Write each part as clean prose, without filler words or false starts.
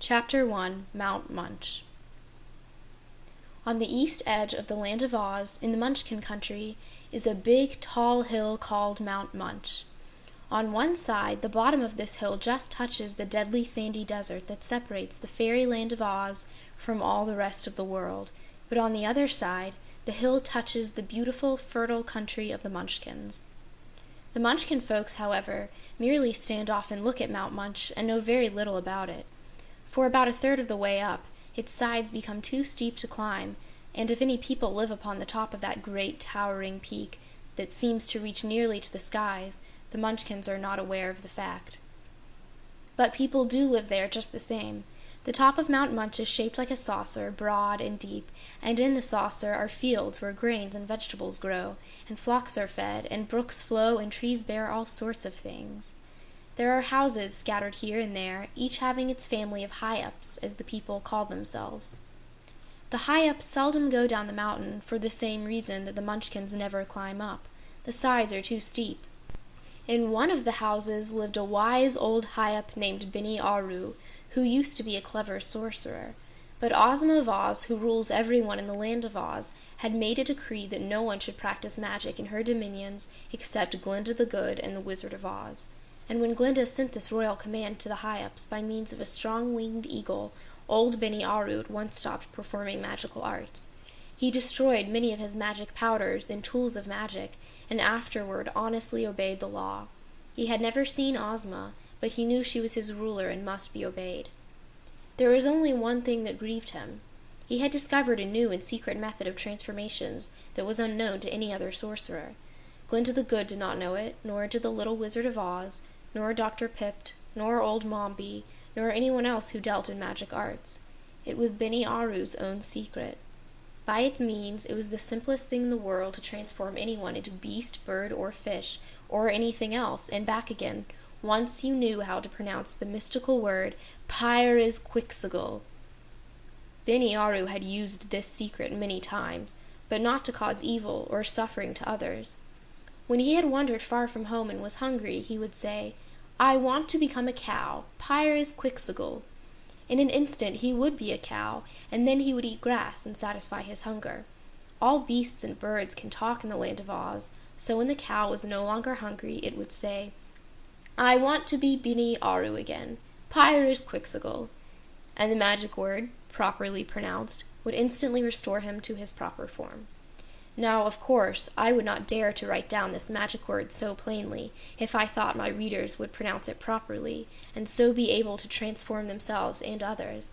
Chapter 1 Mount Munch. On the east edge of the Land of Oz, in the Munchkin country, is a big, tall hill called Mount Munch. On one side, the bottom of this hill just touches the deadly sandy desert that separates the fairy land of Oz from all the rest of the world, but on the other side, the hill touches the beautiful, fertile country of the Munchkins. The Munchkin folks, however, merely stand off and look at Mount Munch and know very little about it. For about a third of the way up, its sides become too steep to climb, and if any people live upon the top of that great towering peak that seems to reach nearly to the skies, the Munchkins are not aware of the fact. But people do live there just the same. The top of Mount Munch is shaped like a saucer, broad and deep, and in the saucer are fields where grains and vegetables grow, and flocks are fed, and brooks flow, and trees bear all sorts of things. There are houses scattered here and there, each having its family of high-ups, as the people call themselves. The high-ups seldom go down the mountain for the same reason that the Munchkins never climb up. The sides are too steep. In one of the houses lived a wise old high-up named Bini-Aru, who used to be a clever sorcerer. But Ozma of Oz, who rules everyone in the land of Oz, had made a decree that no one should practice magic in her dominions except Glinda the Good and the Wizard of Oz. And when Glinda sent this royal command to the high-ups by means of a strong-winged eagle, old Bini-Aru at once stopped performing magical arts. He destroyed many of his magic powders and tools of magic, and afterward honestly obeyed the law. He had never seen Ozma, but he knew she was his ruler and must be obeyed. There was only one thing that grieved him. He had discovered a new and secret method of transformations that was unknown to any other sorcerer. Glinda the Good did not know it, nor did the little Wizard of Oz, nor Dr. Pipt, nor old Mombi, nor anyone else who dealt in magic arts. It was Bini-Aru's own secret. By its means, it was the simplest thing in the world to transform anyone into beast, bird, or fish, or anything else, and back again, once you knew how to pronounce the mystical word Pyrzqxgl. Bini-Aru had used this secret many times, but not to cause evil or suffering to others. When he had wandered far from home and was hungry, he would say, "I want to become a cow, Pyrzqxgl." In an instant he would be a cow, and then he would eat grass and satisfy his hunger. All beasts and birds can talk in the land of Oz, so when the cow was no longer hungry, it would say, "I want to be Bini-Aru again, Pyrzqxgl," and the magic word, properly pronounced, would instantly restore him to his proper form. Now, of course, I would not dare to write down this magic word so plainly if I thought my readers would pronounce it properly, and so be able to transform themselves and others.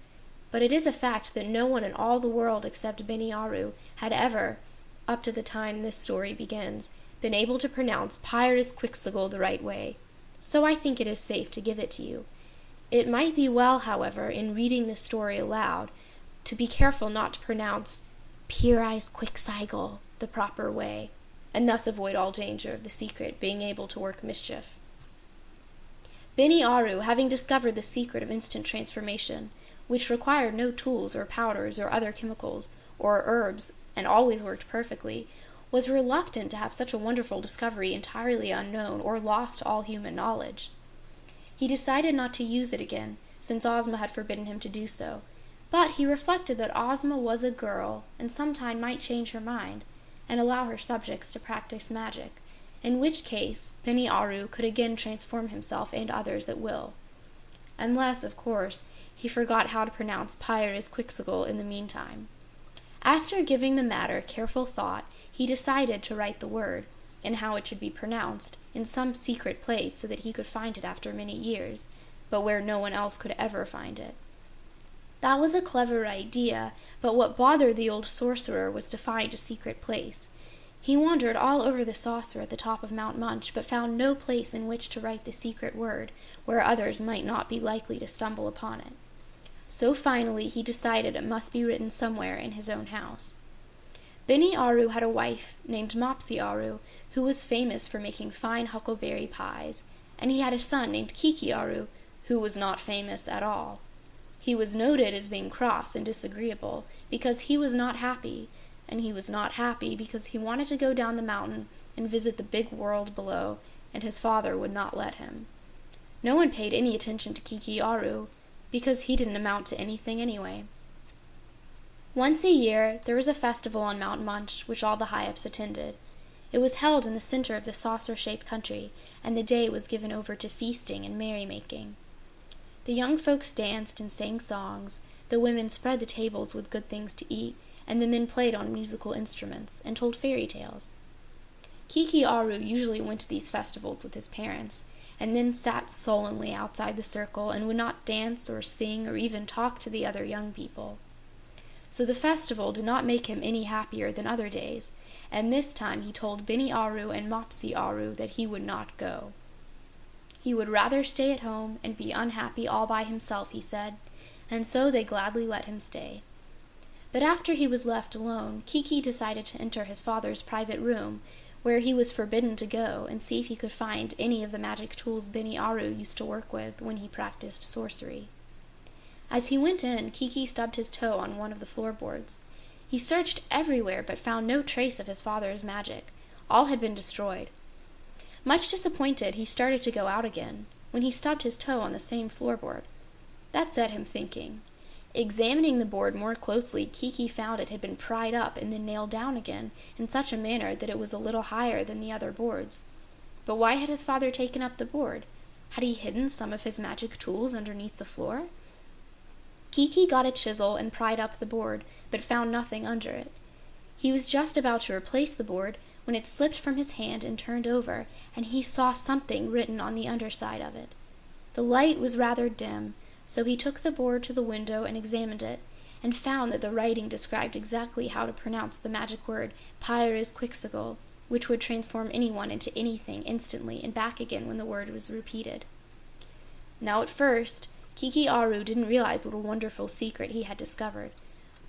But it is a fact that no one in all the world except Bini-Aru had ever, up to the time this story begins, been able to pronounce Pyrzqxgl the right way. So I think it is safe to give it to you. It might be well, however, in reading this story aloud, to be careful not to pronounce Pyrzqxgl the proper way, and thus avoid all danger of the secret being able to work mischief. Bini-Aru, having discovered the secret of instant transformation, which required no tools or powders or other chemicals or herbs and always worked perfectly, was reluctant to have such a wonderful discovery entirely unknown or lost to all human knowledge. He decided not to use it again, since Ozma had forbidden him to do so, but he reflected that Ozma was a girl and sometime might change her mind and allow her subjects to practice magic, in which case Bini-Aru could again transform himself and others at will. Unless, of course, he forgot how to pronounce Pyrzqxgl in the meantime. After giving the matter careful thought, he decided to write the word, and how it should be pronounced, in some secret place so that he could find it after many years, but where no one else could ever find it. That was a clever idea, but what bothered the old sorcerer was to find a secret place. He wandered all over the saucer at the top of Mount Munch, but found no place in which to write the secret word, where others might not be likely to stumble upon it. So finally he decided it must be written somewhere in his own house. Bini-Aru had a wife named Mopsy-Aru, who was famous for making fine huckleberry pies, and he had a son named Kiki-Aru, who was not famous at all. He was noted as being cross and disagreeable because he was not happy, and he was not happy because he wanted to go down the mountain and visit the big world below, and his father would not let him. No one paid any attention to Kiki-Aru, because he didn't amount to anything anyway. Once a year, there was a festival on Mount Munch, which all the Hyups attended. It was held in the center of the saucer-shaped country, and the day was given over to feasting and merrymaking. The young folks danced and sang songs, the women spread the tables with good things to eat, and the men played on musical instruments and told fairy tales. Kiki Aru usually went to these festivals with his parents, and then sat sullenly outside the circle and would not dance or sing or even talk to the other young people. So the festival did not make him any happier than other days, and this time he told Bini Aru and Mopsy Aru that he would not go. He would rather stay at home and be unhappy all by himself, he said, and so they gladly let him stay. But after he was left alone, Kiki decided to enter his father's private room, where he was forbidden to go, and see if he could find any of the magic tools Bini Aru used to work with when he practiced sorcery. As he went in, Kiki stubbed his toe on one of the floorboards. He searched everywhere but found no trace of his father's magic. All had been destroyed. Much disappointed, he started to go out again, when he stubbed his toe on the same floorboard. That set him thinking. Examining the board more closely, Kiki found it had been pried up and then nailed down again in such a manner that it was a little higher than the other boards. But why had his father taken up the board? Had he hidden some of his magic tools underneath the floor? Kiki got a chisel and pried up the board, but found nothing under it. He was just about to replace the board when it slipped from his hand and turned over, and he saw something written on the underside of it. The light was rather dim, so he took the board to the window and examined it, and found that the writing described exactly how to pronounce the magic word Pyrzqxgl, which would transform anyone into anything instantly and back again when the word was repeated. Now at first, Kiki Aru didn't realize what a wonderful secret he had discovered,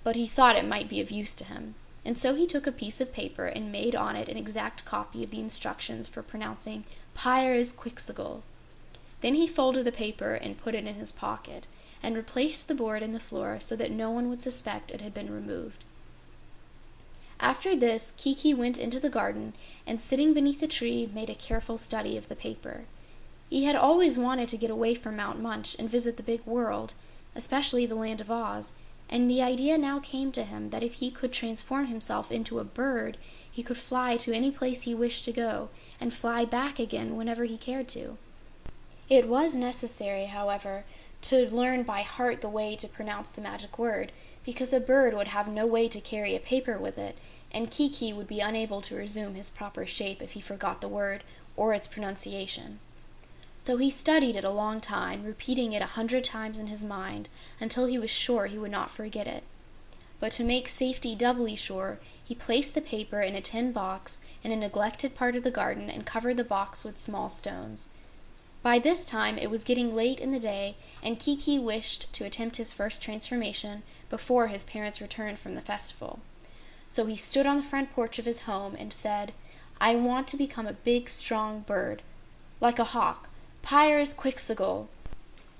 but he thought it might be of use to him, and so he took a piece of paper and made on it an exact copy of the instructions for pronouncing Pyrzqxgl. Then he folded the paper and put it in his pocket, and replaced the board in the floor so that no one would suspect it had been removed. After this, Kiki went into the garden, and sitting beneath a tree, made a careful study of the paper. He had always wanted to get away from Mount Munch and visit the big world, especially the land of Oz, and the idea now came to him that if he could transform himself into a bird, he could fly to any place he wished to go, and fly back again whenever he cared to. It was necessary, however, to learn by heart the way to pronounce the magic word, because a bird would have no way to carry a paper with it, and Kiki would be unable to resume his proper shape if he forgot the word or its pronunciation. So he studied it a long time, repeating it 100 times in his mind until he was sure he would not forget it. But to make safety doubly sure, he placed the paper in a tin box in a neglected part of the garden and covered the box with small stones. By this time it was getting late in the day, and Kiki wished to attempt his first transformation before his parents returned from the festival. So he stood on the front porch of his home and said, "I want to become a big, strong bird, like a hawk, Pyrzqxgl."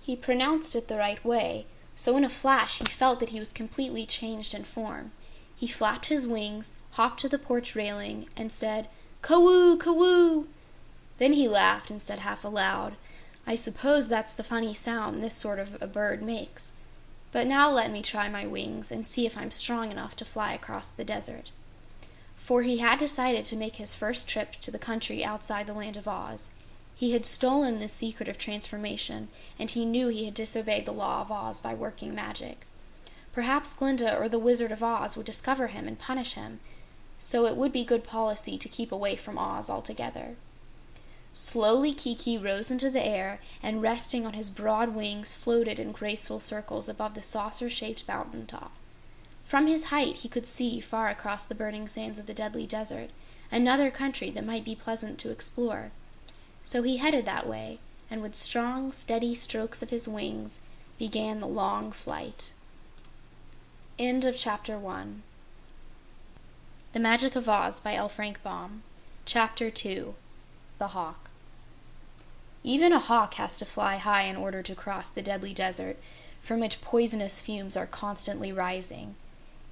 He pronounced it the right way, so in a flash he felt that he was completely changed in form. He flapped his wings, hopped to the porch railing, and said, "Cawoo, cawoo!" Then he laughed and said half aloud, "I suppose that's the funny sound this sort of a bird makes. But now let me try my wings and see if I'm strong enough to fly across the desert." For he had decided to make his first trip to the country outside the land of Oz. He had stolen the secret of transformation, and he knew he had disobeyed the law of Oz by working magic. Perhaps Glinda or the Wizard of Oz would discover him and punish him, so it would be good policy to keep away from Oz altogether. Slowly Kiki rose into the air, and resting on his broad wings floated in graceful circles above the saucer-shaped mountain top. From his height he could see, far across the burning sands of the deadly desert, another country that might be pleasant to explore. So he headed that way, and with strong, steady strokes of his wings, began the long flight. End of Chapter 1. The Magic of Oz by L. Frank Baum. Chapter 2. The Hawk. Even a hawk has to fly high in order to cross the deadly desert, from which poisonous fumes are constantly rising.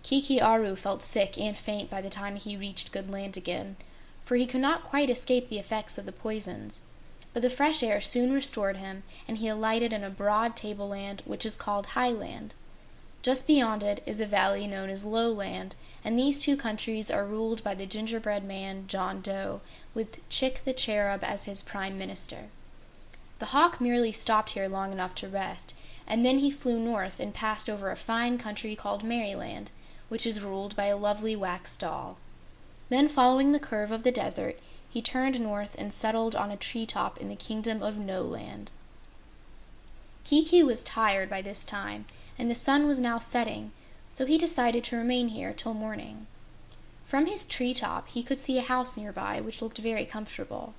Kiki Aru felt sick and faint by the time he reached good land again, for he could not quite escape the effects of the poisons. But the fresh air soon restored him, and he alighted in a broad tableland which is called Highland. Just beyond it is a valley known as Lowland, and these two countries are ruled by the gingerbread man John Doe, with Chick the Cherub as his prime minister. The hawk merely stopped here long enough to rest, and then he flew north and passed over a fine country called Merryland, which is ruled by a lovely wax doll. Then, following the curve of the desert, he turned north and settled on a treetop in the kingdom of No-Land. Kiki was tired by this time, and the sun was now setting, so he decided to remain here till morning. From his treetop he could see a house nearby which looked very comfortable.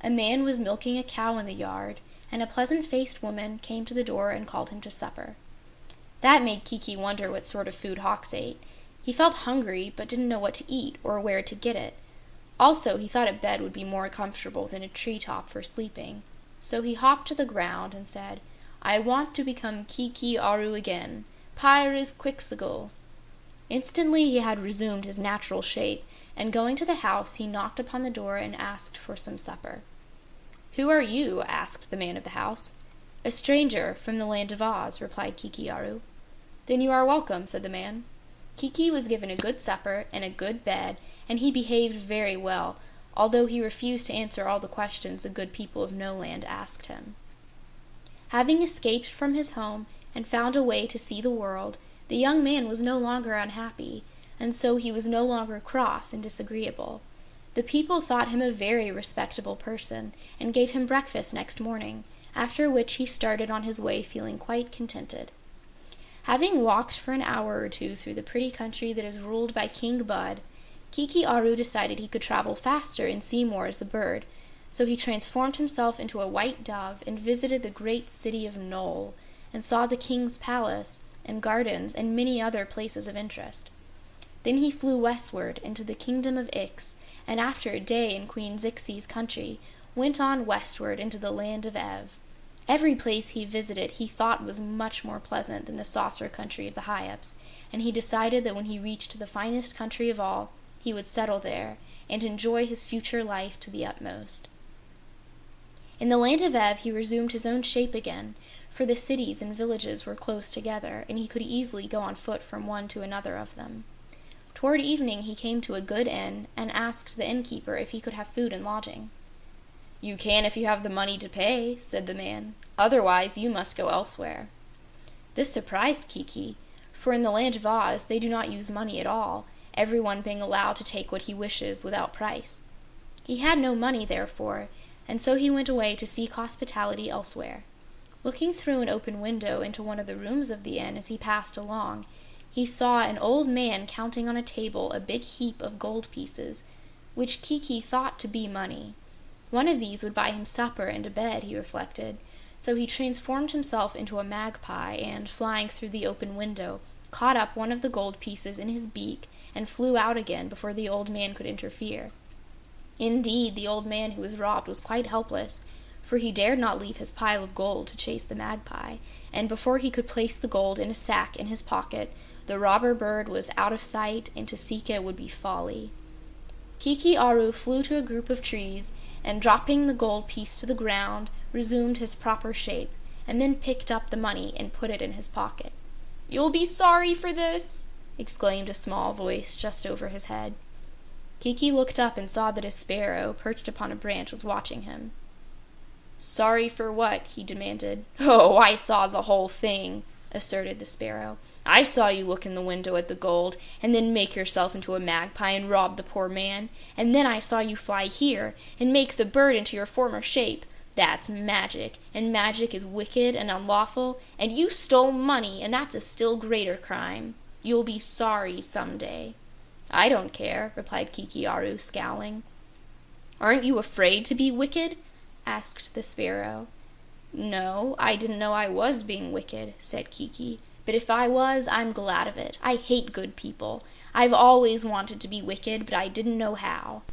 A man was milking a cow in the yard, and a pleasant-faced woman came to the door and called him to supper. That made Kiki wonder what sort of food hawks ate. He felt hungry, but didn't know what to eat or where to get it. Also, he thought a bed would be more comfortable than a treetop for sleeping. So he hopped to the ground and said, "I want to become Kiki Aru again. Pyres Quixagle." Instantly he had resumed his natural shape, and going to the house, he knocked upon the door and asked for some supper. "Who are you?" asked the man of the house. "A stranger from the land of Oz," replied Kiki Aru. "Then you are welcome," said the man. Kiki was given a good supper and a good bed, and he behaved very well, although he refused to answer all the questions the good people of No-Land asked him. Having escaped from his home and found a way to see the world, the young man was no longer unhappy, and so he was no longer cross and disagreeable. The people thought him a very respectable person, and gave him breakfast next morning, after which he started on his way feeling quite contented. Having walked for an hour or two through the pretty country that is ruled by King Bud, Kiki Aru decided he could travel faster and see more as a bird, so he transformed himself into a white dove and visited the great city of Nole, and saw the king's palace and gardens and many other places of interest. Then he flew westward into the kingdom of Ix, and after a day in Queen Zixi's country, went on westward into the land of Ev. Every place he visited he thought was much more pleasant than the saucer country of the Hyups, and he decided that when he reached the finest country of all, he would settle there and enjoy his future life to the utmost. In the land of Ev he resumed his own shape again, for the cities and villages were close together, and he could easily go on foot from one to another of them. Toward evening he came to a good inn and asked the innkeeper if he could have food and lodging. "You can if you have the money to pay," said the man. "Otherwise you must go elsewhere." This surprised Kiki, for in the land of Oz they do not use money at all, everyone being allowed to take what he wishes without price. He had no money, therefore, and so he went away to seek hospitality elsewhere. Looking through an open window into one of the rooms of the inn as he passed along, he saw an old man counting on a table a big heap of gold pieces, which Kiki thought to be money. One of these would buy him supper and a bed, he reflected, so he transformed himself into a magpie and, flying through the open window, caught up one of the gold pieces in his beak and flew out again before the old man could interfere. Indeed, the old man who was robbed was quite helpless, for he dared not leave his pile of gold to chase the magpie, and before he could place the gold in a sack in his pocket, the robber bird was out of sight, and to seek it would be folly. Kiki Aru flew to a group of trees, and dropping the gold piece to the ground, resumed his proper shape, and then picked up the money and put it in his pocket. "You'll be sorry for this!" exclaimed a small voice just over his head. Kiki looked up and saw that a sparrow, perched upon a branch, was watching him. "Sorry for what?" he demanded. "Oh, I saw the whole thing," asserted the sparrow. "I saw you look in the window at the gold, and then make yourself into a magpie and rob the poor man, and then I saw you fly here and make the bird into your former shape. That's magic, and magic is wicked and unlawful, and you stole money, and that's a still greater crime. You'll be sorry someday." "I don't care," replied Kiki Aru, scowling. "Aren't you afraid to be wicked?" asked the sparrow. "No, I didn't know I was being wicked," said Kiki. "But if I was, I'm glad of it. I hate good people. I've always wanted to be wicked, but I didn't know how."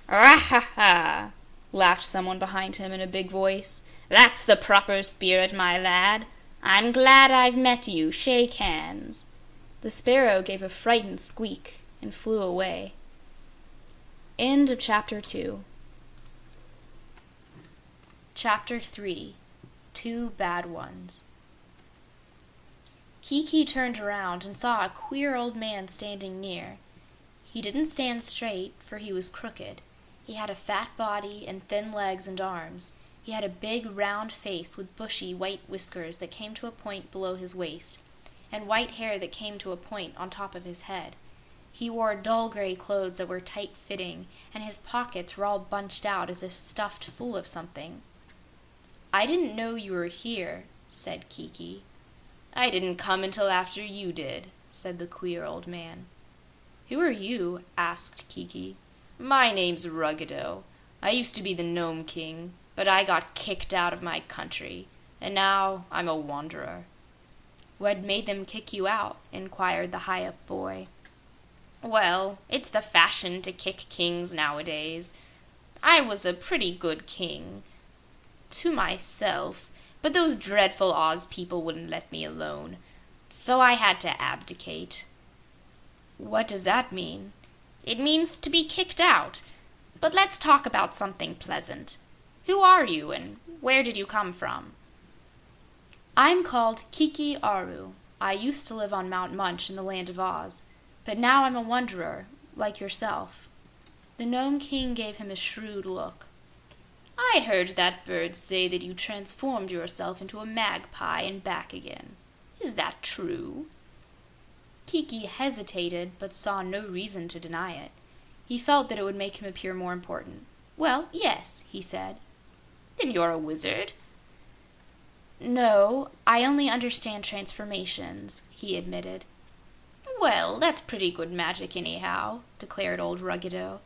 "Ah ha ha!" laughed someone behind him in a big voice. "That's the proper spirit, my lad. I'm glad I've met you. Shake hands." The sparrow gave a frightened squeak and flew away. End of Chapter 2. Chapter 3 Two Bad Ones. Kiki turned around and saw a queer old man standing near. He didn't stand straight, for he was crooked. He had a fat body and thin legs and arms. He had a big, round face with bushy, white whiskers that came to a point below his waist, and white hair that came to a point on top of his head. He wore dull gray clothes that were tight-fitting, and his pockets were all bunched out as if stuffed full of something. "I didn't know you were here," said Kiki. "I didn't come until after you did," said the queer old man. "Who are you?" asked Kiki. "My name's Ruggedo. I used to be the Gnome King, but I got kicked out of my country, and now I'm a wanderer." "What made them kick you out?" inquired the high-up boy. "Well, it's the fashion to kick kings nowadays. I was a pretty good king to myself, but those dreadful Oz people wouldn't let me alone, so I had to abdicate." "What does that mean?" "It means to be kicked out. But let's talk about something pleasant. Who are you, and where did you come from?" "I'm called Kiki Aru. I used to live on Mount Munch in the land of Oz, but now I'm a wanderer, like yourself." The Gnome King gave him a shrewd look. "I heard that bird say that you transformed yourself into a magpie and back again. Is that true?" Kiki hesitated, but saw no reason to deny it. He felt that it would make him appear more important. "Well, yes," he said. "Then you're a wizard?" "No, I only understand transformations," he admitted. "Well, that's pretty good magic anyhow," declared old Ruggedo.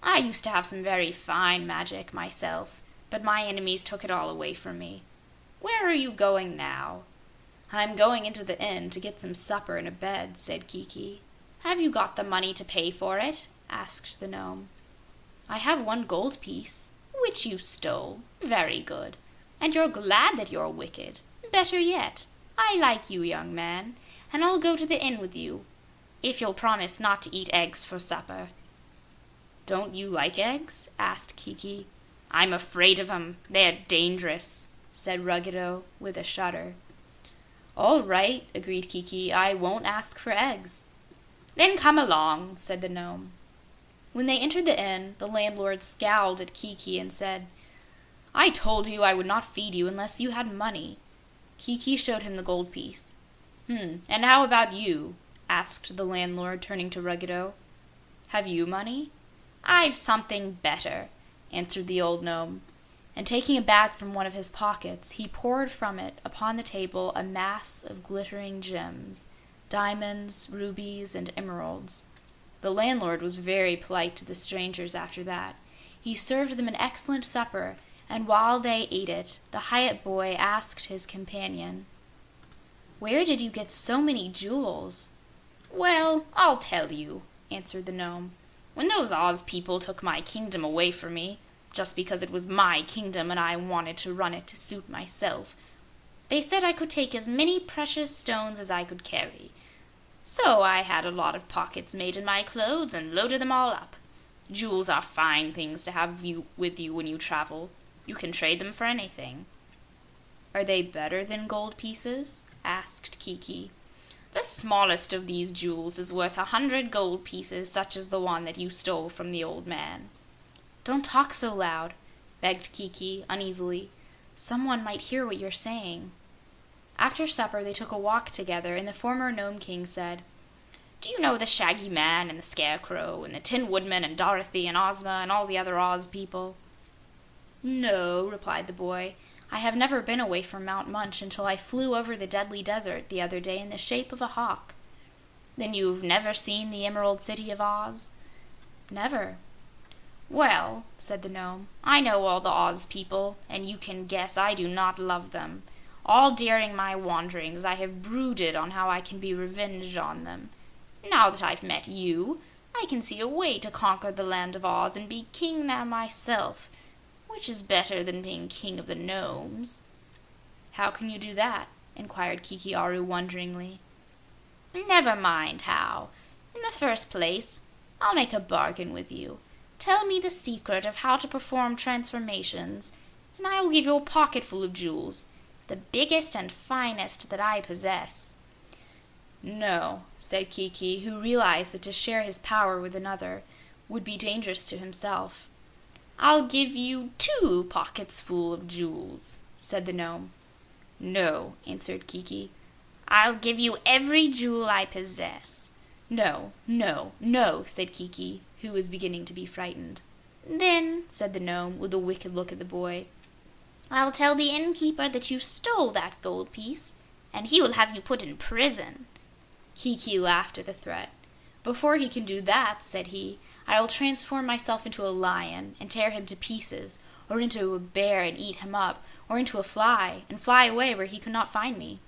"I used to have some very fine magic myself, but my enemies took it all away from me. Where are you going now?" "I'm going into the inn to get some supper and a bed," said Kiki. "Have you got the money to pay for it?" asked the gnome. "I have 1 gold piece." "Which you stole. Very good. And you're glad that you're wicked. Better yet. I like you, young man, and I'll go to the inn with you, if you'll promise not to eat eggs for supper." "Don't you like eggs?" asked Kiki. "I'm afraid of 'em. They're dangerous," said Ruggedo with a shudder. "All right," agreed Kiki. "I won't ask for eggs." "Then come along," said the gnome. When they entered the inn, the landlord scowled at Kiki and said, "I told you I would not feed you unless you had money." Kiki showed him the gold piece. And how about you?" asked the landlord, turning to Ruggedo. "Have you money?" "I've something better," answered the old gnome, and taking a bag from one of his pockets, he poured from it upon the table a mass of glittering gems, diamonds, rubies, and emeralds. The landlord was very polite to the strangers after that. He served them an excellent supper, and while they ate it, the hired boy asked his companion, "Where did you get so many jewels?" "Well, I'll tell you," answered the gnome. "When those Oz people took my kingdom away from me, just because it was my kingdom and I wanted to run it to suit myself, they said I could take as many precious stones as I could carry. So I had a lot of pockets made in my clothes and loaded them all up. Jewels are fine things to have with you when you travel. You can trade them for anything." "Are they better than gold pieces?" asked Kiki. "The smallest of these jewels is worth 100 gold pieces, such as the one that you stole from the old man." "Don't talk so loud," begged Kiki uneasily. "Someone might hear what you're saying." After supper they took a walk together, and the former Gnome King said, "Do you know the Shaggy Man and the Scarecrow and the Tin Woodman and Dorothy and Ozma and all the other Oz people?" "No," replied the boy. "I have never been away from Mount Munch until I flew over the Deadly Desert the other day in the shape of a hawk." "Then you've never seen the Emerald City of Oz?" "Never." "Well," said the gnome, "I know all the Oz people, and you can guess I do not love them. All during my wanderings I have brooded on how I can be revenged on them. Now that I've met you, I can see a way to conquer the land of Oz and be king there myself, which is better than being king of the gnomes." "How can you do that?" inquired Kiki Aru wonderingly. "Never mind how. In the first place, I'll make a bargain with you. Tell me the secret of how to perform transformations, and I will give you a pocketful of jewels, the biggest and finest that I possess." "No," said Kiki, who realized that to share his power with another would be dangerous to himself. "I'll give you 2 pockets full of jewels," said the gnome. "No," answered Kiki. "I'll give you every jewel I possess." "No, no, no," said Kiki, who was beginning to be frightened. "Then," said the gnome, with a wicked look at the boy, "I'll tell the innkeeper that you stole that gold piece, and he will have you put in prison." Kiki laughed at the threat. "Before he can do that," said he, "I will transform myself into a lion and tear him to pieces, or into a bear and eat him up, or into a fly and fly away where he could not find me."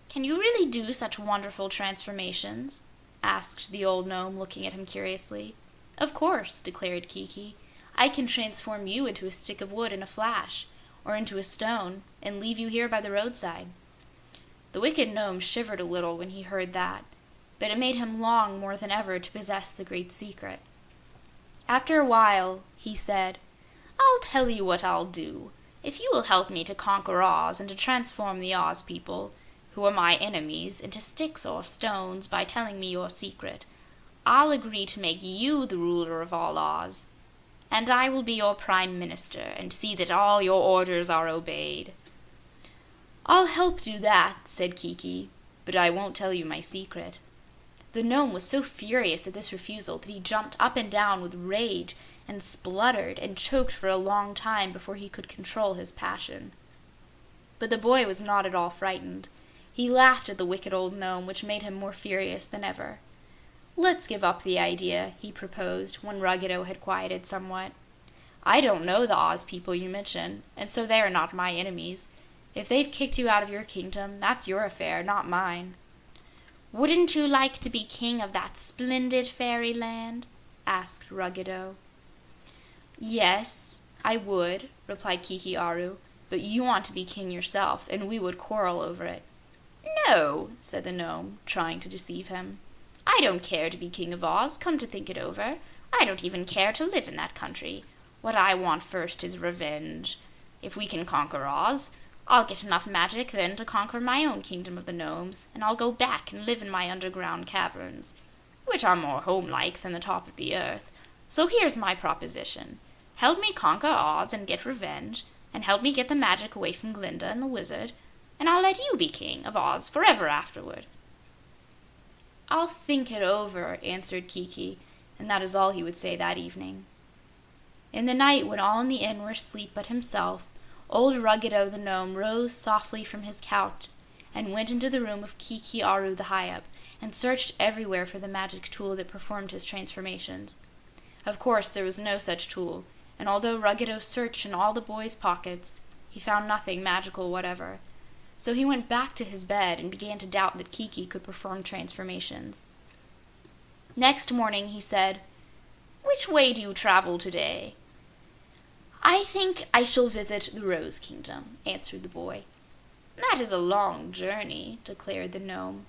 "Can you really do such wonderful transformations?" asked the old gnome, looking at him curiously. "Of course," declared Kiki. "I can transform you into a stick of wood in a flash, or into a stone, and leave you here by the roadside." The wicked gnome shivered a little when he heard that, but it made him long more than ever to possess the great secret. After a while, he said, "I'll tell you what I'll do. If you will help me to conquer Oz and to transform the Oz people, who are my enemies, into sticks or stones by telling me your secret, I'll agree to make you the ruler of all Oz, and I will be your Prime Minister and see that all your orders are obeyed." "I'll help do that," said Kiki, "but I won't tell you my secret." The gnome was so furious at this refusal that he jumped up and down with rage and spluttered and choked for a long time before he could control his passion. But the boy was not at all frightened. He laughed at the wicked old gnome, which made him more furious than ever. "Let's give up the idea," he proposed, when Ruggedo had quieted somewhat. "I don't know the Oz people you mention, and so they are not my enemies. If they've kicked you out of your kingdom, that's your affair, not mine." "Wouldn't you like to be king of that splendid fairyland?" asked Ruggedo. "Yes, I would," replied Kiki Aru, "but you want to be king yourself, and we would quarrel over it." "No," said the gnome, trying to deceive him. "I don't care to be king of Oz, come to think it over. I don't even care to live in that country. What I want first is revenge. If we can conquer Oz, I'll get enough magic then to conquer my own kingdom of the gnomes, and I'll go back and live in my underground caverns, which are more homelike than the top of the earth. So here's my proposition. Help me conquer Oz and get revenge, and help me get the magic away from Glinda and the wizard, and I'll let you be king of Oz forever afterward." "I'll think it over," answered Kiki, and that is all he would say that evening. In the night, when all in the inn were asleep but himself, old Ruggedo the gnome rose softly from his couch and went into the room of Kiki Aru the Hyup and searched everywhere for the magic tool that performed his transformations. Of course, there was no such tool, and although Ruggedo searched in all the boy's pockets, he found nothing magical whatever. So he went back to his bed and began to doubt that Kiki could perform transformations. Next morning he said, "Which way do you travel today?" "I think I shall visit the Rose Kingdom," answered the boy. "That is a long journey," declared the gnome.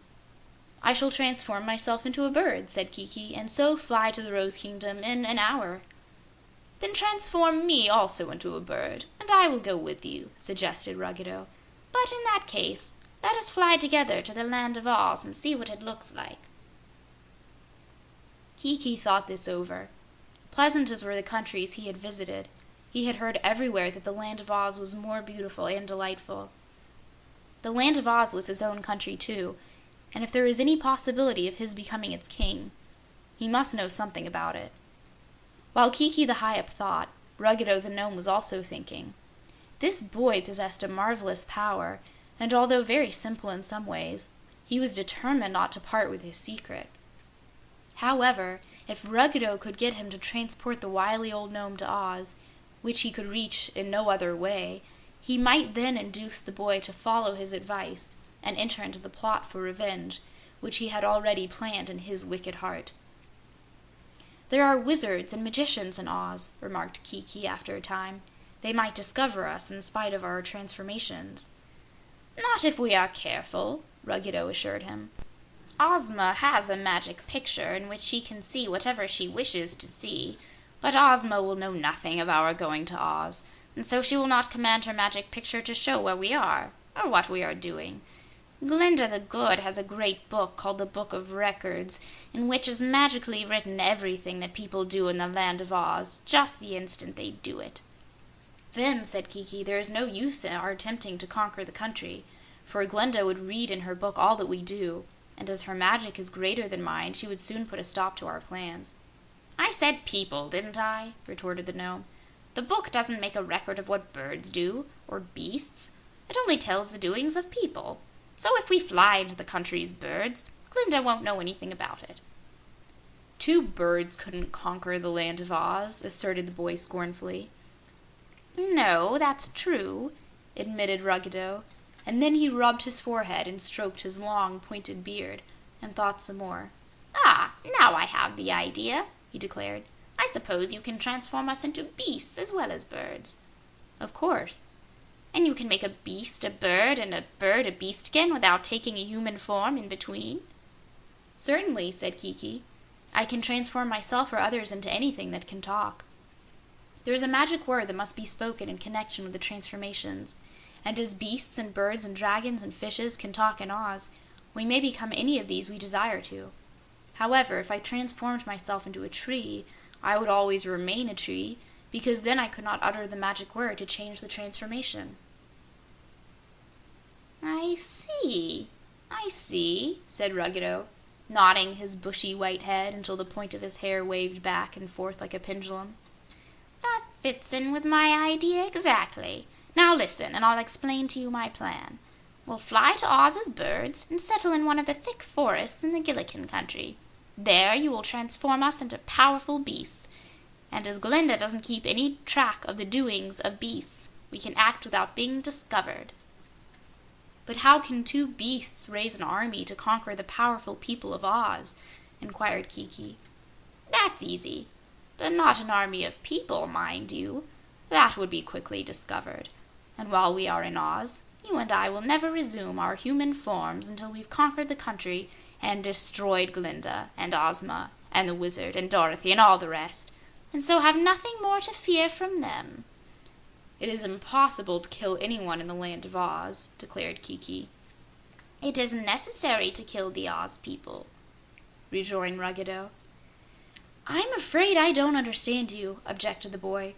"I shall transform myself into a bird," said Kiki, "and so fly to the Rose Kingdom in an hour." "Then transform me also into a bird, and I will go with you," suggested Ruggedo. "But in that case, let us fly together to the Land of Oz and see what it looks like." Kiki thought this over. Pleasant as were the countries he had visited, he had heard everywhere that the Land of Oz was more beautiful and delightful. The Land of Oz was his own country, too, and if there was any possibility of his becoming its king, he must know something about it. While Kiki the Hyup thought, Ruggedo the gnome was also thinking. This boy possessed a marvelous power, and although very simple in some ways, he was determined not to part with his secret. However, if Ruggedo could get him to transport the wily old gnome to Oz, which he could reach in no other way, he might then induce the boy to follow his advice and enter into the plot for revenge, which he had already planned in his wicked heart. "There are wizards and magicians in Oz," remarked Kiki after a time. "They might discover us in spite of our transformations." "Not if we are careful," Ruggedo assured him. "Ozma has a magic picture in which she can see whatever she wishes to see, but Ozma will know nothing of our going to Oz, and so she will not command her magic picture to show where we are, or what we are doing. Glinda the Good has a great book called the Book of Records, in which is magically written everything that people do in the Land of Oz, just the instant they do it." "Then," said Kiki, "there is no use in our attempting to conquer the country, for Glinda would read in her book all that we do, and as her magic is greater than mine, she would soon put a stop to our plans." "I said people, didn't I?" retorted the gnome. "The book doesn't make a record of what birds do, or beasts. It only tells the doings of people. So if we fly into the country's birds, Glinda won't know anything about it." "Two birds couldn't conquer the Land of Oz," asserted the boy scornfully. "No, that's true," admitted Ruggedo, and then he rubbed his forehead and stroked his long, pointed beard, and thought some more. "Ah, now I have the idea," he declared. "I suppose you can transform us into beasts as well as birds." "Of course." "And you can make a beast a bird and a bird a beast again without taking a human form in between?" "Certainly," said Kiki. "I can transform myself or others into anything that can talk. There is a magic word that must be spoken in connection with the transformations, and as beasts and birds and dragons and fishes can talk in Oz, we may become any of these we desire to. However, if I transformed myself into a tree, I would always remain a tree, because then I could not utter the magic word to change the transformation." I see, said Ruggedo, nodding his bushy white head until the point of his hair waved back and forth like a pendulum. "That fits in with my idea exactly. Now listen, and I'll explain to you my plan. We'll fly to Oz as birds and settle in one of the thick forests in the Gillikin country. There you will transform us into powerful beasts, and as Glinda doesn't keep any track of the doings of beasts, we can act without being discovered." "But how can two beasts raise an army to conquer the powerful people of Oz?" inquired Kiki. "That's easy, but not an army of people, mind you. That would be quickly discovered, and while we are in Oz, you and I will never resume our human forms until we've conquered the country and destroyed Glinda and Ozma and the wizard and Dorothy and all the rest, and so have nothing more to fear from them." "It is impossible to kill anyone in the Land of Oz," declared Kiki. "It isn't necessary to kill the Oz people," rejoined Ruggedo. "I'm afraid I don't understand you," objected the boy.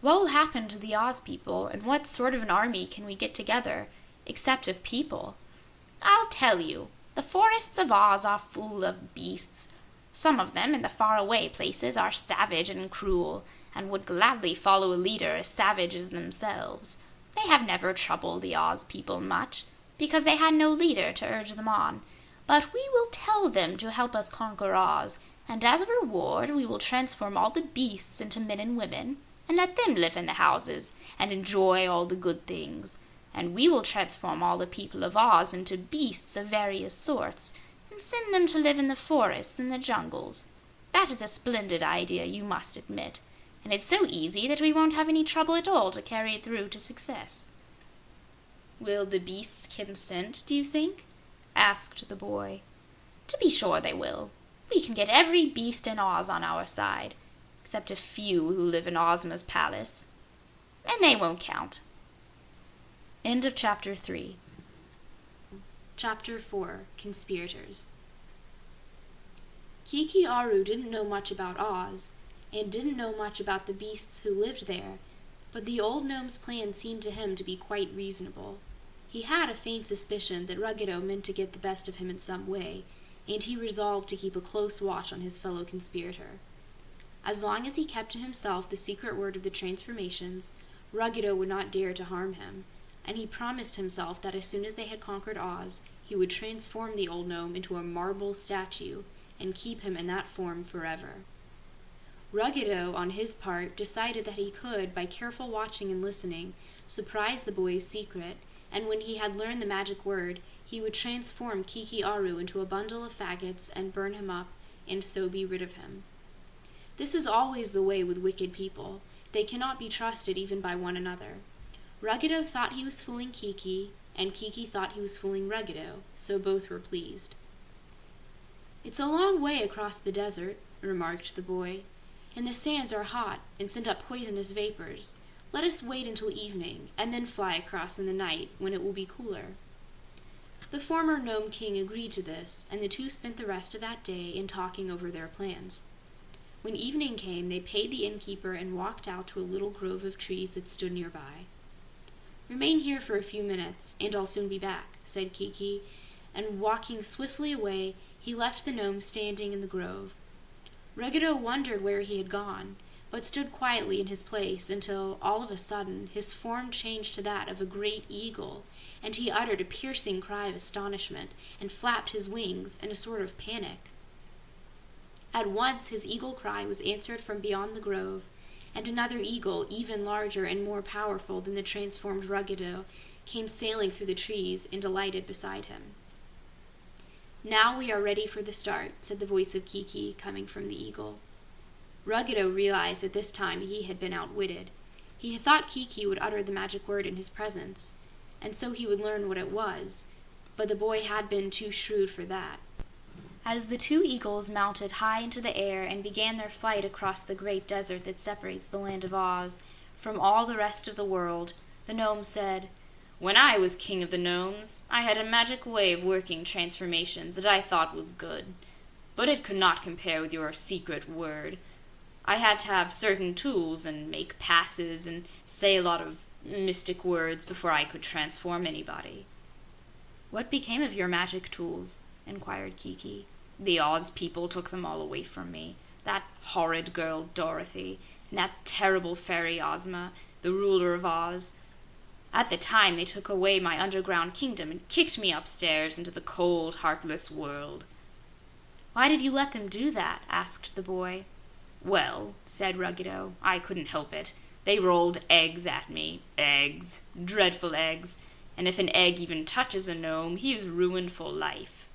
"What will happen to the Oz people, and what sort of an army can we get together, except of people?" "I'll tell you. The forests of Oz are full of beasts. Some of them in the faraway places are savage and cruel, and would gladly follow a leader as savage as themselves. They have never troubled the Oz people much, because they had no leader to urge them on. But we will tell them to help us conquer Oz, and as a reward we will transform all the beasts into men and women, and let them live in the houses and enjoy all the good things. And we will transform all the people of Oz into beasts of various sorts, and send them to live in the forests and the jungles. That is a splendid idea, you must admit, and it's so easy that we won't have any trouble at all to carry it through to success." "Will the beasts consent, do you think?" asked the boy. "To be sure they will. We can get every beast in Oz on our side, except a few who live in Ozma's palace, and they won't count." End of Chapter 3. Chapter 4. Conspirators. Kiki Aru didn't know much about Oz, and didn't know much about the beasts who lived there, but the old gnome's plan seemed to him to be quite reasonable. He had a faint suspicion that Ruggedo meant to get the best of him in some way, and he resolved to keep a close watch on his fellow conspirator. As long as he kept to himself the secret word of the transformations, Ruggedo would not dare to harm him, and he promised himself that as soon as they had conquered Oz, he would transform the old gnome into a marble statue and keep him in that form forever. Ruggedo, on his part, decided that he could, by careful watching and listening, surprise the boy's secret, and when he had learned the magic word, he would transform Kiki Aru into a bundle of faggots and burn him up, and so be rid of him. This is always the way with wicked people. They cannot be trusted even by one another. Ruggedo thought he was fooling Kiki, and Kiki thought he was fooling Ruggedo, so both were pleased. "It's a long way across the desert," remarked the boy, "and the sands are hot and send up poisonous vapors. Let us wait until evening, and then fly across in the night, when it will be cooler." The former Gnome King agreed to this, and the two spent the rest of that day in talking over their plans. When evening came, they paid the innkeeper and walked out to a little grove of trees that stood nearby. "Remain here for a few minutes, and I'll soon be back," said Kiki, and walking swiftly away, he left the gnome standing in the grove. Ruggedo wondered where he had gone, but stood quietly in his place until, all of a sudden, his form changed to that of a great eagle, and he uttered a piercing cry of astonishment and flapped his wings in a sort of panic. At once his eagle cry was answered from beyond the grove, and another eagle, even larger and more powerful than the transformed Ruggedo, came sailing through the trees and alighted beside him. "Now we are ready for the start," said the voice of Kiki, coming from the eagle. Ruggedo realized at this time he had been outwitted. He had thought Kiki would utter the magic word in his presence, and so he would learn what it was, but the boy had been too shrewd for that. As the two eagles mounted high into the air and began their flight across the great desert that separates the land of Oz from all the rest of the world, the gnome said, "When I was king of the gnomes, I had a magic way of working transformations that I thought was good, but it could not compare with your secret word. I had to have certain tools and make passes and say a lot of mystic words before I could transform anybody." "What became of your magic tools?" inquired Kiki. "The Oz people took them all away from me. That horrid girl Dorothy, and that terrible fairy Ozma, the ruler of Oz. At the time, they took away my underground kingdom and kicked me upstairs into the cold, heartless world." "Why did you let them do that?" asked the boy. "Well," said Ruggedo, "I couldn't help it. They rolled eggs at me. Eggs. Dreadful eggs. And if an egg even touches a gnome, he is ruined for life."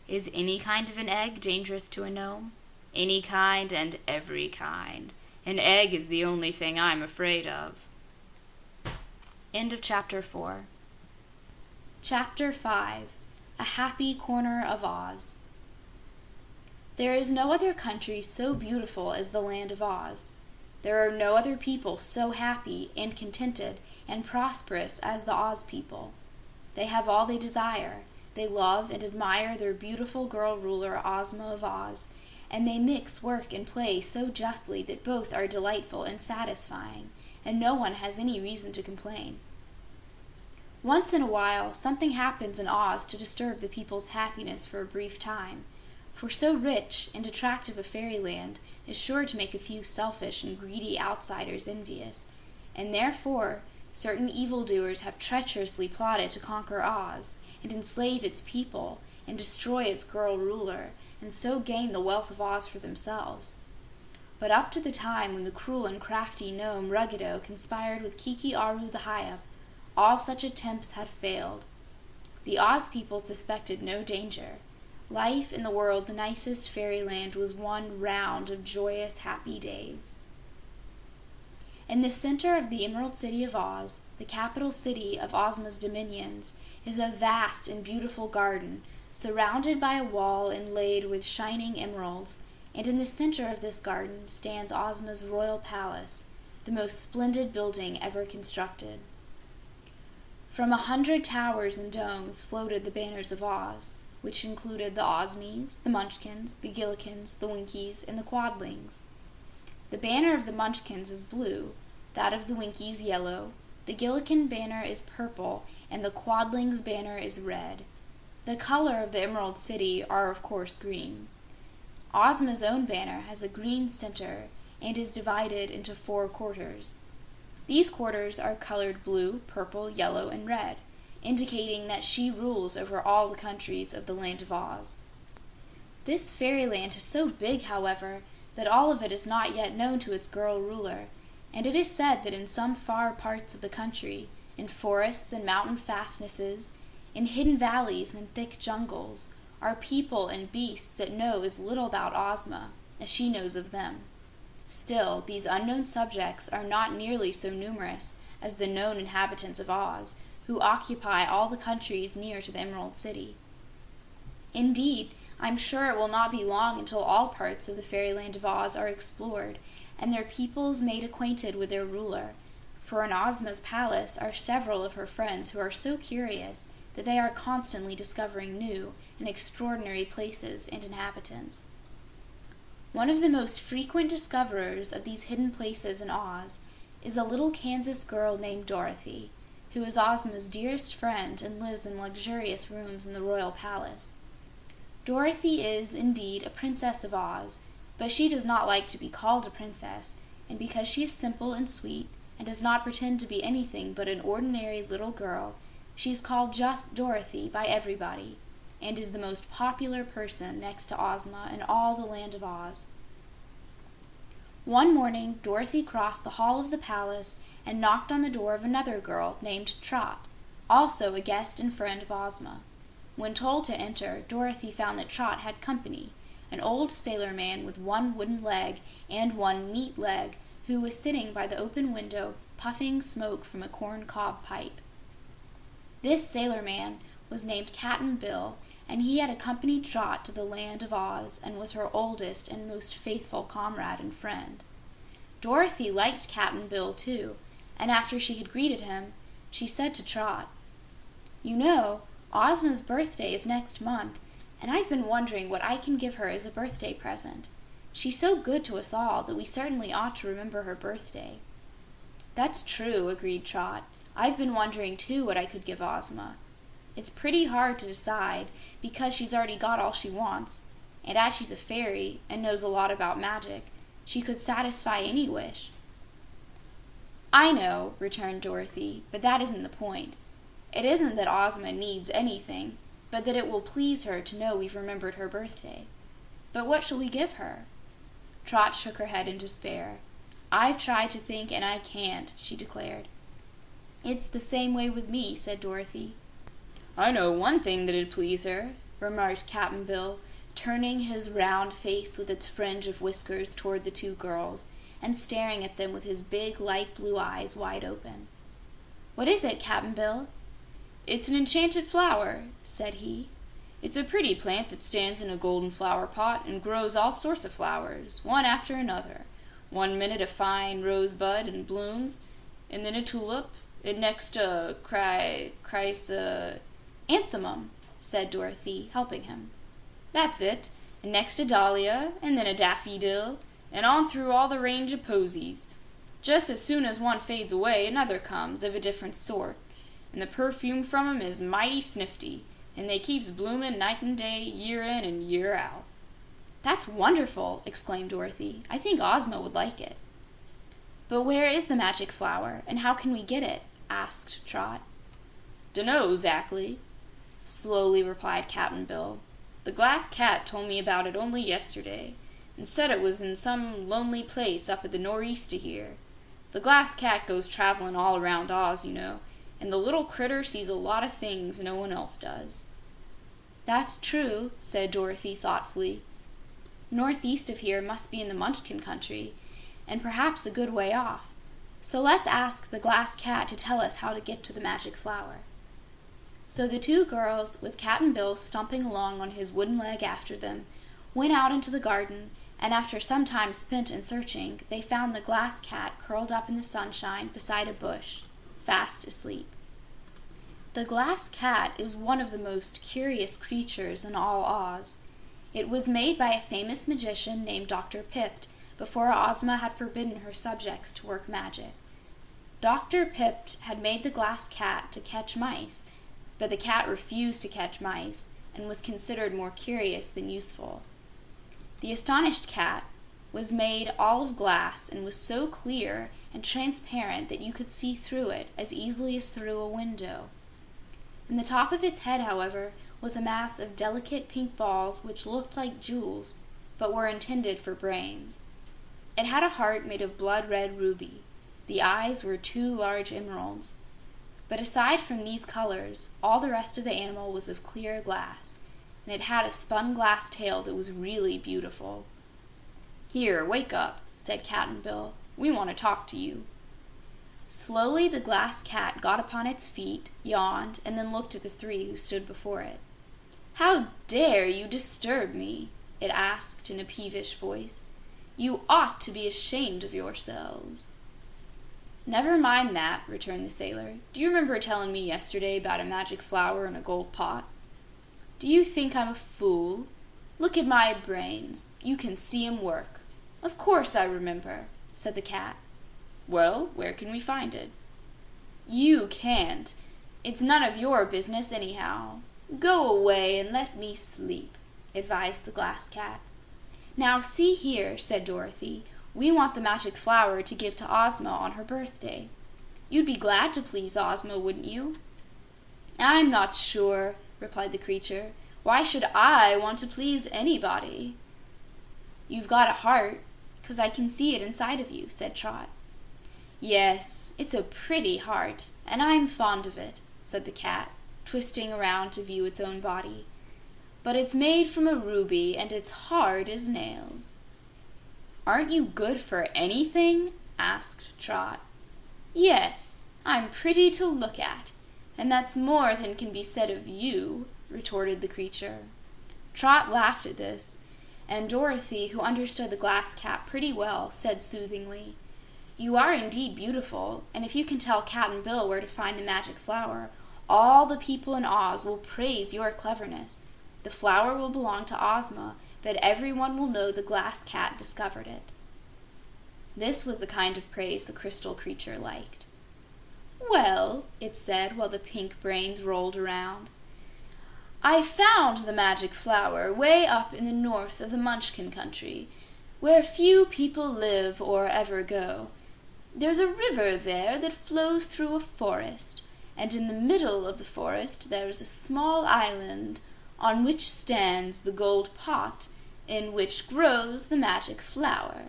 "Is any kind of an egg dangerous to a gnome?" "Any kind and every kind. An egg is the only thing I'm afraid of." End of Chapter 4. Chapter 5. A Happy Corner of Oz. There is no other country so beautiful as the land of Oz. There are no other people so happy and contented and prosperous as the Oz people. They have all they desire. They love and admire their beautiful girl ruler, Ozma of Oz, and they mix work and play so justly that both are delightful and satisfying, and no one has any reason to complain. Once in a while, something happens in Oz to disturb the people's happiness for a brief time, for so rich and attractive a fairyland is sure to make a few selfish and greedy outsiders envious, and therefore certain evildoers have treacherously plotted to conquer Oz and enslave its people and destroy its girl ruler, and so gain the wealth of Oz for themselves. But up to the time when the cruel and crafty gnome Ruggedo conspired with Kiki Aru the Hyup, all such attempts had failed. The Oz people suspected no danger. Life in the world's nicest fairyland was one round of joyous, happy days. In the center of the Emerald City of Oz, the capital city of Ozma's dominions, is a vast and beautiful garden surrounded by a wall inlaid with shining emeralds, and in the center of this garden stands Ozma's royal palace, the most splendid building ever constructed. From 100 towers and domes floated the banners of Oz, which included the Ozmies, the Munchkins, the Gillikins, the Winkies, and the Quadlings. The banner of the Munchkins is blue, that of the Winkies yellow, the Gillikin banner is purple, and the Quadlings' banner is red. The color of the Emerald City are, of course, green. Ozma's own banner has a green center and is divided into 4 quarters. These quarters are colored blue, purple, yellow, and red, indicating that she rules over all the countries of the land of Oz. This fairyland is so big, however, that all of it is not yet known to its girl ruler, and it is said that in some far parts of the country, in forests and mountain fastnesses, in hidden valleys and thick jungles, are people and beasts that know as little about Ozma as she knows of them. Still, these unknown subjects are not nearly so numerous as the known inhabitants of Oz, who occupy all the countries near to the Emerald City. Indeed, I'm sure it will not be long until all parts of the fairyland of Oz are explored, and their peoples made acquainted with their ruler, for in Ozma's palace are several of her friends who are so curious that they are constantly discovering new and extraordinary places and inhabitants. One of the most frequent discoverers of these hidden places in Oz is a little Kansas girl named Dorothy, who is Ozma's dearest friend and lives in luxurious rooms in the royal palace. Dorothy is, indeed, a princess of Oz, but she does not like to be called a princess, and because she is simple and sweet and does not pretend to be anything but an ordinary little girl, she is called just Dorothy by everybody, and is the most popular person next to Ozma in all the land of Oz. One morning, Dorothy crossed the hall of the palace and knocked on the door of another girl named Trot, also a guest and friend of Ozma. When told to enter, Dorothy found that Trot had company, an old sailor man with one wooden leg and one meat leg, who was sitting by the open window puffing smoke from a corn-cob pipe. This sailor man was named Cap'n Bill, and he had accompanied Trot to the land of Oz and was her oldest and most faithful comrade and friend. Dorothy liked Cap'n Bill, too, and after she had greeted him, she said to Trot, "You know, Ozma's birthday is next month, and I've been wondering what I can give her as a birthday present. She's so good to us all that we certainly ought to remember her birthday." "That's true," agreed Trot. "I've been wondering, too, what I could give Ozma. It's pretty hard to decide, because she's already got all she wants, and as she's a fairy and knows a lot about magic, she could satisfy any wish." "I know," returned Dorothy, "but that isn't the point. It isn't that Ozma needs anything, but that it will please her to know we've remembered her birthday. But what shall we give her?" Trot shook her head in despair. "I've tried to think and I can't," she declared. "It's the same way with me," said Dorothy. "I know one thing that'd please her," remarked Cap'n Bill, turning his round face with its fringe of whiskers toward the two girls and staring at them with his big light blue eyes wide open. "What is it, Cap'n Bill?" "It's an enchanted flower," said he. "It's a pretty plant that stands in a golden flower pot and grows all sorts of flowers, one after another. One minute a fine rosebud and blooms, and then a tulip, and next a chrysanthemum," said Dorothy, helping him. "That's it, and next a dahlia, and then a daffodil, and on through all the range of posies. Just as soon as one fades away, another comes, of a different sort, and the perfume from 'em is mighty snifty, and they keeps bloomin' night and day, year in and year out." "That's wonderful!" exclaimed Dorothy. "I think Ozma would like it." "But where is the magic flower, and how can we get it?" asked Trot. "Dunno, 'zactly," slowly replied Cap'n Bill. "The Glass Cat told me about it only yesterday, and said it was in some lonely place up at the nor'east of here. The Glass Cat goes travelin' all around Oz, you know, and the little critter sees a lot of things no one else does." "That's true," said Dorothy thoughtfully. "Northeast of here must be in the Munchkin country, and perhaps a good way off. So let's ask the Glass Cat to tell us how to get to the magic flower." So the two girls, with Cap'n Bill stumping along on his wooden leg after them, went out into the garden, and after some time spent in searching, they found the Glass Cat curled up in the sunshine beside a bush, fast asleep. The Glass Cat is one of the most curious creatures in all Oz. It was made by a famous magician named Dr. Pipt before Ozma had forbidden her subjects to work magic. Dr. Pipt had made the Glass Cat to catch mice, but the cat refused to catch mice and was considered more curious than useful. The astonished cat was made all of glass and was so clear and transparent that you could see through it as easily as through a window. In the top of its head, however, was a mass of delicate pink balls which looked like jewels, but were intended for brains. It had a heart made of blood-red ruby. The eyes were two large emeralds. But aside from these colors, all the rest of the animal was of clear glass, and it had a spun glass tail that was really beautiful. "Here, wake up," said Cap'n Bill. "We want to talk to you." Slowly the Glass Cat got upon its feet, yawned, and then looked at the three who stood before it. "How dare you disturb me?" it asked in a peevish voice. "You ought to be ashamed of yourselves." "Never mind that," returned the sailor. "Do you remember telling me yesterday about a magic flower in a gold pot?" "Do you think I'm a fool? Look at my brains. You can see 'em work." "Of course I remember," said the cat. "Well, where can we find it?" "You can't. It's none of your business anyhow. Go away and let me sleep," advised the Glass Cat. "Now see here," said Dorothy. "We want the magic flower to give to Ozma on her birthday. You'd be glad to please Ozma, wouldn't you?" "I'm not sure," replied the creature. "Why should I want to please anybody?" "You've got a heart, 'cause I can see it inside of you," said Trot. "Yes, it's a pretty heart, and I'm fond of it," said the cat, twisting around to view its own body. "But it's made from a ruby, and it's hard as nails." "Aren't you good for anything?" asked Trot. "Yes, I'm pretty to look at, and that's more than can be said of you," retorted the creature. Trot laughed at this, and Dorothy, who understood the Glass Cat pretty well, said soothingly, "You are indeed beautiful, and if you can tell Cap'n Bill where to find the magic flower, all the people in Oz will praise your cleverness. The flower will belong to Ozma, but everyone will know the Glass Cat discovered it." This was the kind of praise the crystal creature liked. "Well," it said while the pink brains rolled around, "I found the magic flower way up in the north of the Munchkin country, where few people live or ever go. There's a river there that flows through a forest, and in the middle of the forest there is a small island on which stands the gold pot in which grows the magic flower."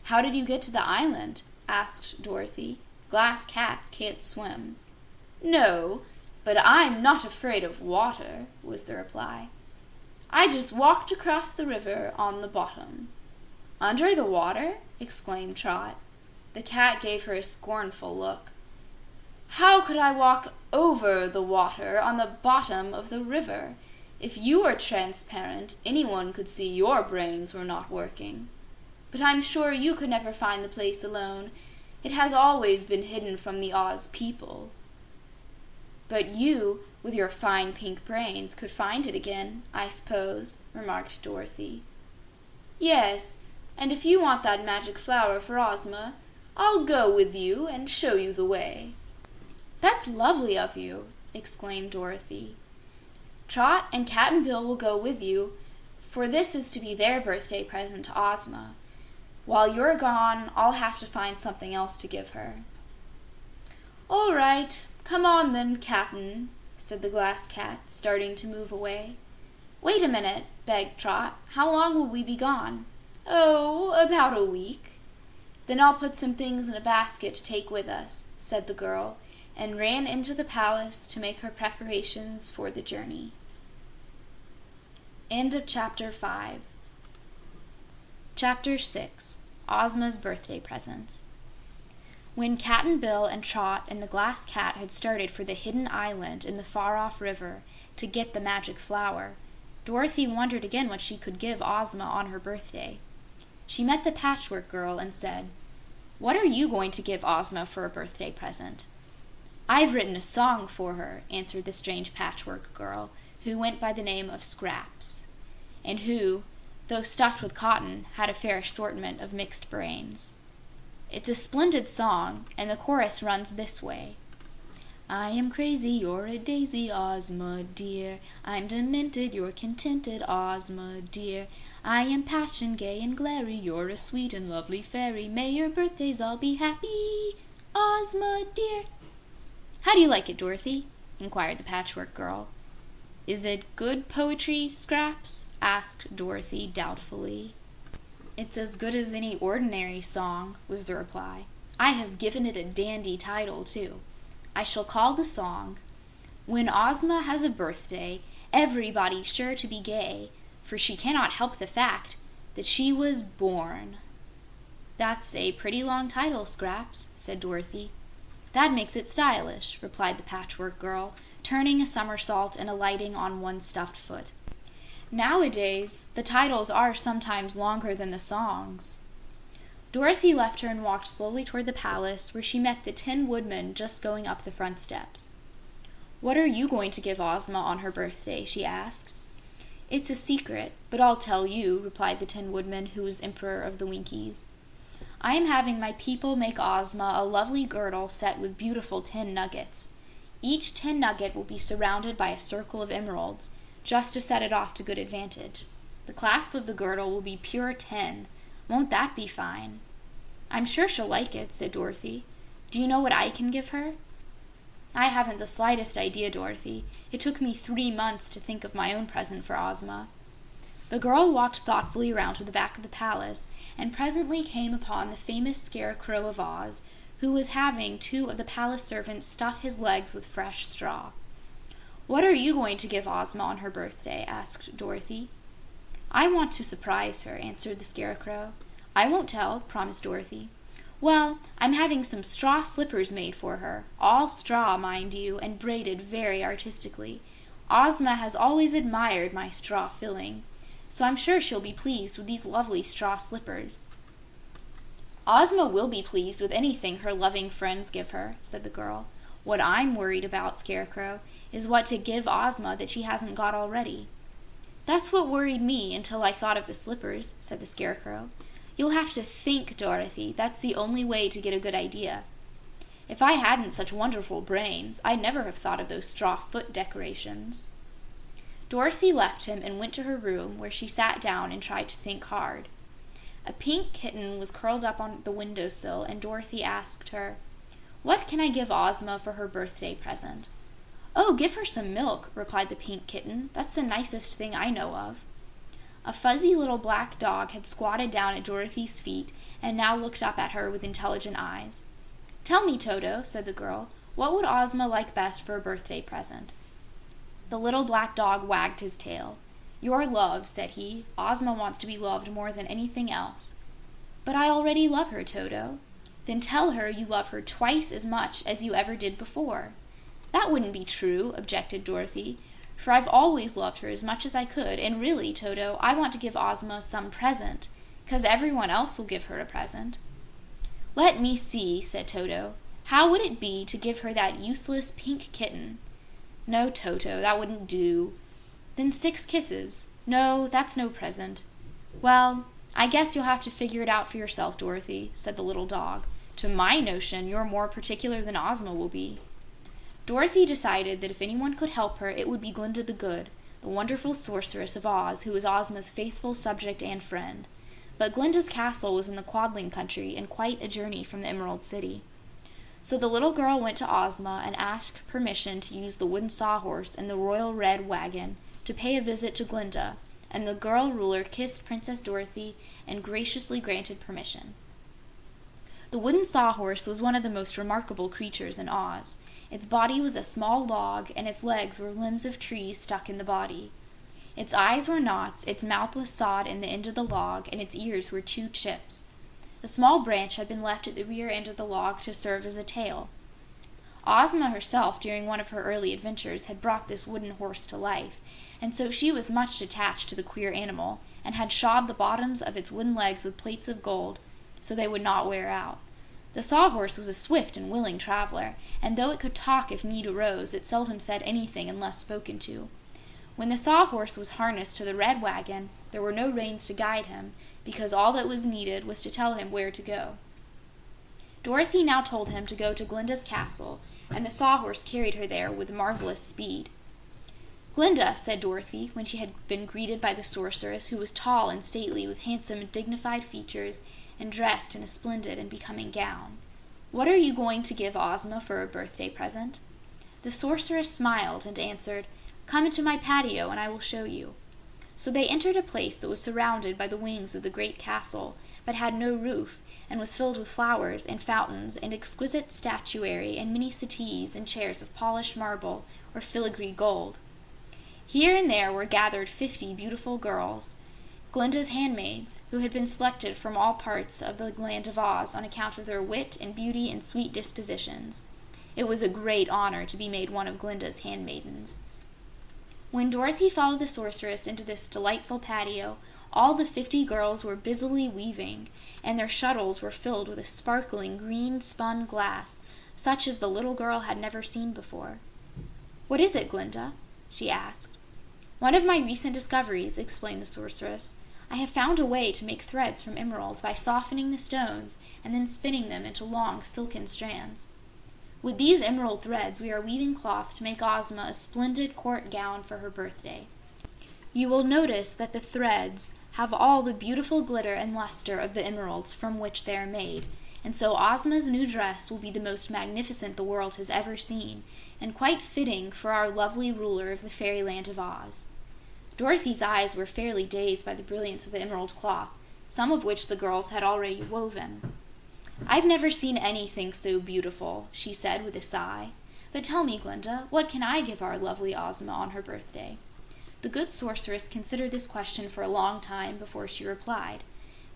"How did you get to the island?" asked Dorothy. "Glass cats can't swim." "No, but I'm not afraid of water," was the reply. "I just walked across the river on the bottom." "Under the water?" exclaimed Trot. The cat gave her a scornful look. "How could I walk over the water on the bottom of the river? If you were transparent, anyone could see your brains were not working. But I'm sure you could never find the place alone. It has always been hidden from the Oz people." "But you, with your fine pink brains, could find it again, I suppose," remarked Dorothy. "Yes, and if you want that magic flower for Ozma, I'll go with you and show you the way." "That's lovely of you," exclaimed Dorothy. "Trot and Cap'n Bill will go with you, for this is to be their birthday present to Ozma. While you're gone, I'll have to find something else to give her." "All right, come on then, Cap'n," said the Glass Cat, starting to move away. "Wait a minute," begged Trot. "How long will we be gone?" "Oh, about a week." "Then I'll put some things in a basket to take with us," said the girl, and ran into the palace to make her preparations for the journey. End of Chapter 5. Chapter 6. Ozma's Birthday Presents. When Cap'n Bill and Trot and the Glass Cat had started for the hidden island in the far-off river to get the magic flower, Dorothy wondered again what she could give Ozma on her birthday. She met the Patchwork Girl and said, "What are you going to give Ozma for a birthday present?" "I've written a song for her," answered the strange Patchwork Girl, who went by the name of Scraps, and who, though stuffed with cotton, had a fair assortment of mixed brains. It's a splendid song, and the chorus runs this way. "I am crazy, you're a daisy, Ozma dear. I'm demented, you're contented, Ozma dear. I am passion gay and glary, you're a sweet and lovely fairy. May your birthdays all be happy, Ozma dear." "How do you like it, Dorothy?" inquired the Patchwork Girl. "Is it good poetry, Scraps?" asked Dorothy doubtfully. "It's as good as any ordinary song," was the reply. "I have given it a dandy title, too. I shall call the song, 'When Ozma has a birthday, everybody's sure to be gay, for she cannot help the fact that she was born.'" "That's a pretty long title, Scraps," said Dorothy. "That makes it stylish," replied the Patchwork Girl, turning a somersault and alighting on one stuffed foot. "Nowadays, the titles are sometimes longer than the songs." Dorothy left her and walked slowly toward the palace, where she met the Tin Woodman just going up the front steps. "What are you going to give Ozma on her birthday?" she asked. "It's a secret, but I'll tell you," replied the Tin Woodman, who was Emperor of the Winkies. "I am having my people make Ozma a lovely girdle set with beautiful tin nuggets. Each tin nugget will be surrounded by a circle of emeralds, just to set it off to good advantage. The clasp of the girdle will be pure tin. Won't that be fine?" "I'm sure she'll like it," said Dorothy. "Do you know what I can give her?" "I haven't the slightest idea, Dorothy. It took me 3 months to think of my own present for Ozma." The girl walked thoughtfully around to the back of the palace and presently came upon the famous Scarecrow of Oz, who was having 2 of the palace servants stuff his legs with fresh straw. "What are you going to give Ozma on her birthday?" asked Dorothy. "I want to surprise her," answered the Scarecrow. "I won't tell," promised Dorothy. "Well, I'm having some straw slippers made for her, all straw, mind you, and braided very artistically. Ozma has always admired my straw filling, so I'm sure she'll be pleased with these lovely straw slippers." "Ozma will be pleased with anything her loving friends give her," said the girl. "What I'm worried about, Scarecrow, is what to give Ozma that she hasn't got already." "That's what worried me until I thought of the slippers," said the Scarecrow. "You'll have to think, Dorothy. That's the only way to get a good idea. If I hadn't such wonderful brains, I'd never have thought of those straw foot decorations." Dorothy left him and went to her room, where she sat down and tried to think hard. A pink kitten was curled up on the windowsill, and Dorothy asked her, "What can I give Ozma for her birthday present?" "Oh, give her some milk," replied the pink kitten. "That's the nicest thing I know of." A fuzzy little black dog had squatted down at Dorothy's feet and now looked up at her with intelligent eyes. "Tell me, Toto," said the girl, "what would Ozma like best for a birthday present?" The little black dog wagged his tail. "Your love," said he. "Ozma wants to be loved more than anything else." "But I already love her, Toto." "Then tell her you love her twice as much as you ever did before." "That wouldn't be true," objected Dorothy, "for I've always loved her as much as I could, and really, Toto, I want to give Ozma some present, 'cause everyone else will give her a present." "Let me see," said Toto. "How would it be to give her that useless pink kitten?" "No, Toto, that wouldn't do." "Then 6 kisses." "No, that's no present." "Well, I guess you'll have to figure it out for yourself, Dorothy," said the little dog. "To my notion, you're more particular than Ozma will be." Dorothy decided that if anyone could help her, it would be Glinda the Good, the wonderful sorceress of Oz, who was Ozma's faithful subject and friend. But Glinda's castle was in the Quadling Country and quite a journey from the Emerald City. So the little girl went to Ozma and asked permission to use the wooden sawhorse and the royal red wagon to pay a visit to Glinda, and the girl ruler kissed Princess Dorothy and graciously granted permission. The wooden sawhorse was one of the most remarkable creatures in Oz. Its body was a small log, and its legs were limbs of trees stuck in the body. Its eyes were knots, its mouth was sawed in the end of the log, and its ears were 2 chips. A small branch had been left at the rear end of the log to serve as a tail. Ozma herself, during one of her early adventures, had brought this wooden horse to life, and so she was much attached to the queer animal, and had shod the bottoms of its wooden legs with plates of gold so they would not wear out. The sawhorse was a swift and willing traveler, and though it could talk if need arose, it seldom said anything unless spoken to. When the sawhorse was harnessed to the red wagon, there were no reins to guide him, because all that was needed was to tell him where to go. Dorothy now told him to go to Glinda's castle, and the sawhorse carried her there with marvelous speed. "Glinda," said Dorothy, when she had been greeted by the sorceress, who was tall and stately with handsome and dignified features and dressed in a splendid and becoming gown, "what are you going to give Ozma for a birthday present?" The sorceress smiled and answered, "Come into my patio and I will show you." So they entered a place that was surrounded by the wings of the great castle, but had no roof, and was filled with flowers and fountains and exquisite statuary and many settees and chairs of polished marble or filigree gold. Here and there were gathered 50 beautiful girls, Glinda's handmaids, who had been selected from all parts of the land of Oz on account of their wit and beauty and sweet dispositions. It was a great honor to be made one of Glinda's handmaidens. When Dorothy followed the sorceress into this delightful patio, All the 50 girls were busily weaving, and their shuttles were filled with a sparkling green spun glass, such as the little girl had never seen before. "What is it, Glinda?" she asked. "One of my recent discoveries," explained the sorceress. "I have found a way to make threads from emeralds by softening the stones and then spinning them into long silken strands. With these emerald threads we are weaving cloth to make Ozma a splendid court gown for her birthday. You will notice that the threads have all the beautiful glitter and luster of the emeralds from which they are made, and so Ozma's new dress will be the most magnificent the world has ever seen, and quite fitting for our lovely ruler of the fairyland of Oz." Dorothy's eyes were fairly dazed by the brilliance of the emerald cloth, some of which the girls had already woven. "I've never seen anything so beautiful," she said with a sigh. "But tell me, Glinda, what can I give our lovely Ozma on her birthday?" The good sorceress considered this question for a long time before she replied.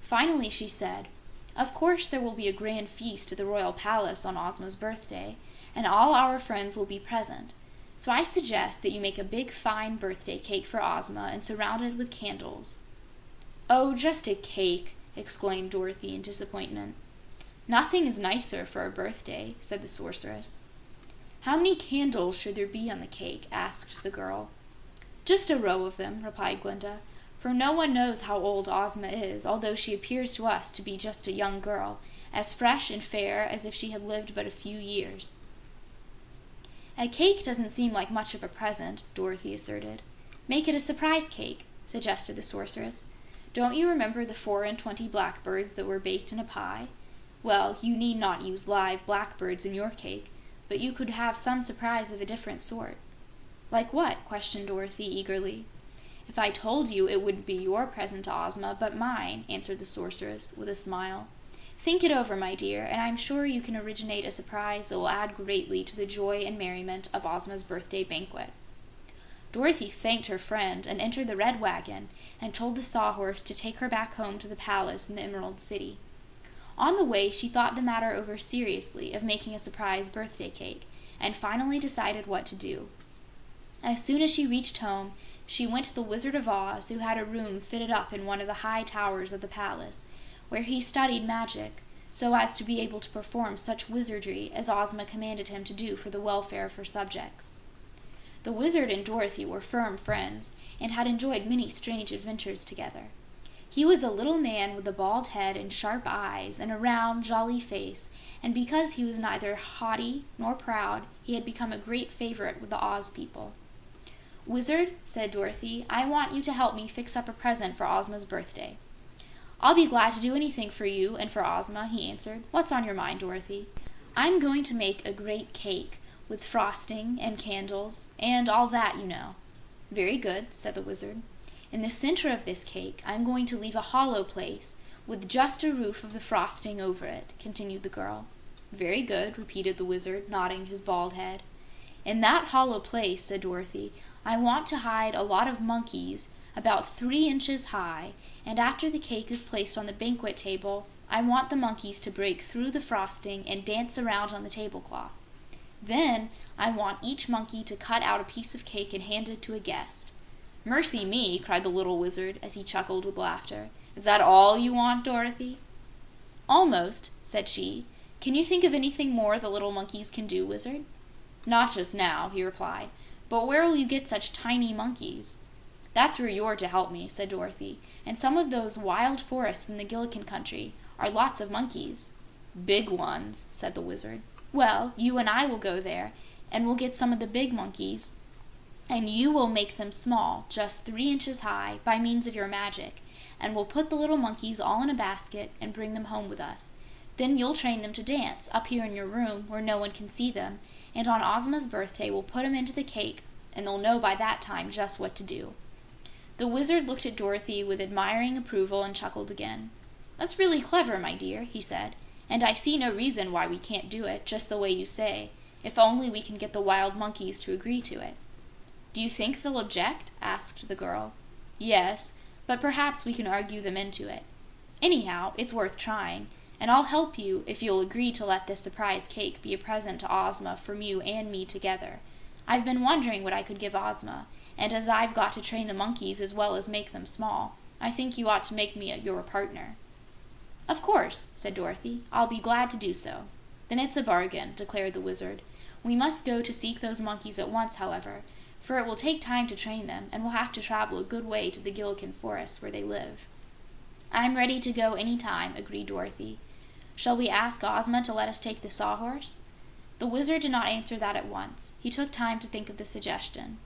Finally she said, "Of course there will be a grand feast at the royal palace on Ozma's birthday, and all our friends will be present. So I suggest that you make a big fine birthday cake for Ozma and surround it with candles." "Oh, just a cake!" exclaimed Dorothy in disappointment. "Nothing is nicer for a birthday," said the sorceress. "How many candles should there be on the cake?" asked the girl. "Just a row of them," replied Glinda, "for no one knows how old Ozma is, although she appears to us to be just a young girl, as fresh and fair as if she had lived but a few years." "A cake doesn't seem like much of a present," Dorothy asserted. "Make it a surprise cake," suggested the sorceress. "Don't you remember the 24 blackbirds that were baked in a pie? Well, you need not use live blackbirds in your cake, but you could have some surprise of a different sort." "Like what?" questioned Dorothy eagerly. "If I told you, it wouldn't be your present to Ozma, but mine," answered the sorceress with a smile. "Think it over, my dear, and I'm sure you can originate a surprise that will add greatly to the joy and merriment of Ozma's birthday banquet." Dorothy thanked her friend and entered the red wagon and told the Sawhorse to take her back home to the palace in the Emerald City. On the way, she thought the matter over seriously of making a surprise birthday cake, and finally decided what to do. As soon as she reached home, she went to the Wizard of Oz, who had a room fitted up in one of the high towers of the palace, where he studied magic, so as to be able to perform such wizardry as Ozma commanded him to do for the welfare of her subjects. The Wizard and Dorothy were firm friends, and had enjoyed many strange adventures together. He was a little man with a bald head and sharp eyes and a round, jolly face, and because he was neither haughty nor proud, he had become a great favorite with the Oz people. "Wizard," said Dorothy, "I want you to help me fix up a present for Ozma's birthday." "I'll be glad to do anything for you and for Ozma," he answered. "What's on your mind, Dorothy?" "I'm going to make a great cake, with frosting and candles, and all that, you know." "Very good," said the Wizard. "In the center of this cake, I'm going to leave a hollow place, with just a roof of the frosting over it," continued the girl. "Very good," repeated the Wizard, nodding his bald head. "In that hollow place," said Dorothy, "I want to hide a lot of monkeys, about 3 inches high, and after the cake is placed on the banquet table, I want the monkeys to break through the frosting and dance around on the tablecloth. Then I want each monkey to cut out a piece of cake and hand it to a guest." "Mercy me!" cried the little Wizard as he chuckled with laughter. "Is that all you want, Dorothy?" "Almost," said she. "Can you think of anything more the little monkeys can do, Wizard?" "Not just now," he replied. "But where will you get such tiny monkeys?" "That's where you're to help me," said Dorothy. "In some of those wild forests in the Gillikin country are lots of monkeys." "Big ones," said the Wizard. "Well, you and I will go there, and we'll get some of the big monkeys, and you will make them small, just 3 inches high, by means of your magic, and we'll put the little monkeys all in a basket and bring them home with us. Then you'll train them to dance, up here in your room, where no one can see them, and on Ozma's birthday we'll put them into the cake, and they'll know by that time just what to do." The Wizard looked at Dorothy with admiring approval and chuckled again. "That's really clever, my dear," he said, "and I see no reason why we can't do it, just the way you say, if only we can get the wild monkeys to agree to it." "Do you think they'll object?" asked the girl. "Yes, but perhaps we can argue them into it. Anyhow, it's worth trying, and I'll help you if you'll agree to let this surprise cake be a present to Ozma from you and me together. I've been wondering what I could give Ozma, and as I've got to train the monkeys as well as make them small, I think you ought to make me your partner." "Of course," said Dorothy. "I'll be glad to do so." "Then it's a bargain," declared the Wizard. "We must go to seek those monkeys at once, however, for it will take time to train them, and we'll have to travel a good way to the Gillikin forests where they live." "I'm ready to go any time," agreed Dorothy. "Shall we ask Ozma to let us take the Sawhorse?" The Wizard did not answer that at once. He took time to think of the suggestion.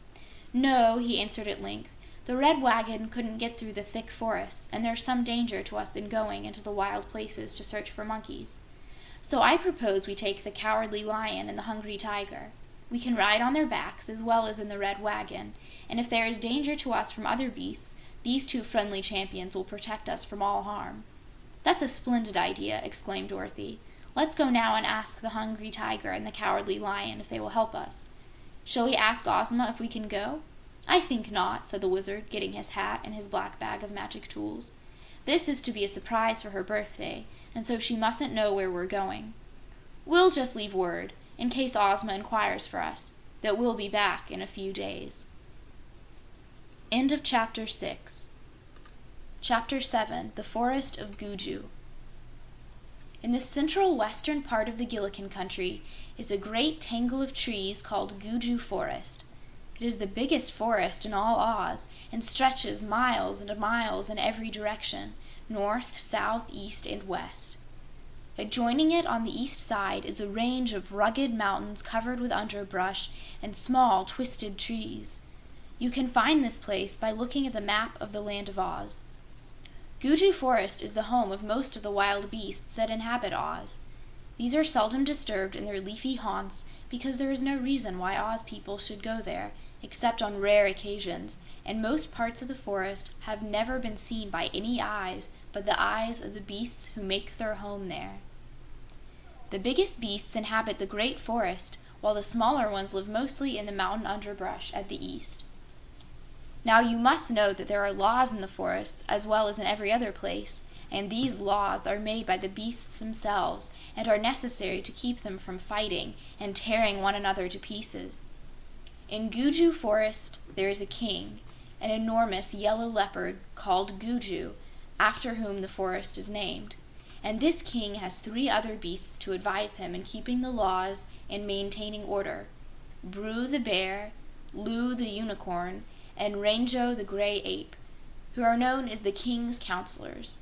"No," he answered at length. "The Red Wagon couldn't get through the thick forests, and there's some danger to us in going into the wild places to search for monkeys. So I propose we take the Cowardly Lion and the Hungry Tiger. We can ride on their backs as well as in the Red Wagon, and if there is danger to us from other beasts, these two friendly champions will protect us from all harm." "That's a splendid idea," exclaimed Dorothy. "Let's go now and ask the Hungry Tiger and the Cowardly Lion if they will help us. Shall we ask Ozma if we can go?" "I think not," said the Wizard, getting his hat and his black bag of magic tools. "This is to be a surprise for her birthday, and so she mustn't know where we're going. We'll just leave word, in case Ozma inquires for us, that we'll be back in a few days." End of Chapter 6. Chapter 7. The Forest of Gugu. In the central western part of the Gillikin country is a great tangle of trees called Gugu Forest. It is the biggest forest in all Oz and stretches miles and miles in every direction, north, south, east, and west. Adjoining it on the east side is a range of rugged mountains covered with underbrush and small, twisted trees. You can find this place by looking at the map of the Land of Oz. Gugu Forest is the home of most of the wild beasts that inhabit Oz. These are seldom disturbed in their leafy haunts because there is no reason why Oz people should go there, except on rare occasions, and most parts of the forest have never been seen by any eyes but the eyes of the beasts who make their home there. The biggest beasts inhabit the Great Forest, while the smaller ones live mostly in the mountain underbrush at the east. Now you must know that there are laws in the forest as well as in every other place, and these laws are made by the beasts themselves and are necessary to keep them from fighting and tearing one another to pieces. In Gugu Forest there is a king, an enormous yellow leopard called Gugu, after whom the forest is named. And this king has 3 other beasts to advise him in keeping the laws and maintaining order: Bru the bear, Lu the unicorn, and Rango the gray ape, who are known as the king's counselors.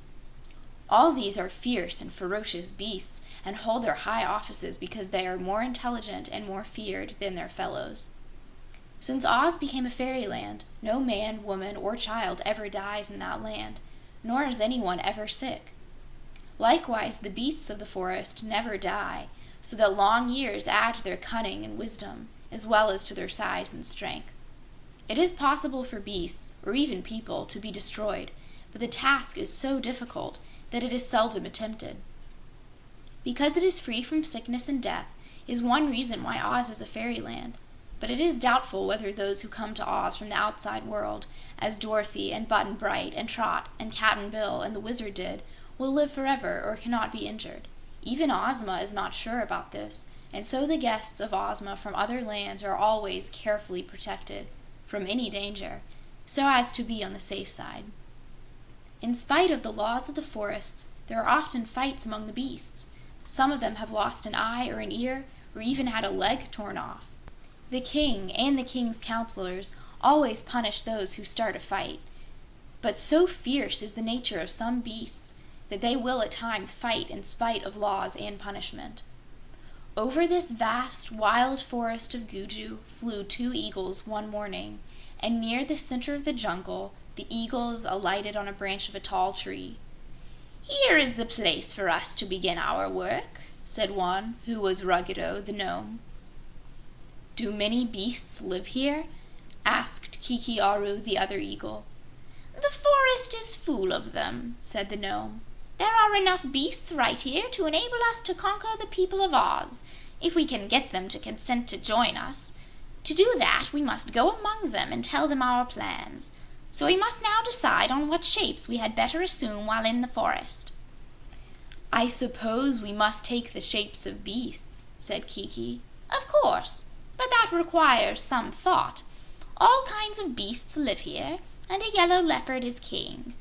All these are fierce and ferocious beasts and hold their high offices because they are more intelligent and more feared than their fellows. Since Oz became a fairyland, no man, woman, or child ever dies in that land, nor is anyone ever sick. Likewise, the beasts of the forest never die, so that long years add to their cunning and wisdom, as well as to their size and strength. It is possible for beasts, or even people, to be destroyed, but the task is so difficult that it is seldom attempted. Because it is free from sickness and death is one reason why Oz is a fairyland, but it is doubtful whether those who come to Oz from the outside world, as Dorothy and Button-Bright and Trot and Cap'n Bill and the Wizard did, will live forever or cannot be injured. Even Ozma is not sure about this, and so the guests of Ozma from other lands are always carefully protected from any danger, so as to be on the safe side. In spite of the laws of the forests, there are often fights among the beasts. Some of them have lost an eye or an ear, or even had a leg torn off. The king and the king's counselors always punish those who start a fight, but so fierce is the nature of some beasts that they will at times fight in spite of laws and punishment. Over this vast, wild forest of Gugu flew 2 eagles one morning, and near the center of the jungle, the eagles alighted on a branch of a tall tree. "Here is the place for us to begin our work," said one, who was Ruggedo the gnome. "Do many beasts live here?" asked Kiki the other eagle. "The forest is full of them," said the gnome. "There are enough beasts right here to enable us to conquer the people of Oz, if we can get them to consent to join us. To do that, we must go among them and tell them our plans. So we must now decide on what shapes we had better assume while in the forest." "I suppose we must take the shapes of beasts," said Kiki. "Of course, but that requires some thought. All kinds of beasts live here, and a yellow leopard is king.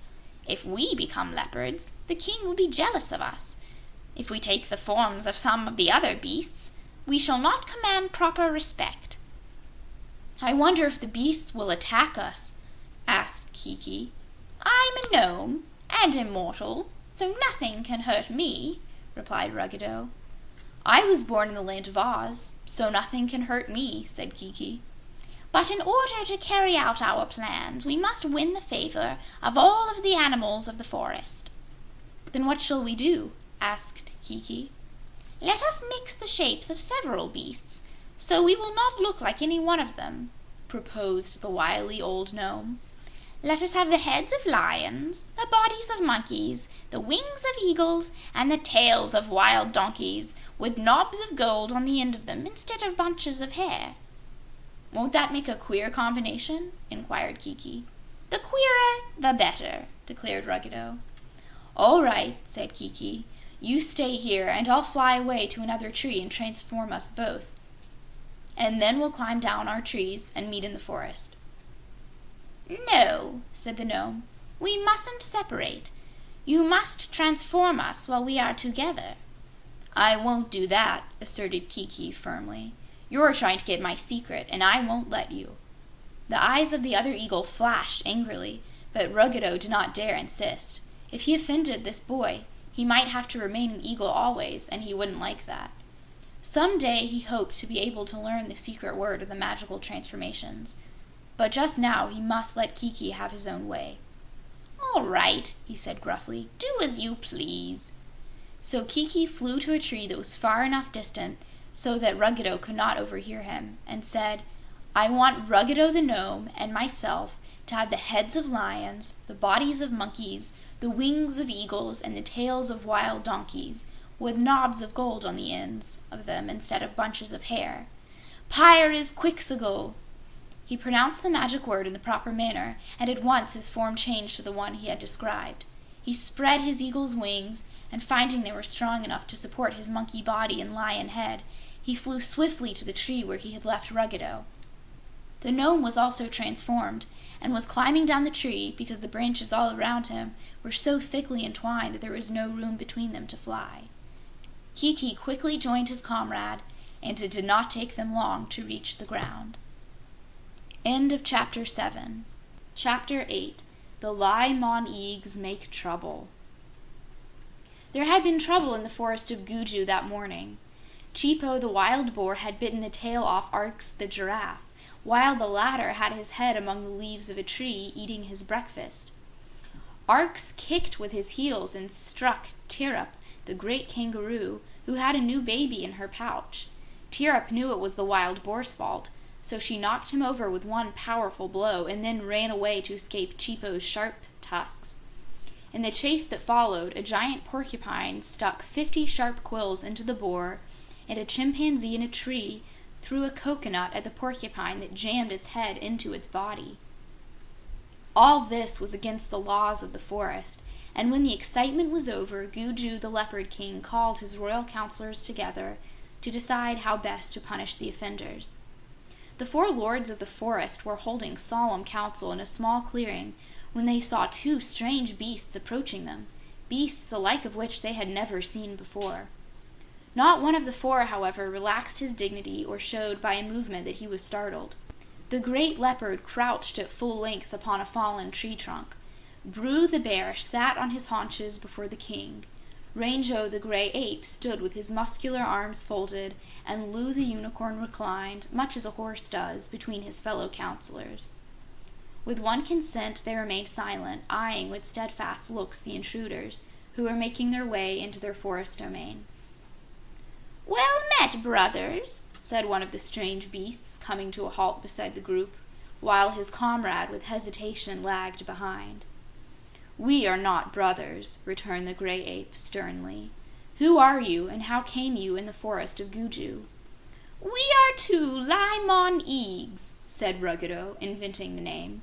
If we become leopards, the king will be jealous of us. If we take the forms of some of the other beasts, we shall not command proper respect." "I wonder if the beasts will attack us?" asked Kiki. "I'm a gnome, and immortal, so nothing can hurt me," replied Ruggedo. "I was born in the land of Oz, so nothing can hurt me," said Kiki. "But in order to carry out our plans, we must win the favor of all of the animals of the forest." "Then what shall we do?" asked Kiki. "Let us mix the shapes of several beasts, so we will not look like any one of them," proposed the wily old gnome. "Let us have the heads of lions, the bodies of monkeys, the wings of eagles, and the tails of wild donkeys, with knobs of gold on the end of them instead of bunches of hair." "Won't that make a queer combination?" inquired Kiki. "The queerer, the better," declared Ruggedo. "All right," said Kiki. "You stay here, and I'll fly away to another tree and transform us both. And then we'll climb down our trees and meet in the forest." "No," said the gnome. "We mustn't separate. You must transform us while we are together." "I won't do that," asserted Kiki firmly. "You're trying to get my secret, and I won't let you." The eyes of the other eagle flashed angrily, but Ruggedo did not dare insist. If he offended this boy, he might have to remain an eagle always, and he wouldn't like that. Some day he hoped to be able to learn the secret word of the magical transformations, but just now he must let Kiki have his own way. "All right," he said gruffly. "Do as you please." So Kiki flew to a tree that was far enough distant so that Ruggedo could not overhear him, and said, "I want Ruggedo the gnome and myself to have the heads of lions, the bodies of monkeys, the wings of eagles, and the tails of wild donkeys, with knobs of gold on the ends of them instead of bunches of hair. Pyrzqxgl!" He pronounced the magic word in the proper manner, and at once his form changed to the one he had described. He spread his eagle's wings, and finding they were strong enough to support his monkey body and lion head, he flew swiftly to the tree where he had left Ruggedo. The gnome was also transformed, and was climbing down the tree because the branches all around him were so thickly entwined that there was no room between them to fly. Kiki quickly joined his comrade, and it did not take them long to reach the ground. End of Chapter 7. Chapter 8. The Li-Mon-Eags Make Trouble. There had been trouble in the forest of Gugu that morning. Cheapo the wild boar had bitten the tail off Arx the giraffe, while the latter had his head among the leaves of a tree eating his breakfast. Arx kicked with his heels and struck Tirap, the great kangaroo, who had a new baby in her pouch. Tirap knew it was the wild boar's fault, so she knocked him over with one powerful blow and then ran away to escape Cheapo's sharp tusks. In the chase that followed, a giant porcupine stuck 50 sharp quills into the boar, and a chimpanzee in a tree threw a coconut at the porcupine that jammed its head into its body. All this was against the laws of the forest, and when the excitement was over, Gugu the Leopard King called his royal counselors together to decide how best to punish the offenders. The 4 lords of the forest were holding solemn council in a small clearing when they saw 2 strange beasts approaching them, beasts the like of which they had never seen before. Not one of the 4, however, relaxed his dignity or showed by a movement that he was startled. The great leopard crouched at full length upon a fallen tree trunk. Bru the bear sat on his haunches before the king. Rango the gray ape stood with his muscular arms folded, and Lu the unicorn reclined, much as a horse does, between his fellow counselors. With one consent, they remained silent, eyeing with steadfast looks the intruders, who were making their way into their forest domain. "Well met, brothers," said one of the strange beasts, coming to a halt beside the group, while his comrade with hesitation lagged behind. "We are not brothers," returned the gray ape sternly. "Who are you, and how came you in the forest of Gugu?" "We are 2 Li-Mon-Eags," said Ruggedo, inventing the name.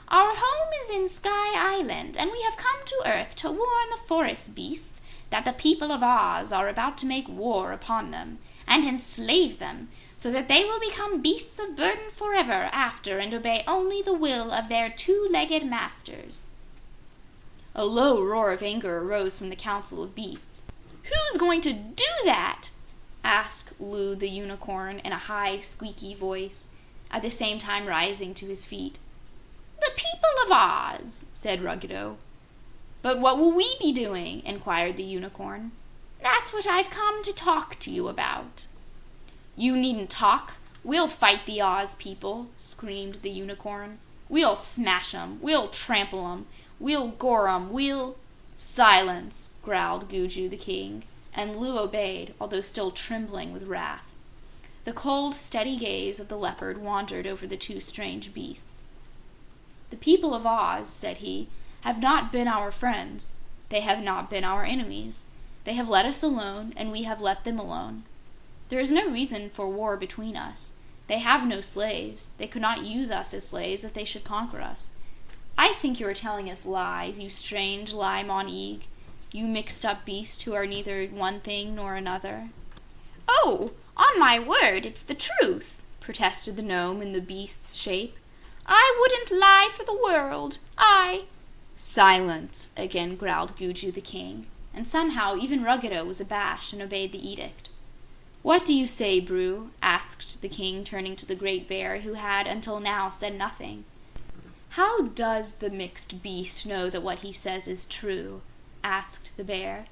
"Our home is in Sky Island, and we have come to Earth to warn the forest beasts that the people of Oz are about to make war upon them and enslave them, so that they will become beasts of burden forever after and obey only the will of their 2-legged masters." A low roar of anger arose from the Council of Beasts. "Who's going to do that?" asked Lou the Unicorn in a high, squeaky voice, at the same time rising to his feet. "The people of Oz," said Ruggedo. "But what will we be doing?" inquired the Unicorn. "That's what I've come to talk to you about." "You needn't talk. We'll fight the Oz people," screamed the Unicorn. "We'll smash 'em. We'll trample 'em. We'll gore 'em. We'll—" "Silence!" growled Gugu the King, and Lou obeyed, although still trembling with wrath. The cold, steady gaze of the leopard wandered over the two strange beasts. "The people of Oz," said he, "have not been our friends. They have not been our enemies. They have let us alone, and we have let them alone. There is no reason for war between us. They have no slaves. They could not use us as slaves if they should conquer us. I think you are telling us lies, you strange Li-Mon-Eag, you mixed-up beast who are neither one thing nor another." "Oh, on my word, it's the truth," protested the gnome in the beast's shape. "I wouldn't lie for the world. "Silence!" again growled Gugu the King, and somehow even Ruggedo was abashed and obeyed the edict. "What do you say, Bru?" asked the King, turning to the Great Bear, who had until now said nothing. "How does the mixed beast know that what he says is true?" asked the bear.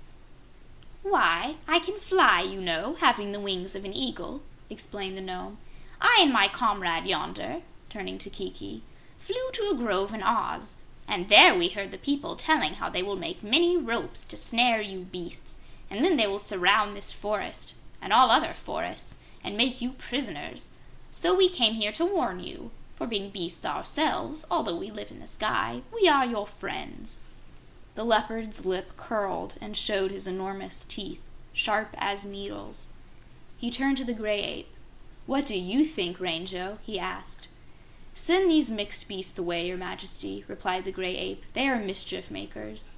"Why, I can fly, you know, having the wings of an eagle," explained the gnome. "I and my comrade yonder," turning to Kiki, "flew to a grove in Oz, and there we heard the people telling how they will make many ropes to snare you beasts, and then they will surround this forest and all other forests and make you prisoners. So we came here to warn you, for being beasts ourselves, although we live in the sky, we are your friends." The leopard's lip curled and showed his enormous teeth, sharp as needles. He turned to the gray ape. "What do you think, Rango?" he asked. "Send these mixed beasts away, Your Majesty," replied the gray ape. "They are mischief makers."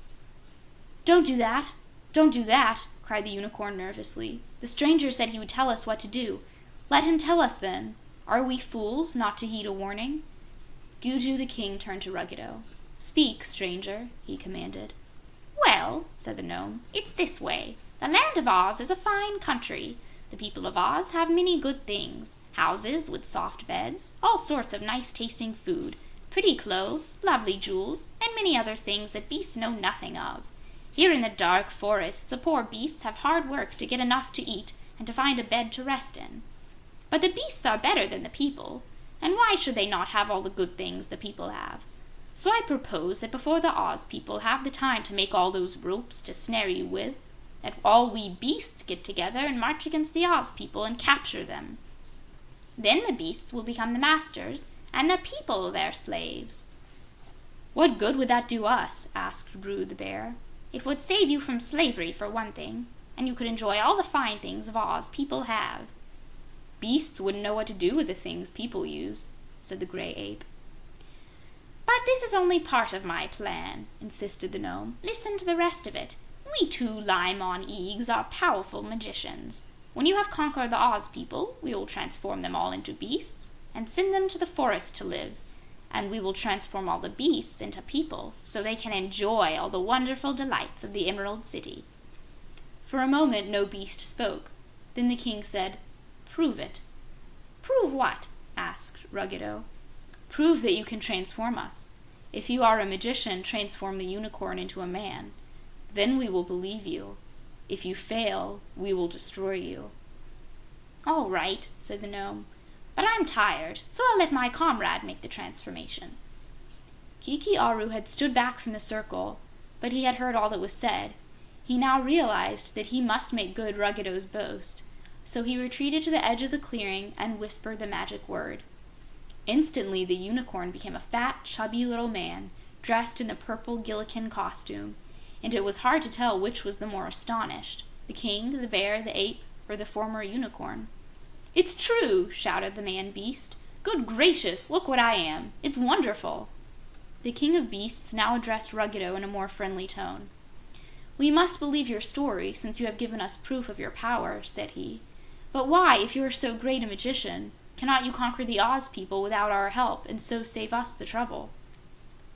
"Don't do that! Don't do that!" cried the Unicorn nervously. "The stranger said he would tell us what to do. Let him tell us, then. Are we fools not to heed a warning?" Gugu the King turned to Ruggedo. "Speak, stranger," he commanded. "Well," said the gnome, "it's this way. The land of Oz is a fine country. The people of Oz have many good things. Houses with soft beds, all sorts of nice-tasting food, pretty clothes, lovely jewels, and many other things that beasts know nothing of. Here in the dark forests, the poor beasts have hard work to get enough to eat and to find a bed to rest in. But the beasts are better than the people, and why should they not have all the good things the people have? So I propose that before the Oz people have the time to make all those ropes to snare you with, that all we beasts get together and march against the Oz people and capture them. Then the beasts will become the masters, and the people their slaves." "What good would that do us?" asked Bru the bear. "It would save you from slavery, for one thing, and you could enjoy all the fine things of Oz people have." "Beasts wouldn't know what to do with the things people use," said the gray ape. "But this is only part of my plan," insisted the gnome. "Listen to the rest of it. We two Li-Mon-Eags are powerful magicians. When you have conquered the Oz people, we will transform them all into beasts and send them to the forest to live. And we will transform all the beasts into people, so they can enjoy all the wonderful delights of the Emerald City." For a moment no beast spoke. Then the king said, "Prove it." "Prove what?" asked Ruggedo. "Prove that you can transform us. If you are a magician, transform the unicorn into a man. Then we will believe you. If you fail, we will destroy you." "All right," said the gnome. "But I'm tired, so I'll let my comrade make the transformation." Kiki Aru had stood back from the circle, but he had heard all that was said. He now realized that he must make good Ruggedo's boast, so he retreated to the edge of the clearing and whispered the magic word. Instantly, the unicorn became a fat, chubby little man, dressed in the purple Gillikin costume, and it was hard to tell which was the more astonished, the king, the bear, the ape, or the former unicorn. "It's true!" shouted the man-beast. "Good gracious, look what I am! It's wonderful!" The king of beasts now addressed Ruggedo in a more friendly tone. "We must believe your story, since you have given us proof of your power," said he. "But why, if you are so great a magician, cannot you conquer the Oz people without our help, and so save us the trouble?"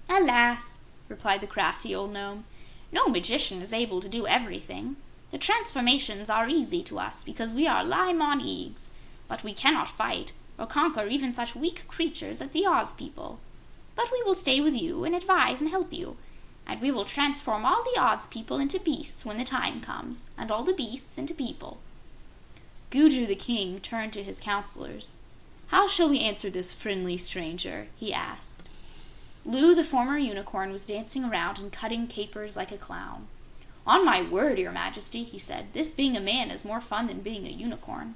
"Alas," replied the crafty old gnome. "No magician is able to do everything. The transformations are easy to us because we are Li-Mon-Eags, but we cannot fight or conquer even such weak creatures as the Oz people. But we will stay with you and advise and help you, and we will transform all the Oz people into beasts when the time comes, and all the beasts into people." Gugu the king turned to his counselors. "How shall we answer this friendly stranger?" he asked. Lou, the former unicorn, was dancing around and cutting capers like a clown. "On my word, Your Majesty," he said, "this being a man is more fun than being a unicorn."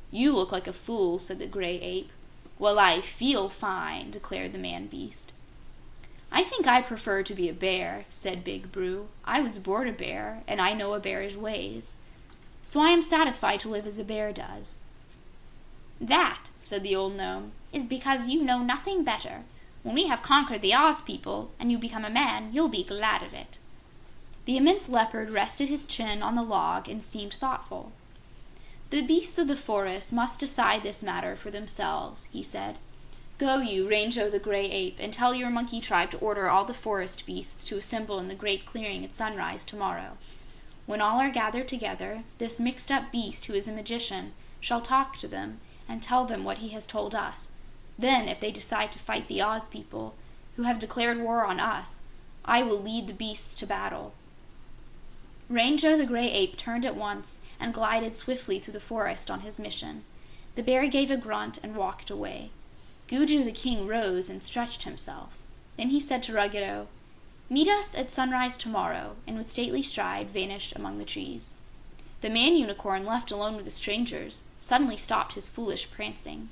"You look like a fool," said the gray ape. "Well, I feel fine," declared the man-beast. "I think I prefer to be a bear," said Big Brew. "I was born a bear, and I know a bear's ways. So I am satisfied to live as a bear does." "That," said the old gnome, "is because you know nothing better. When we have conquered the Oz people, and you become a man, you'll be glad of it." The immense leopard rested his chin on the log and seemed thoughtful. "The beasts of the forest must decide this matter for themselves," he said. "Go you, Rango the Gray Ape, and tell your monkey tribe to order all the forest beasts to assemble in the great clearing at sunrise tomorrow. When all are gathered together, this mixed-up beast, who is a magician, shall talk to them and tell them what he has told us. Then, if they decide to fight the Oz people, who have declared war on us, I will lead the beasts to battle." Rango the Gray Ape turned at once and glided swiftly through the forest on his mission. The bear gave a grunt and walked away. Gugu the king rose and stretched himself. Then he said to Ruggedo, "Meet us at sunrise tomorrow," and with stately stride vanished among the trees. The man-unicorn, left alone with the strangers, suddenly stopped his foolish prancing.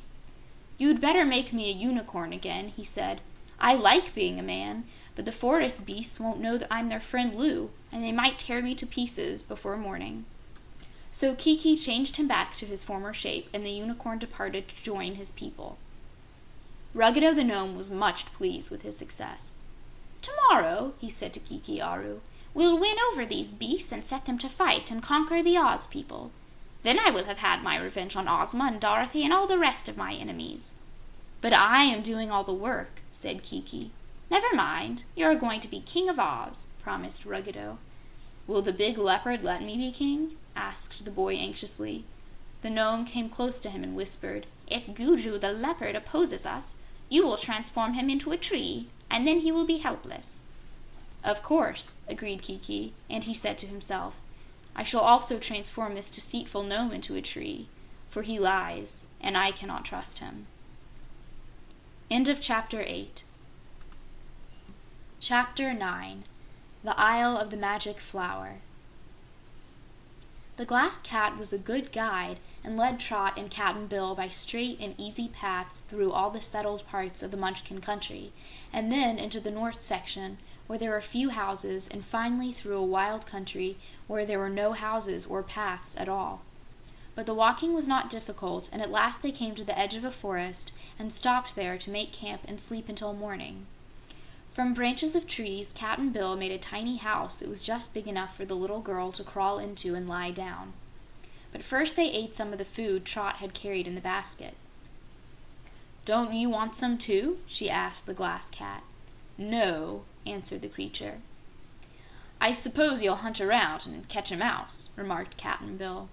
"You'd better make me a unicorn again," he said. "I like being a man, but the forest beasts won't know that I'm their friend Lou, and they might tear me to pieces before morning." So Kiki changed him back to his former shape, and the unicorn departed to join his people. Ruggedo the gnome was much pleased with his success. "Tomorrow," he said to Kiki Aru, "we'll win over these beasts and set them to fight and conquer the Oz people. Then I will have had my revenge on Ozma and Dorothy and all the rest of my enemies." "But I am doing all the work," said Kiki. "Never mind. You're going to be King of Oz," promised Ruggedo. "Will the big leopard let me be king?" asked the boy anxiously. The gnome came close to him and whispered, "If Gugu the leopard opposes us, you will transform him into a tree, and then he will be helpless." "Of course," agreed Kiki, and he said to himself, "I shall also transform this deceitful gnome into a tree, for he lies, and I cannot trust him." End of Chapter 8. Chapter 9. The Isle of the Magic Flower. The Glass Cat was a good guide and led Trot and Cap'n Bill by straight and easy paths through all the settled parts of the Munchkin country, and then into the north section, where there were few houses, and finally through a wild country where there were no houses or paths at all. But the walking was not difficult, and at last they came to the edge of a forest and stopped there to make camp and sleep until morning. From branches of trees, Cap'n Bill made a tiny house that was just big enough for the little girl to crawl into and lie down. But first they ate some of the food Trot had carried in the basket. "Don't you want some too?" she asked the Glass Cat. "No," answered the creature. "I suppose you'll hunt around and catch a mouse," remarked Cap'n Bill.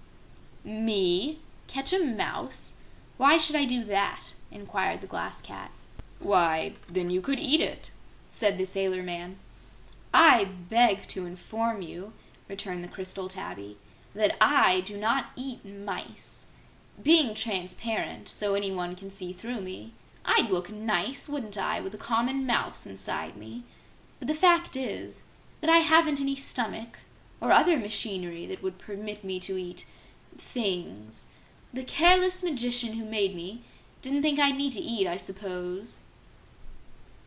"Me? Catch a mouse? Why should I do that?" inquired the Glass Cat. "Why, then you could eat it," said the sailor man. "I beg to inform you," returned the Crystal Tabby, "that I do not eat mice. Being transparent, so anyone can see through me, I'd look nice, wouldn't I, with a common mouse inside me? But the fact is that I haven't any stomach or other machinery that would permit me to eat things. The careless magician who made me didn't think I'd need to eat, I suppose."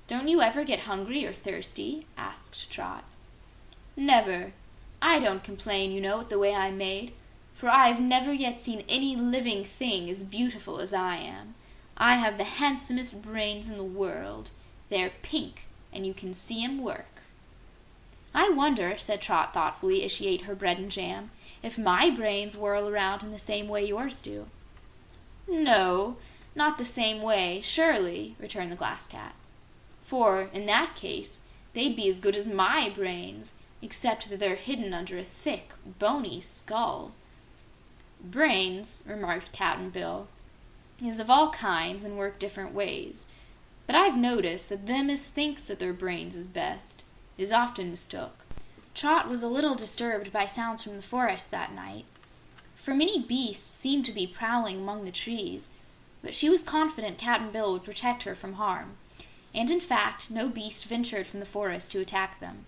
"Don't you ever get hungry or thirsty?" asked Trot. "Never. I don't complain, you know, at the way I'm made, for I've never yet seen any living thing as beautiful as I am. I have the handsomest brains in the world. They're pink, and you can see 'em work." "I wonder," said Trot thoughtfully as she ate her bread and jam, "if my brains whirl around in the same way yours do." "No, not the same way, surely," returned the Glass Cat. "For, in that case, They'd be as good as my brains, except that they're hidden under a thick, bony skull." "Brains," remarked Cap'n Bill, "is of all kinds and work different ways. But I've noticed that them as thinks that their brains is best is often mistook." Trot was a little disturbed by sounds from the forest that night, for many beasts seemed to be prowling among the trees, but she was confident Cap'n Bill would protect her from harm, and in fact no beast ventured from the forest to attack them.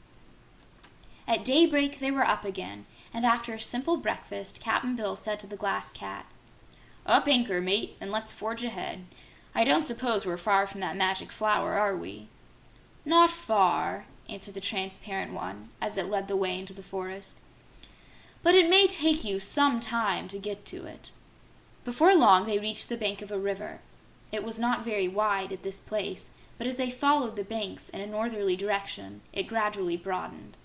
At daybreak they were up again, and after a simple breakfast Cap'n Bill said to the Glass Cat, "Up anchor, mate, and let's forge ahead. I don't suppose we're far from that magic flower, are we?" "Not far," answered the transparent one, as it led the way into the forest, "but it may take you some time to get to it." Before long they reached the bank of a river. It was not very wide at this place, but as they followed the banks in a northerly direction, it gradually broadened.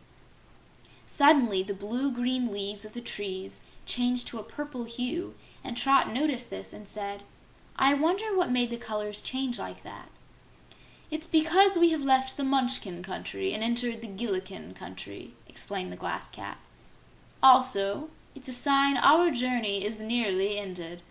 Suddenly the blue-green leaves of the trees changed to a purple hue, and Trot noticed this and said, "I wonder what made the colors change like that." "It's because we have left the Munchkin country and entered the Gillikin country," explained the Glass Cat. "Also, it's a sign our journey is nearly ended."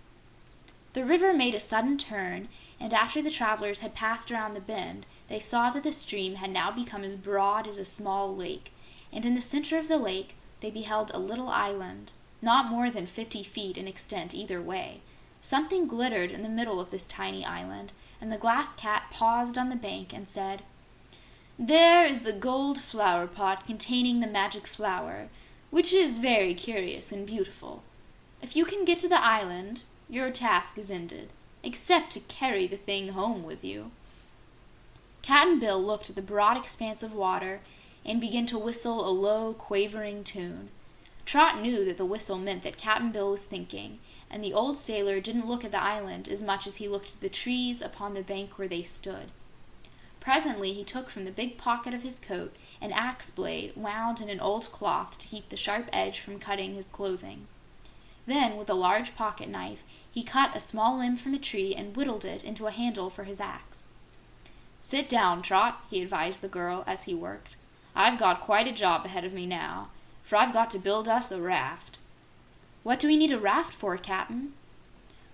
The river made a sudden turn, and after the travelers had passed around the bend, they saw that the stream had now become as broad as a small lake, and in the center of the lake they beheld a little island, not more than 50 feet in extent either way. Something glittered in the middle of this tiny island, and the Glass Cat paused on the bank and said, "There is the gold flower pot containing the magic flower, which is very curious and beautiful. If you can get to the island, your task is ended, except to carry the thing home with you." Cap'n Bill looked at the broad expanse of water and began to whistle a low, quavering tune. Trot knew that the whistle meant that Cap'n Bill was thinking, and the old sailor didn't look at the island as much as he looked at the trees upon the bank where they stood. Presently he took from the big pocket of his coat an axe blade wound in an old cloth to keep the sharp edge from cutting his clothing. Then, with a large pocket knife, he cut a small limb from a tree and whittled it into a handle for his axe. "Sit down, Trot," he advised the girl as he worked. "I've got quite a job ahead of me now, for I've got to build us a raft." "What do we need a raft for, Cap'n?"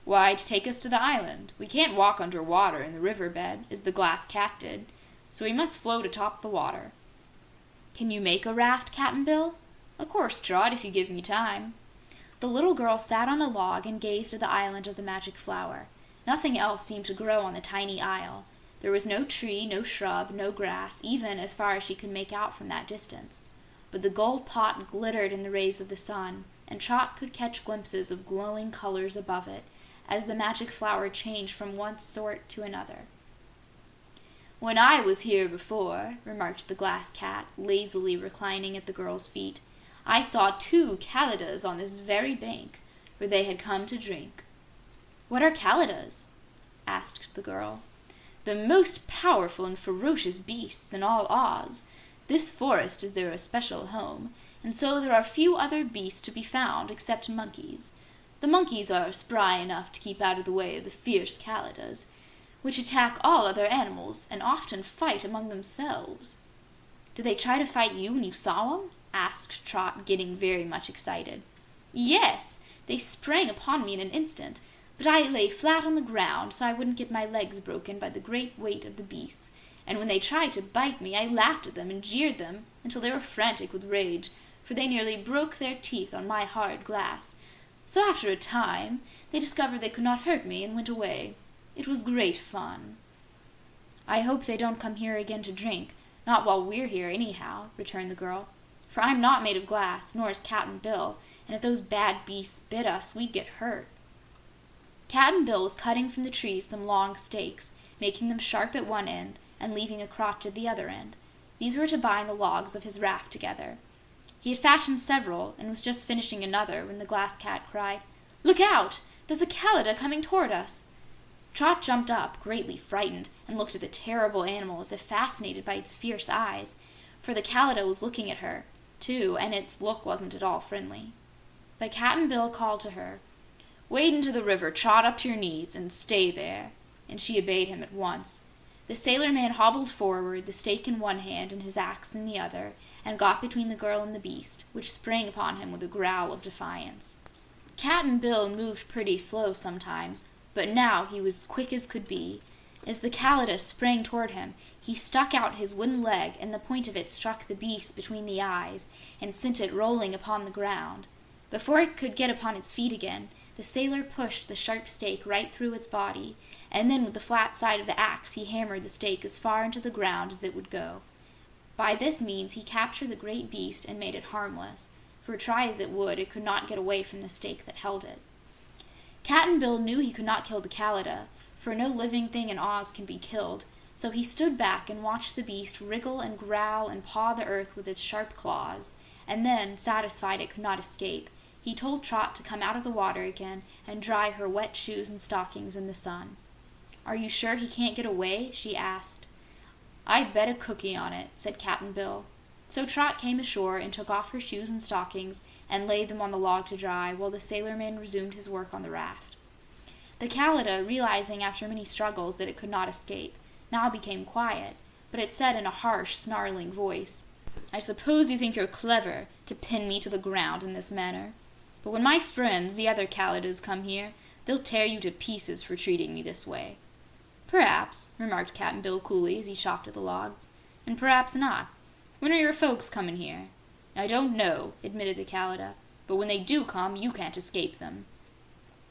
"Why, to take us to the island. We can't walk under water in the river bed, as the Glass Cat did, so we must float atop the water." "Can you make a raft, Cap'n Bill?" "Of course, Trot, if you give me time." The little girl sat on a log and gazed at the island of the magic flower. Nothing else seemed to grow on the tiny isle. There was no tree, no shrub, no grass, even as far as she could make out from that distance. But the gold pot glittered in the rays of the sun, and Trot could catch glimpses of glowing colors above it, as the magic flower changed from one sort to another. "When I was here before," remarked the Glass Cat, lazily reclining at the girl's feet, "I saw 2 Kalidas on this very bank, where they had come to drink." "What are Kalidas?" asked the girl. "The most powerful and ferocious beasts in all Oz. This forest is their especial home, and so there are few other beasts to be found except monkeys. The monkeys are spry enough to keep out of the way of the fierce Kalidas, which attack all other animals and often fight among themselves." "Did they try to fight you when you saw 'em?" asked Trot, getting very much excited. "Yes, they sprang upon me in an instant, but I lay flat on the ground so I wouldn't get my legs broken by the great weight of the beasts, and when they tried to bite me I laughed at them and jeered them until they were frantic with rage, for they nearly broke their teeth on my hard glass. So after a time they discovered they could not hurt me and went away. It was great fun." "I hope they don't come here again to drink, not while we're here anyhow," returned the girl. "For I'm not made of glass, nor is Cap'n Bill, and if those bad beasts bit us, we'd get hurt." Cap'n Bill was cutting from the trees some long stakes, making them sharp at one end and leaving a crotch at the other end. These were to bind the logs of his raft together. He had fashioned several and was just finishing another when the Glass Cat cried, "Look out! There's a Kalida coming toward us!" Trot jumped up, greatly frightened, and looked at the terrible animal as if fascinated by its fierce eyes, for the Kalida was looking at her, too, and its look wasn't at all friendly. But Cap'n Bill called to her, "Wade into the river, Trot, up to your knees, and stay there," and she obeyed him at once. The sailor-man hobbled forward, the stake in one hand and his axe in the other, and got between the girl and the beast, which sprang upon him with a growl of defiance. Cap'n Bill moved pretty slow sometimes, but now he was quick as could be. As the Kalidah sprang toward him, he stuck out his wooden leg, and the point of it struck the beast between the eyes and sent it rolling upon the ground. Before it could get upon its feet again, the sailor pushed the sharp stake right through its body, and then with the flat side of the axe he hammered the stake as far into the ground as it would go. By this means he captured the great beast and made it harmless, for try as it would, it could not get away from the stake that held it. Cap'n Bill knew he could not kill the Kalidah, for no living thing in Oz can be killed, so he stood back and watched the beast wriggle and growl and paw the earth with its sharp claws, and then, satisfied it could not escape, he told Trot to come out of the water again and dry her wet shoes and stockings in the sun. "Are you sure he can't get away?" she asked. "I'd bet a cookie on it," said Cap'n Bill. So Trot came ashore and took off her shoes and stockings and laid them on the log to dry, while the sailorman resumed his work on the raft. The Kalidah, realizing after many struggles that it could not escape, now became quiet, but it said in a harsh, snarling voice, "I suppose you think you're clever to pin me to the ground in this manner. But when my friends, the other Kalidahs, come here, they'll tear you to pieces for treating me this way." "Perhaps," remarked Cap'n Bill coolly as he chopped at the logs, "and perhaps not. When are your folks coming here?" "I don't know," admitted the Kalidah, "but when they do come, you can't escape them."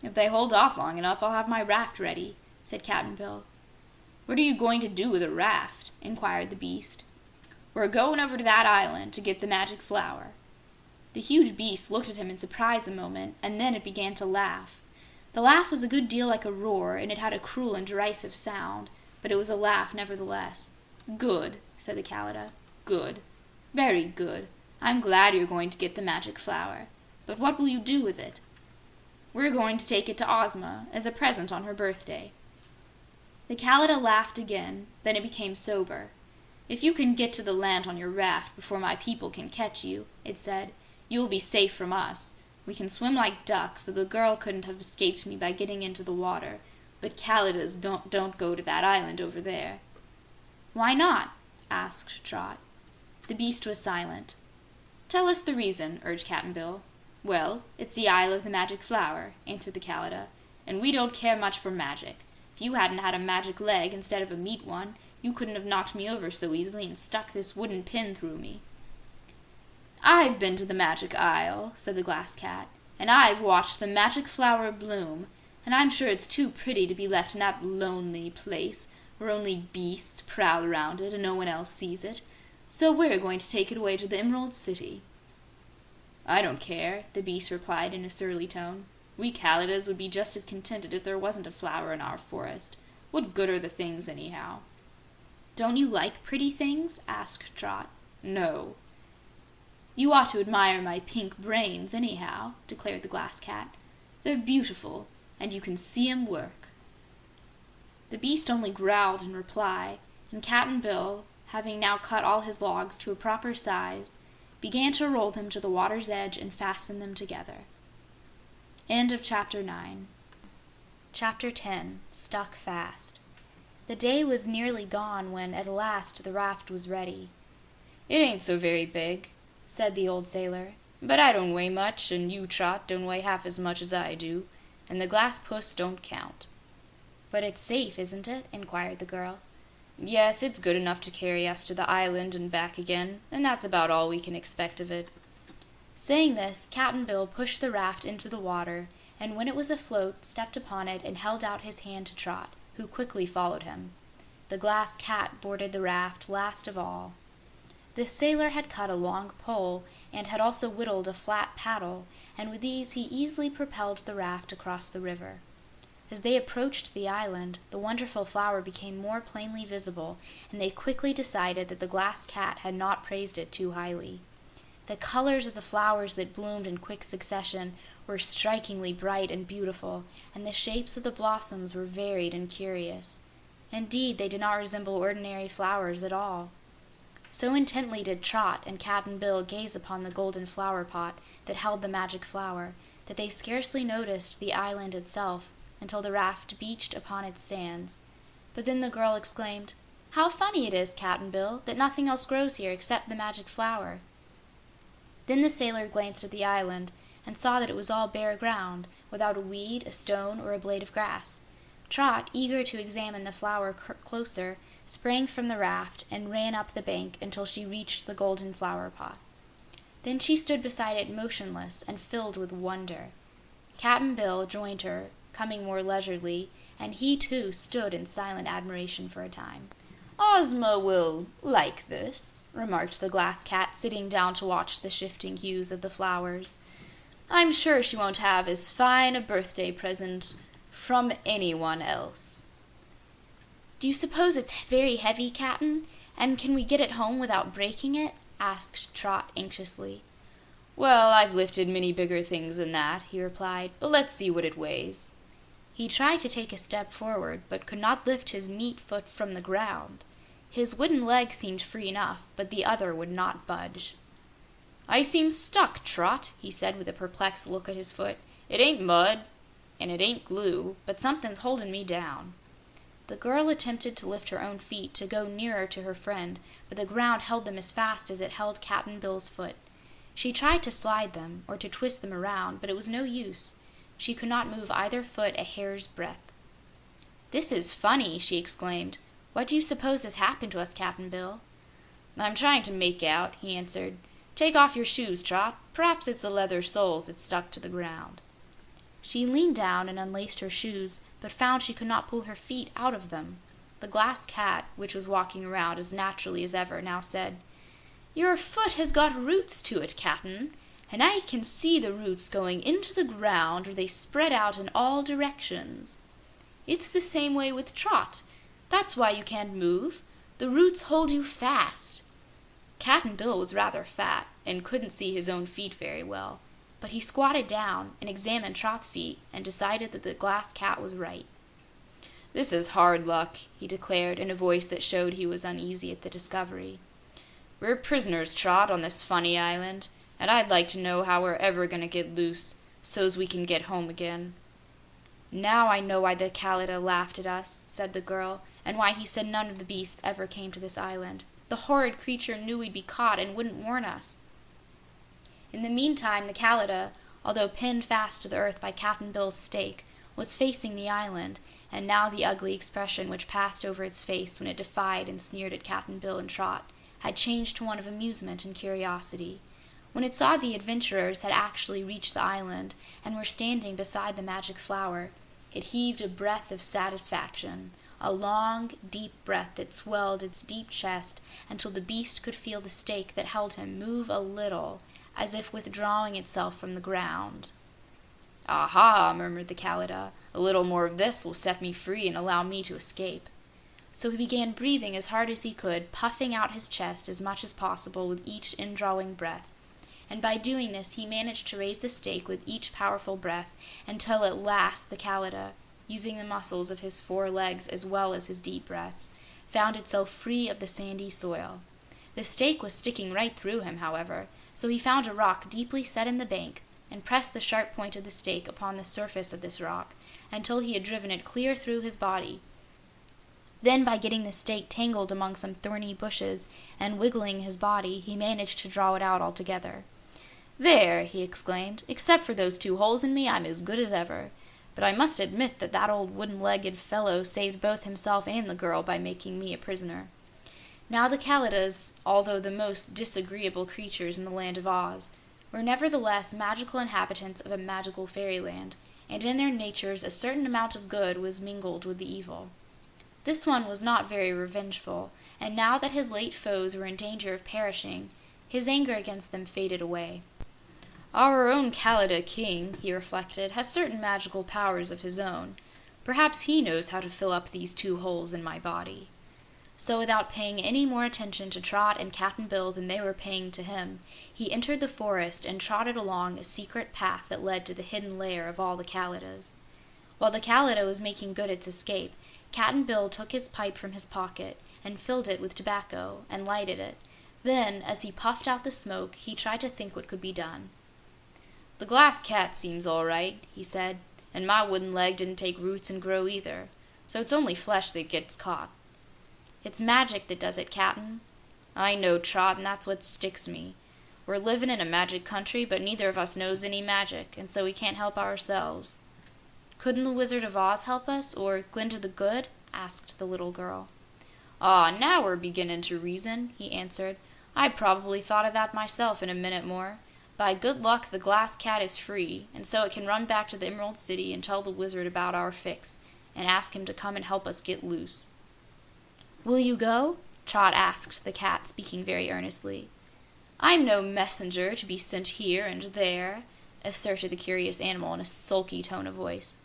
"If they hold off long enough, I'll have my raft ready," said Cap'n Bill. "What are you going to do with a raft?" inquired the beast. "We're going over to that island to get the magic flower." The huge beast looked at him in surprise a moment, and then it began to laugh. The laugh was a good deal like a roar, and it had a cruel and derisive sound, but it was a laugh nevertheless. "Good," said the Kalidah. "Good. Very good. I'm glad you're going to get the magic flower. But what will you do with it?" "We're going to take it to Ozma as a present on her birthday." The Kalidah laughed again, then it became sober. "If you can get to the land on your raft before my people can catch you," it said, "you will be safe from us. We can swim like ducks, so the girl couldn't have escaped me by getting into the water, but Kalidahs don't go to that island over there." "Why not?" asked Trot. The beast was silent. "Tell us the reason," urged Cap'n Bill. "Well, it's the Isle of the Magic Flower," answered the Kalidah, "and we don't care much for magic. If you hadn't had a magic leg instead of a meat one, you couldn't have knocked me over so easily and stuck this wooden pin through me." "I've been to the Magic Isle," said the Glass Cat, "and I've watched the magic flower bloom, and I'm sure it's too pretty to be left in that lonely place where only beasts prowl around it and no one else sees it. So we're going to take it away to the Emerald City." "I don't care," the beast replied in a surly tone. "We Kalidahs would be just as contented if there wasn't a flower in our forest. What good are the things, anyhow?" "Don't you like pretty things?" asked Trot. "No." "You ought to admire my pink brains, anyhow," declared the Glass Cat. "They're beautiful, and you can see 'em work." The beast only growled in reply, and Cap'n Bill, having now cut all his logs to a proper size, began to roll them to the water's edge and fasten them together. End of Chapter 9. Chapter 10. Stuck Fast. The day was nearly gone when, at last, the raft was ready. "It ain't so very big," said the old sailor, "but I don't weigh much, and you, Trot, don't weigh half as much as I do, and the glass puss don't count." "But it's safe, isn't it?" inquired the girl. "Yes, it's good enough to carry us to the island and back again, and that's about all we can expect of it." Saying this, Cap'n Bill pushed the raft into the water, and when it was afloat, stepped upon it and held out his hand to Trot, who quickly followed him. The Glass Cat boarded the raft last of all. The sailor had cut a long pole and had also whittled a flat paddle, and with these he easily propelled the raft across the river. As they approached the island, the wonderful flower became more plainly visible, and they quickly decided that the Glass Cat had not praised it too highly. The colors of the flowers that bloomed in quick succession were strikingly bright and beautiful, and the shapes of the blossoms were varied and curious. Indeed, they did not resemble ordinary flowers at all. So intently did Trot and Cap'n Bill gaze upon the golden flower pot that held the magic flower that they scarcely noticed the island itself until the raft beached upon its sands. But then the girl exclaimed, How funny it is, Cap'n Bill, that nothing else grows here except the magic flower." Then the sailor glanced at the island and saw that it was all bare ground, without a weed, a stone, or a blade of grass. Trot, eager to examine the flower closer, sprang from the raft and ran up the bank until she reached the golden flower pot. Then she stood beside it motionless and filled with wonder. Cap'n Bill joined her, coming more leisurely, and he too stood in silent admiration for a time. "Ozma will like this," remarked the Glass Cat, sitting down to watch the shifting hues of the flowers. "I'm sure she won't have as fine a birthday present from anyone else." "Do you suppose it's very heavy, Cap'n? And can we get it home without breaking it?" asked Trot anxiously. "Well, I've lifted many bigger things than that," he replied, "but let's see what it weighs." He tried to take a step forward, but could not lift his meat foot from the ground. His wooden leg seemed free enough, but the other would not budge. "I seem stuck, Trot," he said with a perplexed look at his foot. "It ain't mud, and it ain't glue, but something's holding me down." The girl attempted to lift her own feet to go nearer to her friend, but the ground held them as fast as it held Cap'n Bill's foot. She tried to slide them, or to twist them around, but it was no use. She could not move either foot a hair's breadth. "This is funny," she exclaimed. "What do you suppose has happened to us, Cap'n Bill?" "I'm trying to make out," he answered. "Take off your shoes, Trot. Perhaps it's the leather soles that stuck to the ground." She leaned down and unlaced her shoes, but found she could not pull her feet out of them. The Glass Cat, which was walking around as naturally as ever, now said, "Your foot has got roots to it, Cap'n, and I can see the roots going into the ground where they spread out in all directions. It's the same way with Trot. That's why you can't move. The roots hold you fast." Cap'n Bill was rather fat and couldn't see his own feet very well, but he squatted down and examined Trot's feet and decided that the Glass Cat was right. "This is hard luck," he declared in a voice that showed he was uneasy at the discovery. "We're prisoners, Trot, on this funny island, and I'd like to know how we're ever gonna get loose, so's we can get home again." "Now I know why the Kalidah laughed at us," said the girl, "and why he said none of the beasts ever came to this island. The horrid creature knew we'd be caught and wouldn't warn us." In the meantime, the Kalidah, although pinned fast to the earth by Cap'n Bill's stake, was facing the island, and now the ugly expression which passed over its face when it defied and sneered at Cap'n Bill and Trot had changed to one of amusement and curiosity. When it saw the adventurers had actually reached the island and were standing beside the magic flower, it heaved a breath of satisfaction, a long, deep breath that swelled its deep chest until the beast could feel the stake that held him move a little, as if withdrawing itself from the ground. "Aha!" murmured the Kalidah. "A little more of this will set me free and allow me to escape." So he began breathing as hard as he could, puffing out his chest as much as possible with each indrawing breath. And by doing this he managed to raise the stake with each powerful breath until at last the Kalidah, using the muscles of his 4 legs as well as his deep breaths, found itself free of the sandy soil. The stake was sticking right through him, however, so he found a rock deeply set in the bank and pressed the sharp point of the stake upon the surface of this rock until he had driven it clear through his body. Then, by getting the stake tangled among some thorny bushes and wiggling his body, he managed to draw it out altogether. "There!" he exclaimed. "Except for those 2 holes in me, I'm as good as ever. But I must admit that old wooden-legged fellow saved both himself and the girl by making me a prisoner." Now the Kalidahs, although the most disagreeable creatures in the land of Oz, were nevertheless magical inhabitants of a magical fairyland, and in their natures a certain amount of good was mingled with the evil. This one was not very revengeful, and now that his late foes were in danger of perishing, his anger against them faded away. "Our own Kalidah King," he reflected, "has certain magical powers of his own. Perhaps he knows how to fill up these 2 holes in my body." So without paying any more attention to Trot and Cap'n Bill than they were paying to him, he entered the forest and trotted along a secret path that led to the hidden lair of all the Kalidahs. While the Kalidah was making good its escape, Cap'n Bill took his pipe from his pocket and filled it with tobacco and lighted it. Then, as he puffed out the smoke, he tried to think what could be done. "The Glass Cat seems all right," he said, "and my wooden leg didn't take roots and grow either, so it's only flesh that gets caught." It's magic that does it, Cap'n." "I know, Trot, and that's what sticks me. We're livin' in a magic country, but neither of us knows any magic, and so we can't help ourselves." "Couldn't the Wizard of Oz help us, or Glinda the Good?" asked the little girl. "Ah, now we're beginnin' to reason," he answered. "I'd probably thought of that myself in a minute more. By good luck, the Glass Cat is free, and so it can run back to the Emerald City and tell the Wizard about our fix, and ask him to come and help us get loose." "Will you go?" Trot asked the cat, speaking very earnestly. "I'm no messenger to be sent here and there," asserted the curious animal in a sulky tone of voice.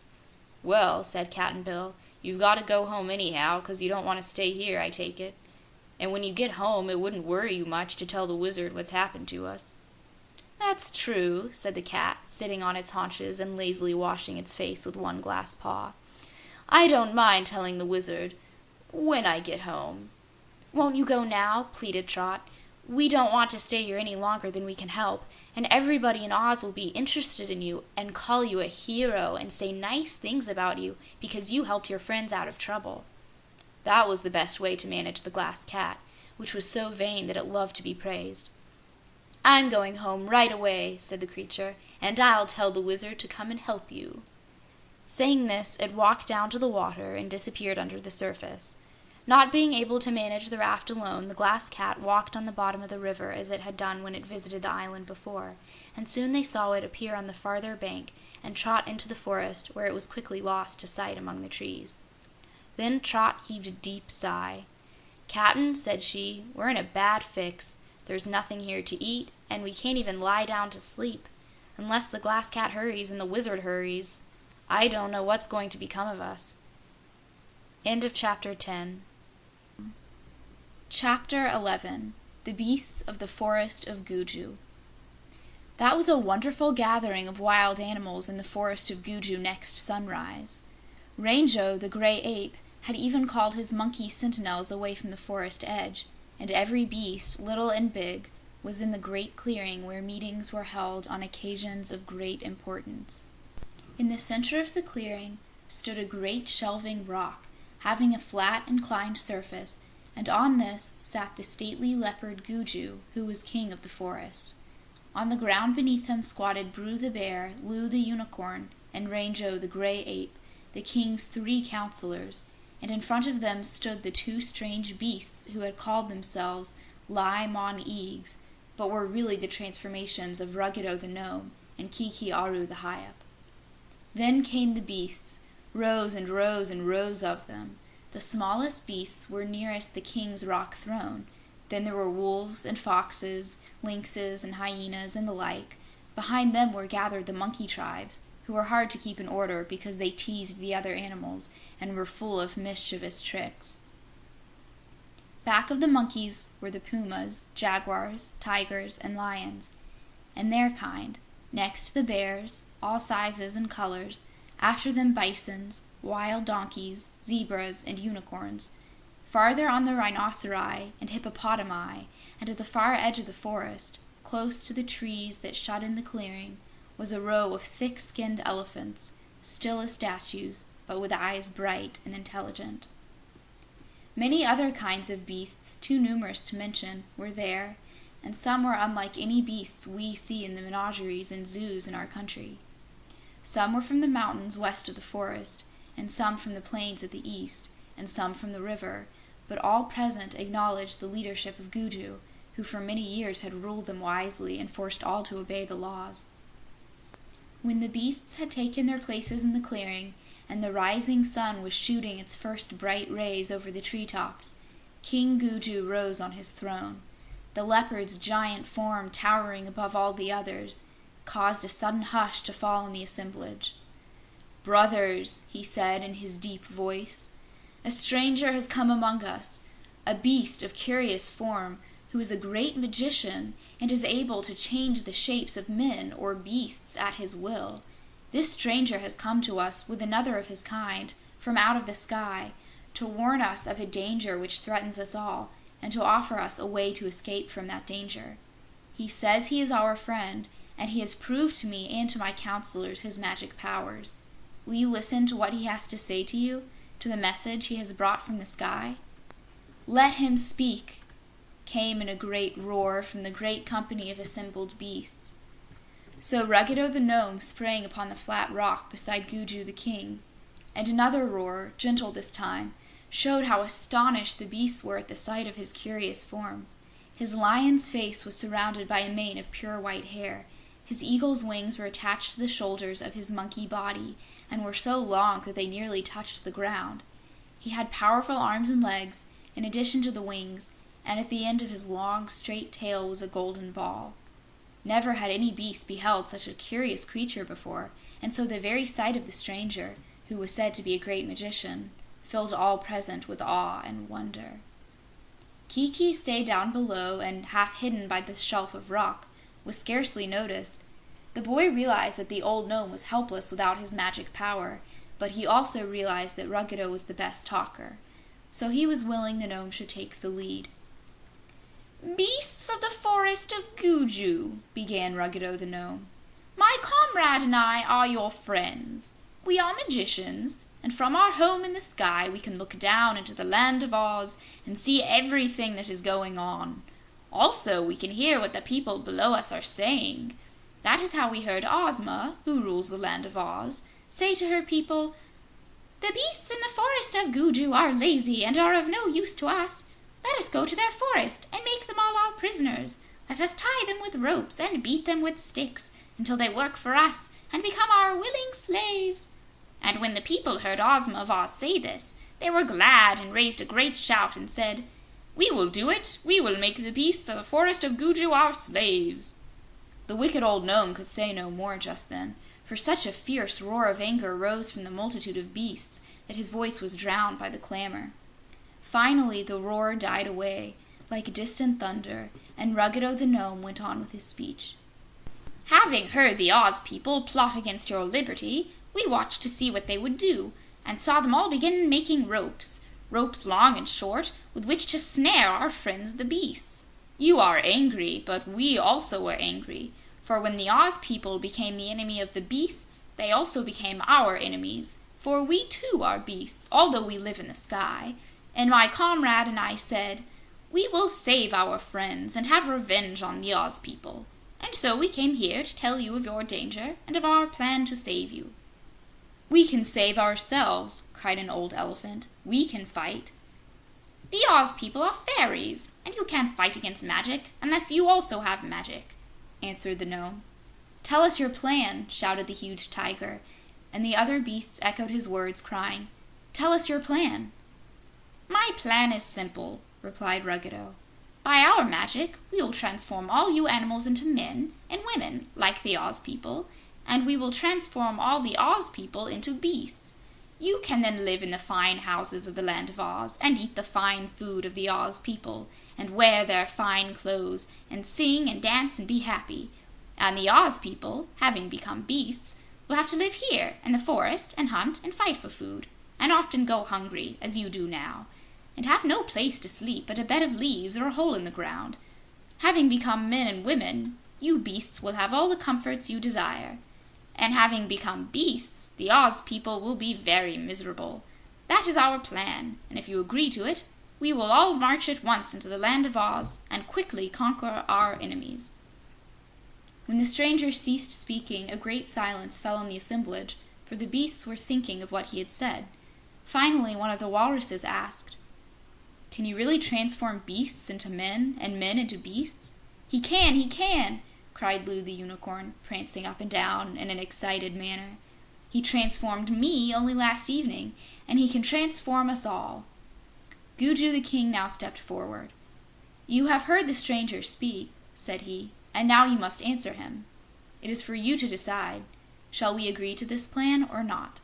"Well," said Cap'n Bill, "you've got to go home anyhow, 'cause you don't want to stay here, I take it. And when you get home, it wouldn't worry you much to tell the Wizard what's happened to us." "That's true," said the cat, sitting on its haunches and lazily washing its face with one glass paw. "I don't mind telling the Wizard when I get home." "Won't you go now?" pleaded Trot. "We don't want to stay here any longer than we can help, and everybody in Oz will be interested in you and call you a hero and say nice things about you because you helped your friends out of trouble." That was the best way to manage the Glass Cat, which was so vain that it loved to be praised. "I'm going home right away," said the creature, "and I'll tell the Wizard to come and help you." Saying this, it walked down to the water and disappeared under the surface. Not being able to manage the raft alone, the Glass Cat walked on the bottom of the river as it had done when it visited the island before, and soon they saw it appear on the farther bank and trot into the forest, where it was quickly lost to sight among the trees. Then Trot heaved a deep sigh. "Cap'n," said she, "we're in a bad fix. There's nothing here to eat, and we can't even lie down to sleep. Unless the Glass Cat hurries and the Wizard hurries, I don't know what's going to become of us." End of Chapter 10. Chapter 11. The Beasts of the Forest of Gugu. That was a wonderful gathering of wild animals in the Forest of Gugu next sunrise. Rango, the gray ape, had even called his monkey sentinels away from the forest edge, and every beast, little and big, was in the great clearing where meetings were held on occasions of great importance. In the center of the clearing stood a great shelving rock, having a flat, inclined surface, and on this sat the stately leopard Gugu, who was king of the forest. On the ground beneath him squatted Bru the bear, Lu the unicorn, and Rango the gray ape, the king's 3 counselors, and in front of them stood the 2 strange beasts who had called themselves Li-Mon-Eags, but were really the transformations of Ruggedo the gnome and Kiki Aru the Hyup. Then came the beasts, rows and rows and rows of them. The smallest beasts were nearest the king's rock throne. Then there were wolves and foxes, lynxes and hyenas and the like. Behind them were gathered the monkey tribes, who were hard to keep in order because they teased the other animals and were full of mischievous tricks. Back of the monkeys were the pumas, jaguars, tigers, and lions, and their kind. Next the bears, all sizes and colors. After them bisons, wild donkeys, zebras, and unicorns. Farther on the rhinoceri and hippopotami, and at the far edge of the forest, close to the trees that shut in the clearing, was a row of thick-skinned elephants, still as statues, but with eyes bright and intelligent. Many other kinds of beasts, too numerous to mention, were there, and some were unlike any beasts we see in the menageries and zoos in our country. Some were from the mountains west of the forest, and some from the plains at the east, and some from the river, but all present acknowledged the leadership of Gugu, who for many years had ruled them wisely and forced all to obey the laws. When the beasts had taken their places in the clearing, and the rising sun was shooting its first bright rays over the treetops, King Gugu rose on his throne. The leopard's giant form, towering above all the others, caused a sudden hush to fall on the assemblage. "Brothers," he said in his deep voice, "a stranger has come among us, a beast of curious form, who is a great magician and is able to change the shapes of men or beasts at his will. This stranger has come to us with another of his kind from out of the sky to warn us of a danger which threatens us all and to offer us a way to escape from that danger. He says he is our friend, and he has proved to me and to my counselors his magic powers. Will you listen to what he has to say to you, to the message he has brought from the sky?" "Let him speak!" came in a great roar from the great company of assembled beasts. So Ruggedo the Gnome sprang upon the flat rock beside Gugu the King, and another roar, gentle this time, showed how astonished the beasts were at the sight of his curious form. His lion's face was surrounded by a mane of pure white hair. His eagle's wings were attached to the shoulders of his monkey body and were so long that they nearly touched the ground. He had powerful arms and legs, in addition to the wings, and at the end of his long, straight tail was a golden ball. Never had any beast beheld such a curious creature before, and so the very sight of the stranger, who was said to be a great magician, filled all present with awe and wonder. Kiki stayed down below and, half hidden by the shelf of rock, was scarcely noticed. The boy realized that the old gnome was helpless without his magic power, but he also realized that Ruggedo was the best talker, so he was willing the gnome should take the lead. "Beasts of the forest of Gugu," began Ruggedo the gnome, "my comrade and I are your friends. We are magicians, and from our home in the sky we can look down into the land of Oz and see everything that is going on. Also, we can hear what the people below us are saying. That is how we heard Ozma, who rules the land of Oz, say to her people, 'The beasts in the forest of Gugu are lazy and are of no use to us. Let us go to their forest and make them all our prisoners. Let us tie them with ropes and beat them with sticks until they work for us and become our willing slaves.' And when the people heard Ozma of Oz say this, they were glad and raised a great shout and said, 'We will do it! We will make the beasts of the forest of Gugu our slaves!' The wicked old gnome could say no more just then, for such a fierce roar of anger rose from the multitude of beasts that his voice was drowned by the clamor. Finally, the roar died away, like distant thunder, and Ruggedo the gnome went on with his speech. "Having heard the Oz people plot against your liberty, we watched to see what they would do, and saw them all begin making ropes long and short, with which to snare our friends the beasts. You are angry, but we also were angry, for when the Oz people became the enemy of the beasts, they also became our enemies, for we too are beasts, although we live in the sky. And my comrade and I said, 'We will save our friends and have revenge on the Oz people.' And so we came here to tell you of your danger and of our plan to save you." "We can save ourselves," cried an old elephant. "We can fight." "The Oz people are fairies, and you can't fight against magic unless you also have magic," answered the gnome. "Tell us your plan," shouted the huge tiger, and the other beasts echoed his words, crying, "Tell us your plan." "My plan is simple," replied Ruggedo. "By our magic, we will transform all you animals into men and women, like the Oz people, and we will transform all the Oz people into beasts. You can then live in the fine houses of the land of Oz, and eat the fine food of the Oz people, and wear their fine clothes, and sing and dance and be happy. And the Oz people, having become beasts, will have to live here in the forest and hunt and fight for food, and often go hungry, as you do now, and have no place to sleep but a bed of leaves or a hole in the ground. Having become men and women, you beasts will have all the comforts you desire. And having become beasts, the Oz people will be very miserable. That is our plan, and if you agree to it, we will all march at once into the land of Oz and quickly conquer our enemies." When the stranger ceased speaking, a great silence fell on the assemblage, for the beasts were thinking of what he had said. Finally, one of the walruses asked, "Can you really transform beasts into men and men into beasts?" He can!" cried Lou the Unicorn, prancing up and down in an excited manner. "He transformed me only last evening, and he can transform us all." Gugu the King now stepped forward. "You have heard the stranger speak," said he, "and now you must answer him. It is for you to decide. Shall we agree to this plan or not?"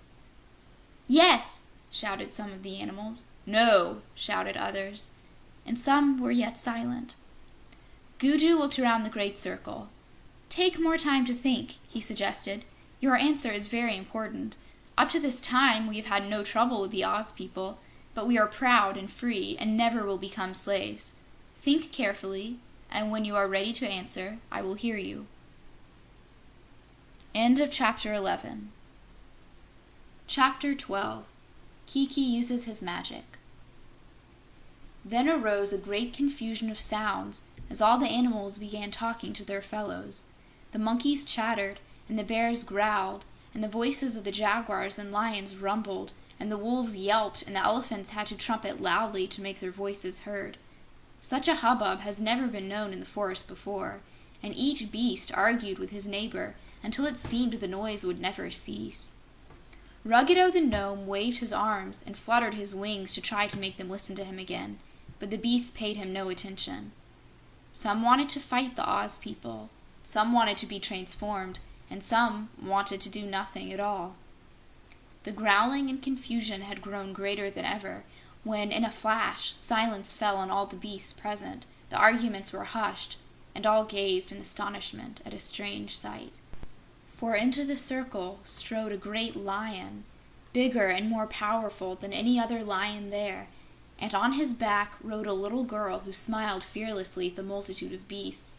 "Yes!" shouted some of the animals. "No!" shouted others, and some were yet silent. Gugu looked around the great circle. "Take more time to think," he suggested. "Your answer is very important. Up to this time, we have had no trouble with the Oz people, but we are proud and free and never will become slaves. Think carefully, and when you are ready to answer, I will hear you." End of Chapter 11. Chapter 12. Kiki uses his magic. Then arose a great confusion of sounds as all the animals began talking to their fellows. The monkeys chattered, and the bears growled, and the voices of the jaguars and lions rumbled, and the wolves yelped, and the elephants had to trumpet loudly to make their voices heard. Such a hubbub has never been known in the forest before, and each beast argued with his neighbor until it seemed the noise would never cease. Ruggedo the gnome waved his arms and fluttered his wings to try to make them listen to him again, but the beasts paid him no attention. Some wanted to fight the Oz people, some wanted to be transformed, and some wanted to do nothing at all. The growling and confusion had grown greater than ever, when, in a flash, silence fell on all the beasts present, the arguments were hushed, and all gazed in astonishment at a strange sight. For into the circle strode a great lion, bigger and more powerful than any other lion there, and on his back rode a little girl who smiled fearlessly at the multitude of beasts.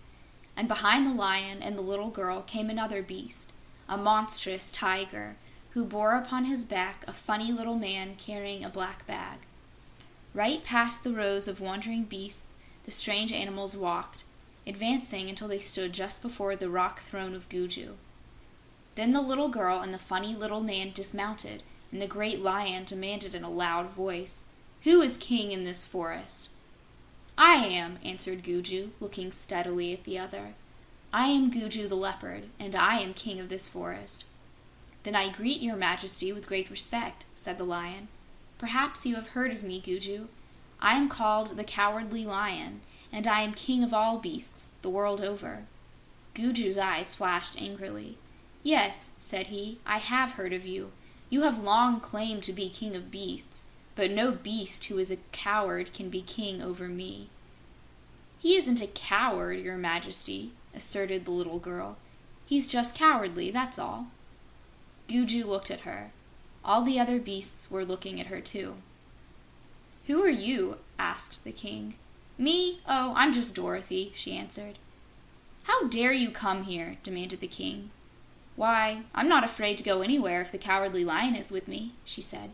And behind the lion and the little girl came another beast, a monstrous tiger, who bore upon his back a funny little man carrying a black bag. Right past the rows of wandering beasts the strange animals walked, advancing until they stood just before the rock throne of Gugu. Then the little girl and the funny little man dismounted, and the great lion demanded in a loud voice, "Who is king in this forest?" "I am," answered Gugu, looking steadily at the other. "I am Gugu the leopard, and I am king of this forest." "Then I greet your majesty with great respect," said the lion. "Perhaps you have heard of me, Gugu. I am called the Cowardly Lion, and I am king of all beasts, the world over." Gugu's eyes flashed angrily. "Yes," said he, "I have heard of you. You have long claimed to be king of beasts, but no beast who is a coward can be king over me." "He isn't a coward, your majesty," asserted the little girl. "He's just cowardly, that's all." Gugu looked at her. All the other beasts were looking at her too. "Who are you?" asked the king. "Me? Oh, I'm just Dorothy," she answered. "How dare you come here?" demanded the king. "Why, I'm not afraid to go anywhere if the Cowardly Lion is with me," she said.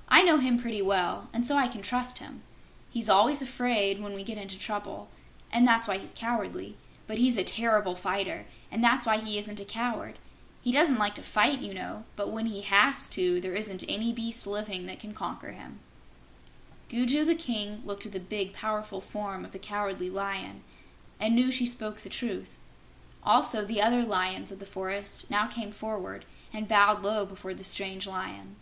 "I know him pretty well, and so I can trust him. He's always afraid when we get into trouble, and that's why he's cowardly. But he's a terrible fighter, and that's why he isn't a coward. He doesn't like to fight, you know, but when he has to, there isn't any beast living that can conquer him." Gugu the king looked at the big, powerful form of the Cowardly Lion and knew she spoke the truth. Also, the other lions of the forest now came forward and bowed low before the strange lion.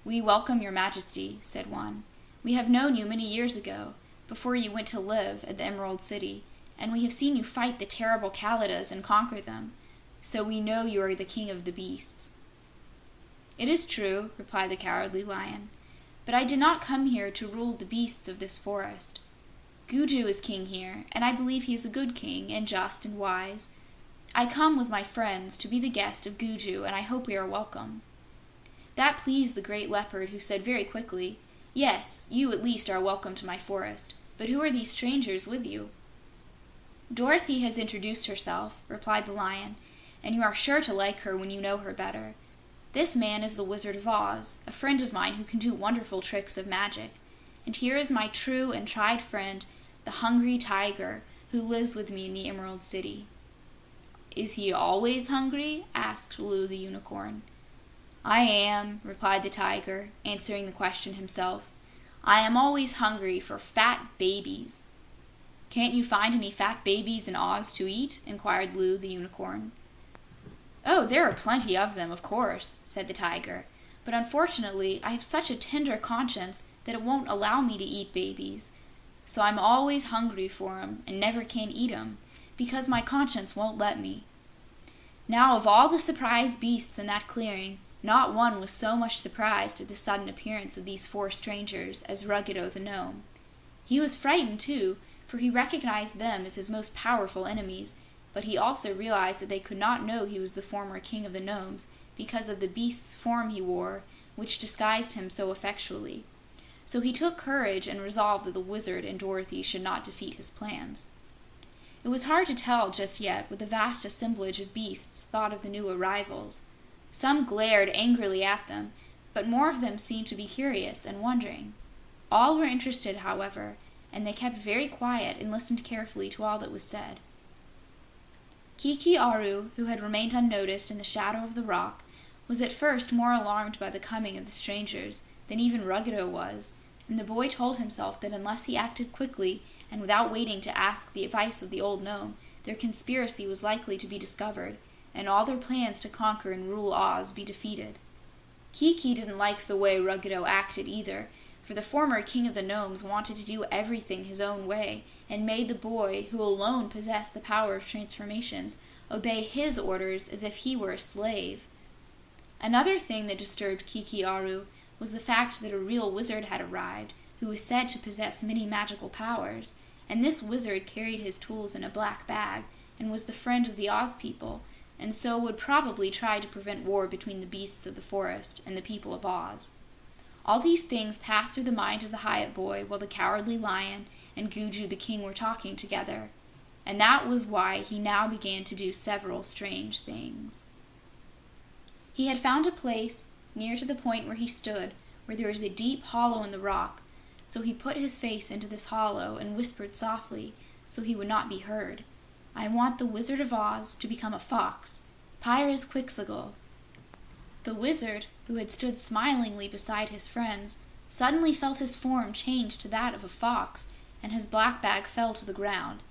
"We welcome your majesty," said one. "We have known you many years ago, before you went to live at the Emerald City, and we have seen you fight the terrible Kalidas and conquer them, so we know you are the king of the beasts." "It is true," replied the Cowardly Lion, "but I did not come here to rule the beasts of this forest. Gugu is king here, and I believe he is a good king, and just and wise. I come with my friends to be the guest of Gugu, and I hope we are welcome." That pleased the great leopard, who said very quickly, "Yes, you at least are welcome to my forest, but who are these strangers with you?" "Dorothy has introduced herself," replied the lion, "and you are sure to like her when you know her better. This man is the Wizard of Oz, a friend of mine who can do wonderful tricks of magic. And here is my true and tried friend, the Hungry Tiger, who lives with me in the Emerald City." "Is he always hungry?" asked Loo the Unicorn. "I am," replied the Tiger, answering the question himself. "I am always hungry for fat babies." "Can't you find any fat babies in Oz to eat?" inquired Loo the Unicorn. "Oh, there are plenty of them, of course," said the Tiger. "But unfortunately, I have such a tender conscience that it won't allow me to eat babies. So I'm always hungry for 'em and never can eat 'em, because my conscience won't let me." Now, of all the surprised beasts in that clearing, not one was so much surprised at the sudden appearance of these four strangers as Ruggedo the Gnome. He was frightened, too, for he recognized them as his most powerful enemies, but he also realized that they could not know he was the former King of the Gnomes because of the beast's form he wore, which disguised him so effectually. So he took courage and resolved that the Wizard and Dorothy should not defeat his plans. It was hard to tell just yet what the vast assemblage of beasts thought of the new arrivals. Some glared angrily at them, but more of them seemed to be curious and wondering. All were interested, however, and they kept very quiet and listened carefully to all that was said. Kiki Aru, who had remained unnoticed in the shadow of the rock, was at first more alarmed by the coming of the strangers than even Ruggedo was, and the boy told himself that unless he acted quickly and without waiting to ask the advice of the old gnome, their conspiracy was likely to be discovered, and all their plans to conquer and rule Oz be defeated. Kiki didn't like the way Ruggedo acted either, for the former King of the Gnomes wanted to do everything his own way, and made the boy, who alone possessed the power of transformations, obey his orders as if he were a slave. Another thing that disturbed Kiki Aru was the fact that a real wizard had arrived, who was said to possess many magical powers, and this wizard carried his tools in a black bag and was the friend of the Oz people, and so would probably try to prevent war between the beasts of the forest and the people of Oz. All these things passed through the mind of the Hyup boy while the Cowardly Lion and Gugu the King were talking together, and that was why he now began to do several strange things. He had found a place near to the point where he stood, where there was a deep hollow in the rock, so he put his face into this hollow and whispered softly, so he would not be heard, "I want the Wizard of Oz to become a fox. Pyrzqxgl." The wizard, who had stood smilingly beside his friends, suddenly felt his form change to that of a fox, and his black bag fell to the ground.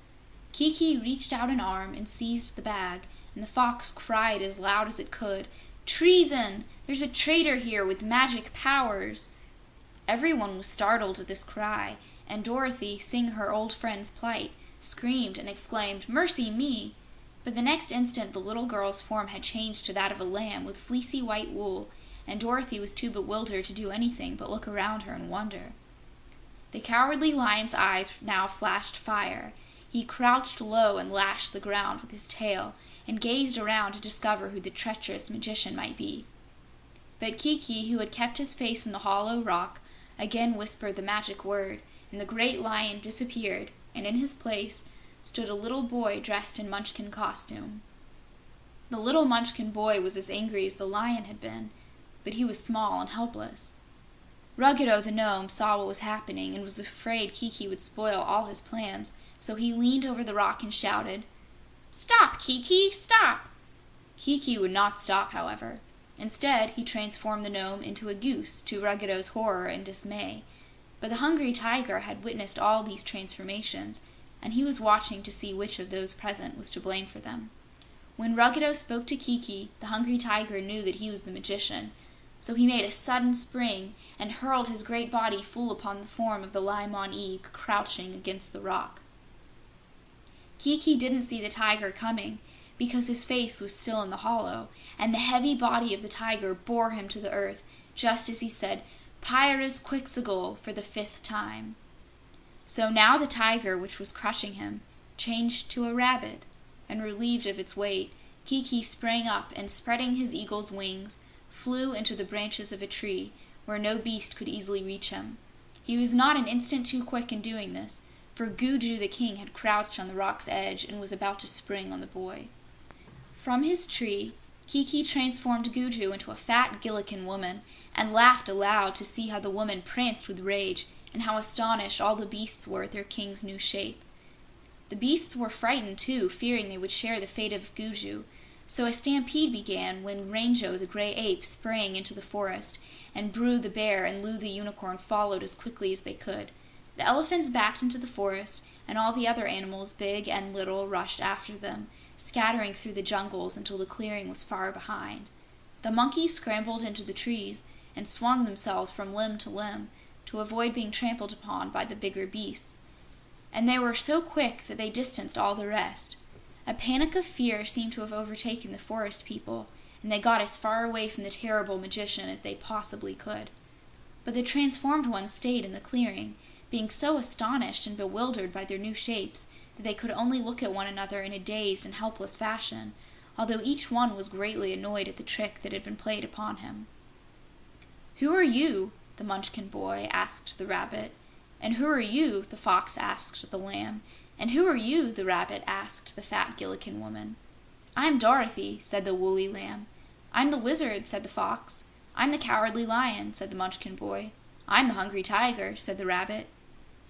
Kiki reached out an arm and seized the bag, and the fox cried as loud as it could, "Treason! There's a traitor here with magic powers!" Everyone was startled at this cry, and Dorothy, seeing her old friend's plight, screamed and exclaimed, "Mercy me!" But the next instant the little girl's form had changed to that of a lamb with fleecy white wool, and Dorothy was too bewildered to do anything but look around her in wonder. The Cowardly Lion's eyes now flashed fire. He crouched low and lashed the ground with his tail, and gazed around to discover who the treacherous magician might be. But Kiki, who had kept his face in the hollow rock, again whispered the magic word, and the great lion disappeared, and in his place stood a little boy dressed in Munchkin costume. The little Munchkin boy was as angry as the lion had been, but he was small and helpless. Ruggedo the gnome saw what was happening and was afraid Kiki would spoil all his plans, so he leaned over the rock and shouted, "Stop, Kiki! Stop!" Kiki would not stop, however. Instead, he transformed the gnome into a goose, to Ruggedo's horror and dismay. But the Hungry Tiger had witnessed all these transformations, and he was watching to see which of those present was to blame for them. When Ruggedo spoke to Kiki, the Hungry Tiger knew that he was the magician, so he made a sudden spring and hurled his great body full upon the form of the Li-Mon-Eag crouching against the rock. Kiki didn't see the tiger coming, because his face was still in the hollow, and the heavy body of the tiger bore him to the earth, just as he said, "Pyrzqxgl" for the 5th time. So now the tiger, which was crushing him, changed to a rabbit, and relieved of its weight, Kiki sprang up and, spreading his eagle's wings, flew into the branches of a tree, where no beast could easily reach him. He was not an instant too quick in doing this, for Gugu the King had crouched on the rock's edge and was about to spring on the boy. From his tree, Kiki transformed Gugu into a fat Gillikin woman, and laughed aloud to see how the woman pranced with rage, and how astonished all the beasts were at their king's new shape. The beasts were frightened too, fearing they would share the fate of Gugu, so a stampede began when Rango the gray ape sprang into the forest, and Bru the bear and Lu the unicorn followed as quickly as they could. The elephants backed into the forest, and all the other animals, big and little, rushed after them, scattering through the jungles until the clearing was far behind. The monkeys scrambled into the trees and swung themselves from limb to limb to avoid being trampled upon by the bigger beasts, and they were so quick that they distanced all the rest. A panic of fear seemed to have overtaken the forest people, and they got as far away from the terrible magician as they possibly could. But the transformed ones stayed in the clearing, being so astonished and bewildered by their new shapes that they could only look at one another in a dazed and helpless fashion, although each one was greatly annoyed at the trick that had been played upon him. "Who are you?" the Munchkin boy asked the rabbit. "And who are you?" the fox asked the lamb. "And who are you?" the rabbit asked the fat Gillikin woman. "I'm Dorothy," said the woolly lamb. "I'm the wizard," said the fox. "I'm the Cowardly Lion," said the Munchkin boy. "I'm the Hungry Tiger," said the rabbit.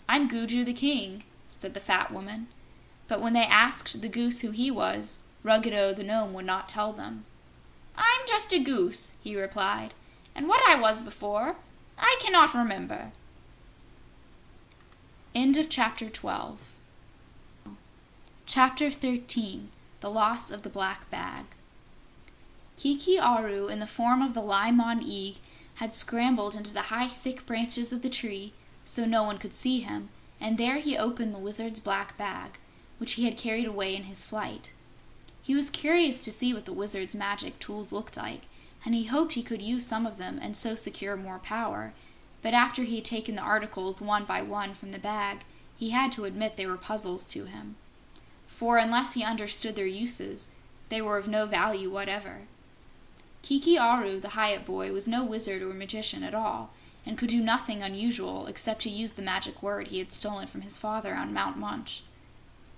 "I'm Gugu the King," said the fat woman. But when they asked the goose who he was, Ruggedo the gnome would not tell them. "I'm just a goose," he replied, "and what I was before, I cannot remember." End of Chapter 12. Chapter 13. The Loss of the Black Bag. Kiki Aru, in the form of the Li-Mon-Eag, had scrambled into the high, thick branches of the tree so no one could see him, and there he opened the Wizard's black bag, which he had carried away in his flight. He was curious to see what the Wizard's magic tools looked like, and he hoped he could use some of them and so secure more power, but after he had taken the articles one by one from the bag, he had to admit they were puzzles to him. For unless he understood their uses, they were of no value whatever. Kiki Aru, the Hyup boy, was no wizard or magician at all, and could do nothing unusual except to use the magic word he had stolen from his father on Mount Munch.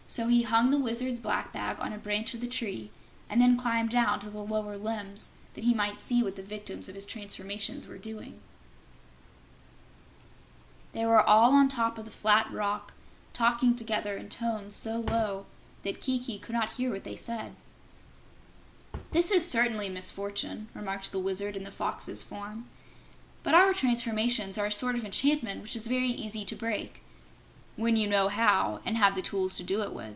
So he hung the Wizard's black bag on a branch of the tree, and then climbed down to the lower limbs, that he might see what the victims of his transformations were doing. They were all on top of the flat rock, talking together in tones so low that Kiki could not hear what they said. "This is certainly misfortune," remarked the Wizard in the fox's form. "But our transformations are a sort of enchantment which is very easy to break, when you know how and have the tools to do it with.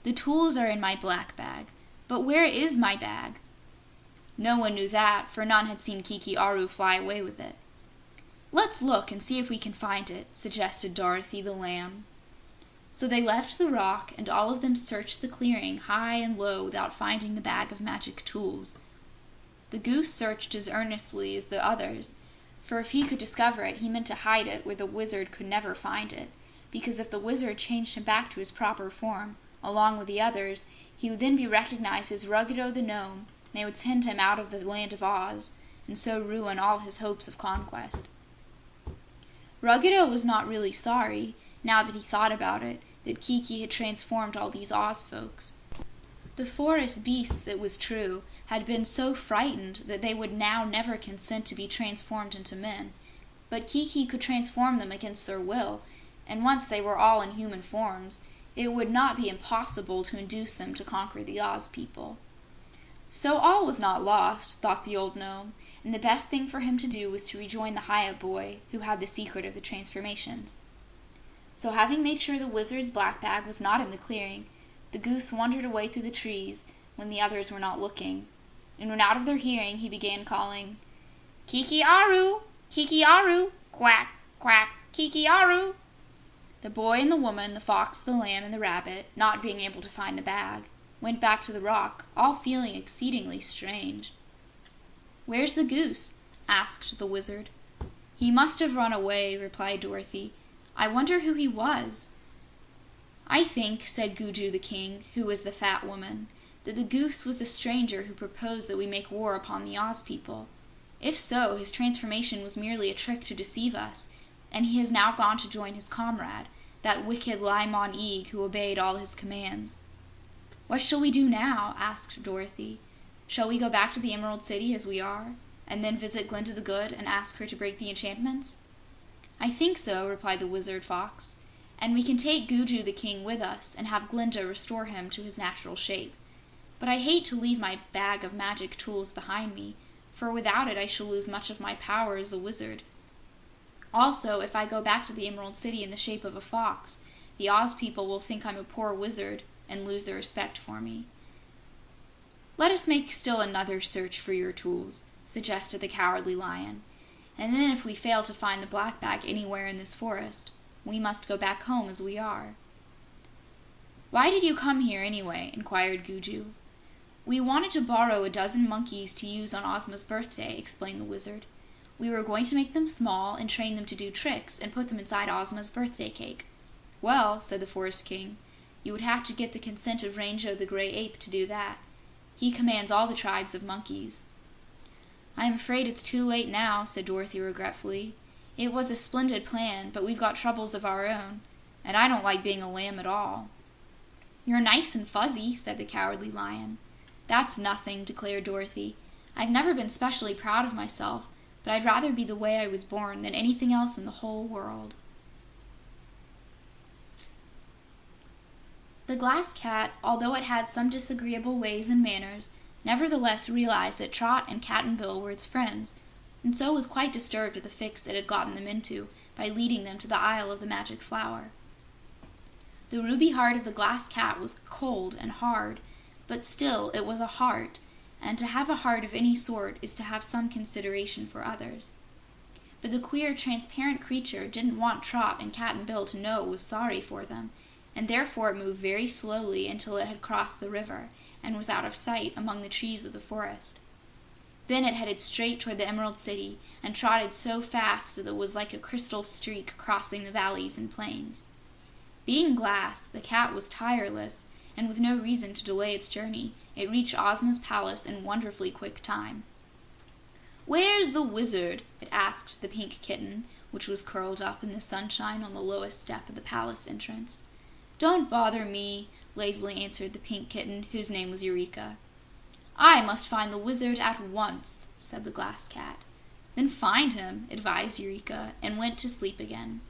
The tools are in my black bag, but where is my bag?" No one knew that, for none had seen Kiki Aru fly away with it. "Let's look and see if we can find it," suggested Dorothy the lamb. So they left the rock, and all of them searched the clearing high and low without finding the bag of magic tools. The goose searched as earnestly as the others, for if he could discover it, he meant to hide it where the Wizard could never find it, because if the Wizard changed him back to his proper form, along with the others, he would then be recognized as Ruggedo the gnome, and they would send him out of the land of Oz, and so ruin all his hopes of conquest. Ruggedo was not really sorry, now that he thought about it, that Kiki had transformed all these Oz folks. The forest beasts, it was true, had been so frightened that they would now never consent to be transformed into men, but Kiki could transform them against their will, and once they were all in human forms, it would not be impossible to induce them to conquer the Oz people. So all was not lost, thought the old gnome, and the best thing for him to do was to rejoin the Hyup boy, who had the secret of the transformations. So having made sure the Wizard's black bag was not in the clearing, the goose wandered away through the trees when the others were not looking, and when out of their hearing he began calling, "Kiki Aru! Kiki Aru! Quack! Quack! Kiki Aru!" The boy and the woman, the fox, the lamb, and the rabbit, not being able to find the bag, went back to the rock, all feeling exceedingly strange. "Where's the goose?" asked the Wizard. "He must have run away," replied Dorothy. "I wonder who he was." "I think," said Gugu the King, who was the fat woman, "that the goose was a stranger who proposed that we make war upon the Oz people. If so, his transformation was merely a trick to deceive us, and he has now gone to join his comrade, that wicked Li-Mon-Eag who obeyed all his commands." "What shall we do now?" asked Dorothy. "Shall we go back to the Emerald City as we are, and then visit Glinda the Good and ask her to break the enchantments?" "I think so," replied the Wizard Fox, "and we can take Gugu the King with us and have Glinda restore him to his natural shape. But I hate to leave my bag of magic tools behind me, for without it I shall lose much of my power as a wizard. Also, if I go back to the Emerald City in the shape of a fox, the Oz people will think I'm a poor wizard and lose their respect for me." "Let us make still another search for your tools," suggested the Cowardly Lion, "and then if we fail to find the black bag anywhere in this forest, we must go back home as we are." "Why did you come here, anyway?" inquired Gugu. "We wanted to borrow a dozen monkeys to use on Ozma's birthday," explained the Wizard. "We were going to make them small and train them to do tricks and put them inside Ozma's birthday cake." "Well," said the Forest King, "you would have to get the consent of Rango the Gray Ape to do that. He commands all the tribes of monkeys." "I'm afraid it's too late now," said Dorothy regretfully. "It was a splendid plan, but we've got troubles of our own, and I don't like being a lamb at all." "You're nice and fuzzy," said the Cowardly Lion. "That's nothing," declared Dorothy. "I've never been specially proud of myself, but I'd rather be the way I was born than anything else in the whole world." The Glass Cat, although it had some disagreeable ways and manners, nevertheless realized that Trot and Cap'n Bill were its friends, and so was quite disturbed at the fix it had gotten them into by leading them to the Isle of the Magic Flower. The ruby heart of the Glass Cat was cold and hard, but still it was a heart, and to have a heart of any sort is to have some consideration for others. But the queer, transparent creature didn't want Trot and Cap'n Bill to know it was sorry for them, and therefore it moved very slowly until it had crossed the river and was out of sight among the trees of the forest. Then it headed straight toward the Emerald City and trotted so fast that it was like a crystal streak crossing the valleys and plains. Being glass, the cat was tireless, and with no reason to delay its journey, it reached Ozma's palace in wonderfully quick time. "Where's the Wizard?" it asked the pink kitten, which was curled up in the sunshine on the lowest step of the palace entrance. "Don't bother me," lazily answered the pink kitten, whose name was Eureka. "I must find the Wizard at once," said the Glass Cat. "Then find him," advised Eureka, and went to sleep again.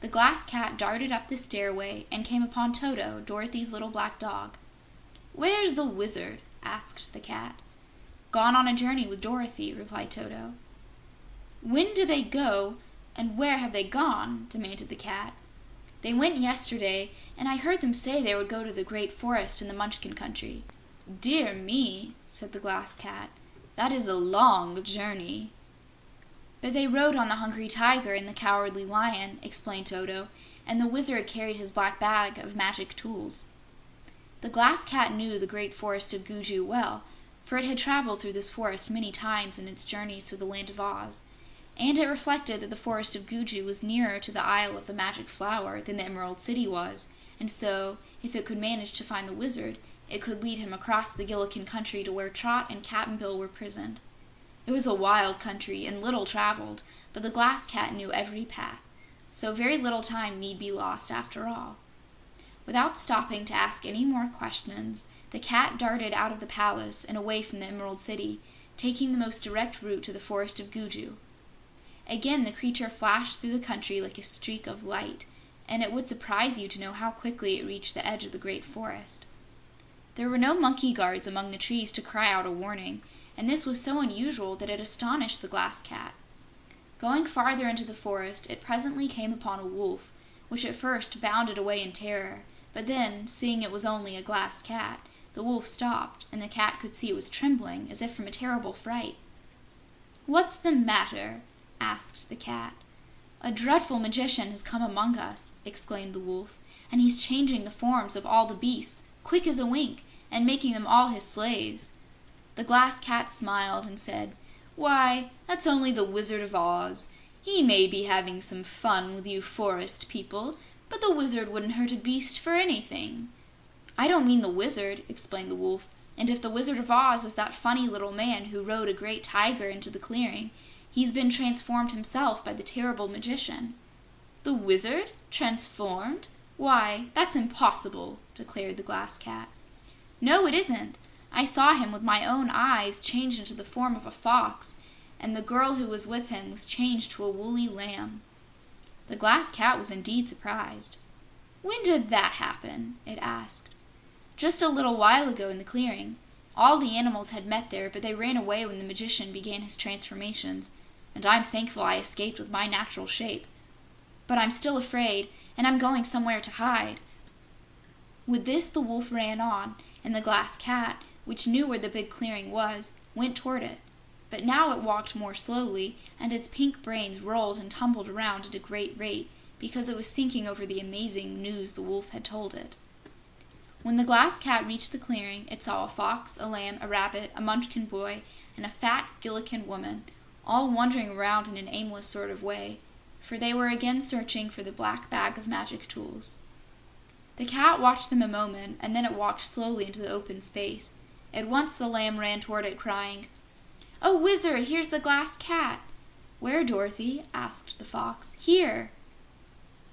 The Glass Cat darted up the stairway and came upon Toto, Dorothy's little black dog. "Where's the Wizard?" asked the cat. "Gone on a journey with Dorothy," replied Toto. "When did they go, and where have they gone?" demanded the cat. "They went yesterday, and I heard them say they would go to the great forest in the Munchkin country." "Dear me," said the Glass Cat, "that is a long journey." "But they rode on the Hungry Tiger and the Cowardly Lion," explained Toto, "and the Wizard carried his black bag of magic tools." The Glass Cat knew the great forest of Gugu well, for it had traveled through this forest many times in its journeys through the Land of Oz, and it reflected that the forest of Gugu was nearer to the Isle of the Magic Flower than the Emerald City was, and so, if it could manage to find the Wizard, it could lead him across the Gillikin country to where Trot and Cap'n Bill were prisoned. It was a wild country and little traveled, but the Glass Cat knew every path, so very little time need be lost after all. Without stopping to ask any more questions, the cat darted out of the palace and away from the Emerald City, taking the most direct route to the forest of Gugu. Again the creature flashed through the country like a streak of light, and it would surprise you to know how quickly it reached the edge of the great forest. There were no monkey guards among the trees to cry out a warning, and this was so unusual that it astonished the Glass Cat. Going farther into the forest, it presently came upon a wolf, which at first bounded away in terror, but then, seeing it was only a glass cat, the wolf stopped, and the cat could see it was trembling, as if from a terrible fright. "What's the matter?" asked the cat. "A dreadful magician has come among us," exclaimed the wolf, "and he's changing the forms of all the beasts, quick as a wink, and making them all his slaves." The Glass Cat smiled and said, "Why, that's only the Wizard of Oz. He may be having some fun with you forest people, but the Wizard wouldn't hurt a beast for anything." "I don't mean the Wizard," explained the wolf, "and if the Wizard of Oz is that funny little man who rode a great tiger into the clearing, he's been transformed himself by the terrible magician." "The Wizard? Transformed? Why, that's impossible," declared the Glass Cat. "No, it isn't. I saw him with my own eyes change into the form of a fox, and the girl who was with him was changed to a woolly lamb." The Glass Cat was indeed surprised. "When did that happen?" it asked. "Just a little while ago in the clearing. All the animals had met there, but they ran away when the magician began his transformations, and I'm thankful I escaped with my natural shape. But I'm still afraid, and I'm going somewhere to hide." With this, the wolf ran on, and the Glass Cat, which knew where the big clearing was, went toward it. But now it walked more slowly, and its pink brains rolled and tumbled around at a great rate, because it was thinking over the amazing news the wolf had told it. When the Glass Cat reached the clearing, it saw a fox, a lamb, a rabbit, a Munchkin boy, and a fat Gillikin woman, all wandering around in an aimless sort of way, for they were again searching for the black bag of magic tools. The cat watched them a moment, and then it walked slowly into the open space. At once the lamb ran toward it, crying, "Oh, Wizard, here's the Glass Cat!" "Where, Dorothy?" asked the fox. "Here."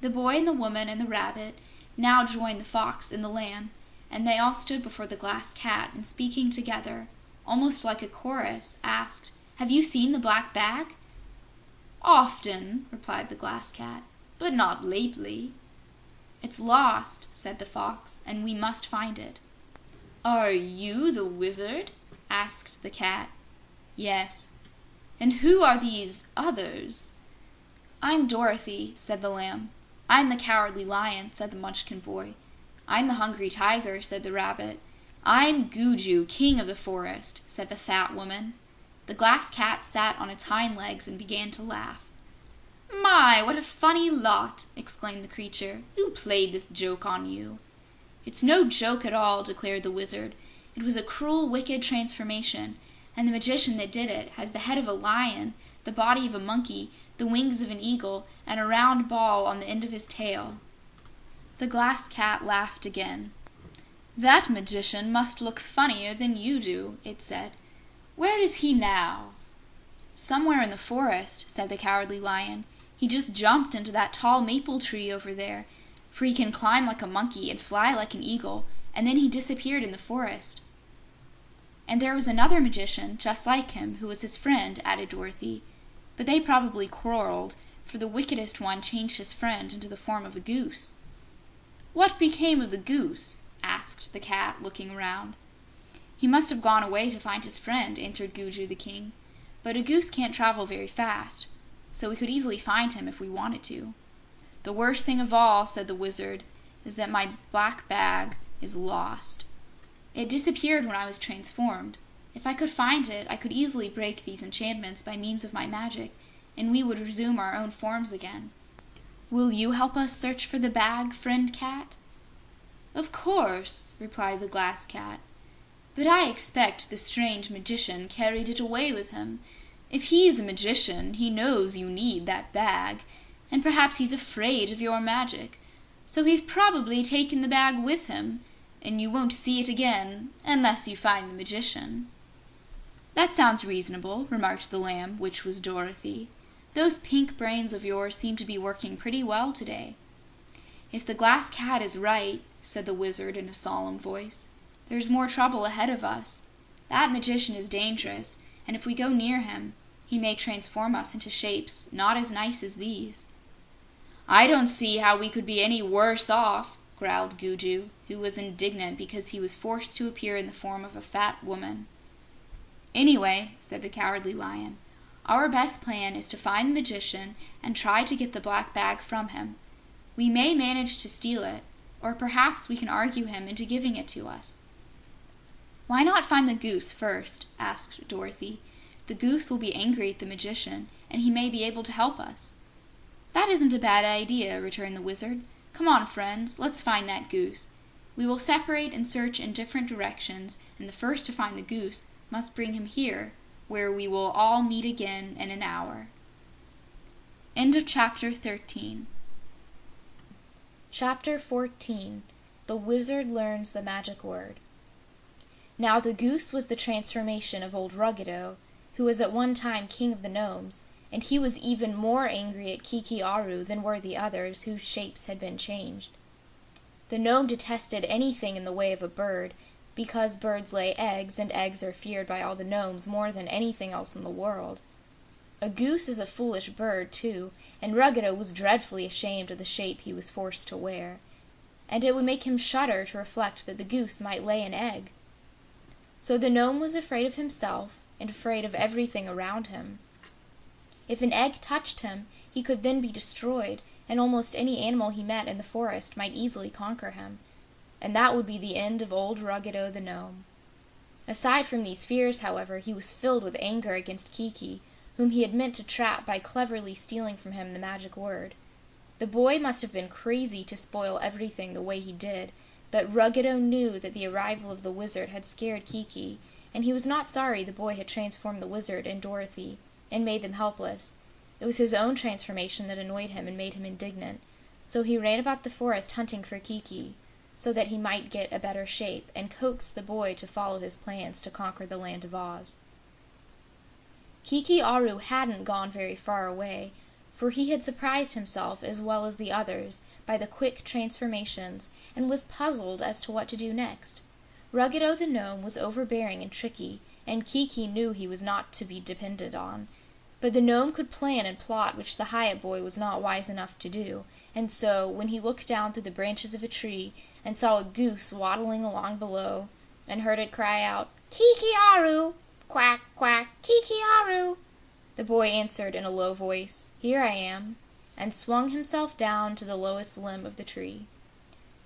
The boy and the woman and the rabbit now joined the fox and the lamb, and they all stood before the Glass Cat and, speaking together, almost like a chorus, asked, "Have you seen the black bag?" "Often," replied the Glass Cat, "but not lately." "It's lost," said the Fox, "and we must find it." "Are you the Wizard?" asked the Cat. "Yes." "And who are these others?" "I'm Dorothy," said the Lamb. "I'm the Cowardly Lion," said the Munchkin boy. "I'm the Hungry Tiger," said the Rabbit. "I'm Gugu, King of the Forest," said the Fat Woman. The Glass Cat sat on its hind legs and began to laugh. "My, what a funny lot!" exclaimed the creature. "Who played this joke on you?" "It's no joke at all," declared the Wizard. "It was a cruel, wicked transformation, and the magician that did it has the head of a lion, the body of a monkey, the wings of an eagle, and a round ball on the end of his tail." The Glass Cat laughed again. "That magician must look funnier than you do," it said. "Where is he now?" "Somewhere in the forest," said the Cowardly Lion. "He just jumped into that tall maple tree over there, for he can climb like a monkey and fly like an eagle, and then he disappeared in the forest." "And there was another magician, just like him, who was his friend," added Dorothy. "But they probably quarreled, for the wickedest one changed his friend into the form of a goose." "What became of the goose?" asked the Cat, looking around. "He must have gone away to find his friend," answered Gugu the King. "But a goose can't travel very fast, so we could easily find him if we wanted to." "The worst thing of all," said the Wizard, "is that my black bag is lost. It disappeared when I was transformed. If I could find it, I could easily break these enchantments by means of my magic, and we would resume our own forms again. Will you help us search for the bag, friend Cat?" "Of course," replied the Glass Cat. "But I expect the strange magician carried it away with him. If he's a magician, he knows you need that bag, and perhaps he's afraid of your magic. So he's probably taken the bag with him, and you won't see it again unless you find the magician." "That sounds reasonable," remarked the Lamb, which was Dorothy. "Those pink brains of yours seem to be working pretty well today." "If the Glass Cat is right," said the Wizard in a solemn voice, "there's more trouble ahead of us. That magician is dangerous, and if we go near him, he may transform us into shapes not as nice as these." "I don't see how we could be any worse off," growled Gugu, who was indignant because he was forced to appear in the form of a fat woman. "Anyway," said the Cowardly Lion, "our best plan is to find the magician and try to get the black bag from him. We may manage to steal it, or perhaps we can argue him into giving it to us." "Why not find the goose first?" asked Dorothy. "The goose will be angry at the magician, and he may be able to help us." "That isn't a bad idea," returned the Wizard. "Come on, friends, let's find that goose. We will separate and search in different directions, and the first to find the goose must bring him here, where we will all meet again in an hour." End of Chapter 13. Chapter 14. The Wizard Learns the Magic Word. Now the goose was the transformation of old Ruggedo, who was at one time king of the gnomes, and he was even more angry at Kiki Aru than were the others whose shapes had been changed. The gnome detested anything in the way of a bird, because birds lay eggs, and eggs are feared by all the gnomes more than anything else in the world. A goose is a foolish bird, too, and Ruggedo was dreadfully ashamed of the shape he was forced to wear, and it would make him shudder to reflect that the goose might lay an egg. So the gnome was afraid of himself and afraid of everything around him. If an egg touched him, he could then be destroyed, and almost any animal he met in the forest might easily conquer him, and that would be the end of old Ruggedo the gnome. Aside from these fears, however, he was filled with anger against Kiki, whom he had meant to trap by cleverly stealing from him the magic word. The boy must have been crazy to spoil everything the way he did, but Ruggedo knew that the arrival of the wizard had scared Kiki, and he was not sorry the boy had transformed the wizard and Dorothy and made them helpless. It was his own transformation that annoyed him and made him indignant, so he ran about the forest hunting for Kiki, so that he might get a better shape and coax the boy to follow his plans to conquer the land of Oz. Kiki Aru hadn't gone very far away, for he had surprised himself as well as the others by the quick transformations and was puzzled as to what to do next. Ruggedo the gnome was overbearing and tricky, and Kiki knew he was not to be depended on, But the gnome could plan and plot, which the Hyup boy was not wise enough to do, and so, when he looked down through the branches of a tree and saw a goose waddling along below, and heard it cry out, "Kiki Aru! Quack, quack, Kiki Aru!" the boy answered in a low voice, "Here I am," and swung himself down to the lowest limb of the tree.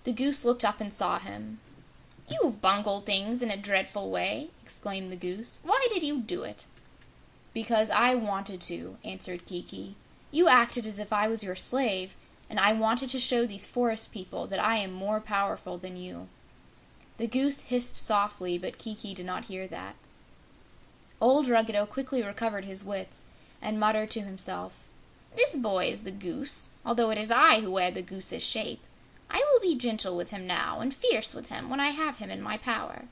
The goose looked up and saw him. "You've bungled things in a dreadful way," exclaimed the goose. "Why did you do it?" "Because I wanted to," answered Kiki. "You acted as if I was your slave, and I wanted to show these forest people that I am more powerful than you." The goose hissed softly, but Kiki did not hear that. Old Ruggedo quickly recovered his wits and muttered to himself, "This boy is the goose, although it is I who wear the goose's shape. I will be gentle with him now and fierce with him when I have him in my power."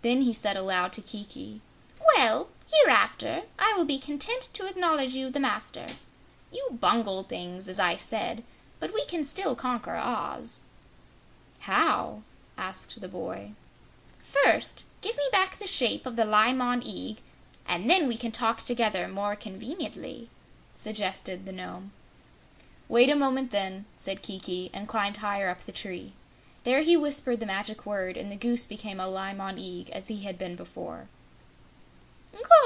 Then he said aloud to Kiki, "Well, hereafter I will be content to acknowledge you the master. You bungled things, as I said, but we can still conquer Oz." "How?" asked the boy. "First, give me back the shape of the Li-Mon-Eag, and then we can talk together more conveniently," suggested the gnome. "Wait a moment, then," said Kiki, and climbed higher up the tree. There he whispered the magic word, and the goose became a Li-Mon-Eag, as he had been before.